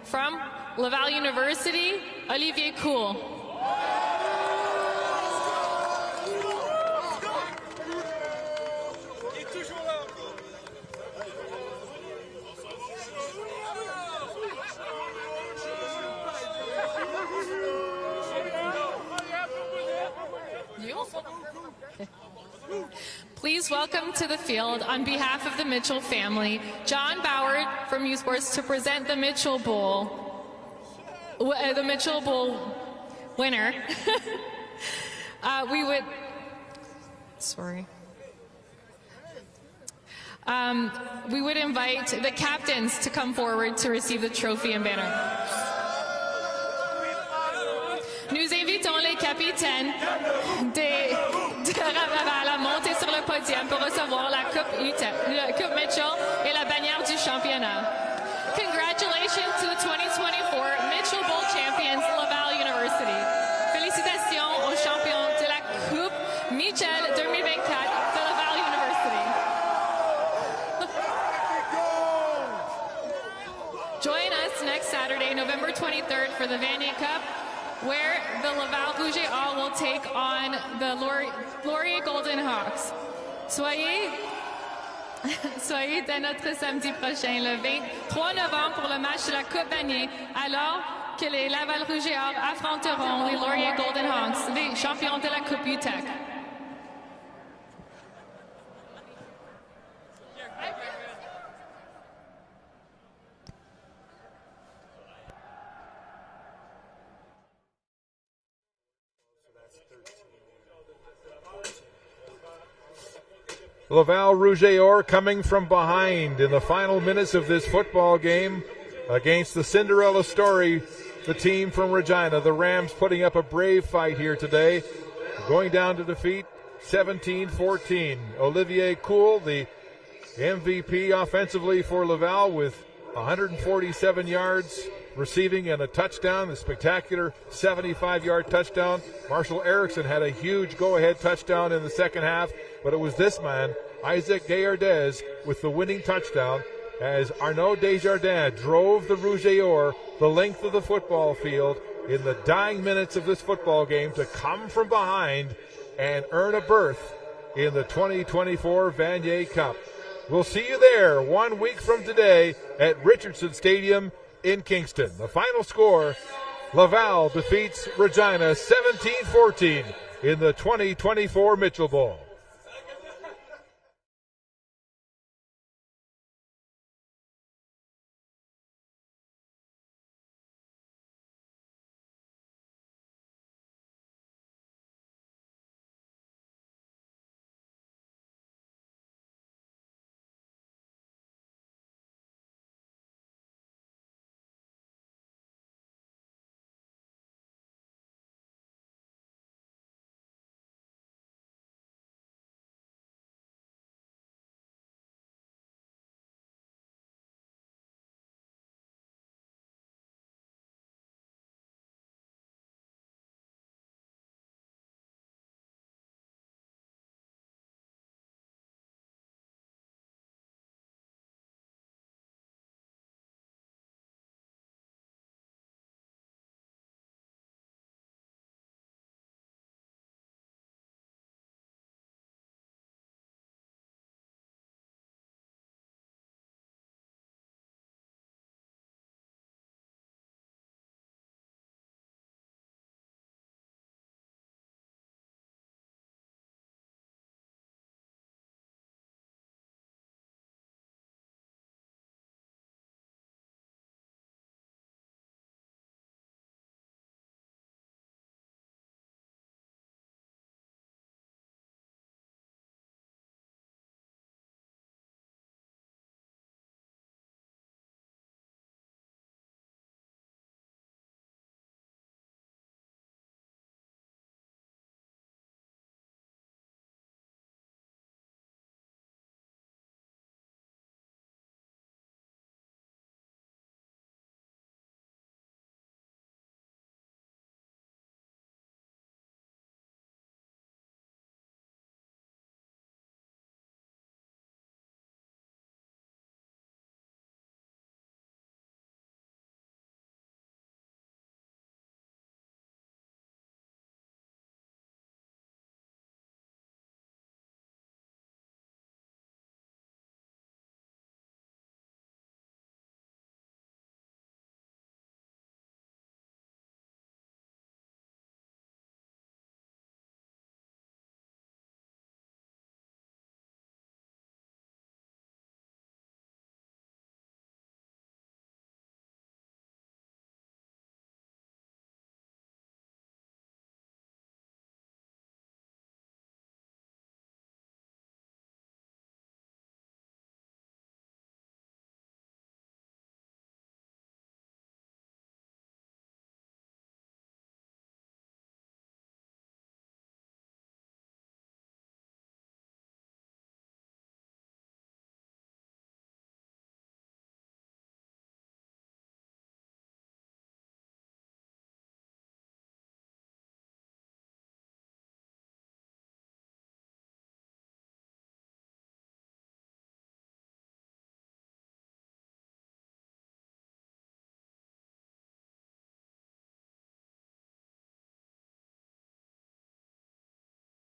From Laval University, Olivier Cool. Please welcome to the field, on behalf of the Mitchell family, John Bauer from U Sports to present the Mitchell Bowl. The Mitchell Bowl winner. We would invite the captains to come forward to receive the trophy and banner. Nous invitons les capitaines de Laval à monter sur le podium pour recevoir la Coupe Mitchell et la bannière du championnat. Congratulations to the 2024 Mitchell Bowl champions, Laval University. Félicitations aux champions de la Coupe Mitchell 2024 de Laval University. Join us next Saturday, November 23rd for the Vanier Cup, where the Laval Rouge et Or will take on the Laurier Golden Hawks. Soyez dès notre samedi prochain, le 23 novembre, pour le match de la Coupe Vanier, alors que les Laval Rouge et Or affronteront les Laurier Golden Hawks, les champions de la Coupe UTEC. Laval Rouge et Or coming from behind in the final minutes of this football game against the Cinderella Story, the team from Regina. The Rams putting up a brave fight here today, going down to defeat 17-14. Olivier Cool, the MVP offensively for Laval, with 147 yards receiving and a touchdown, the spectacular 75-yard touchdown. Marshall Erickson had a huge go-ahead touchdown in the second half, but it was this man, Isaac Gayardez, with the winning touchdown as Arnaud Desjardins drove the Rouge et Or the length of the football field in the dying minutes of this football game to come from behind and earn a berth in the 2024 Vanier Cup. We'll see you there 1 week from today at Richardson Stadium in Kingston. The final score, Laval defeats Regina 17-14 in the 2024 Mitchell Bowl.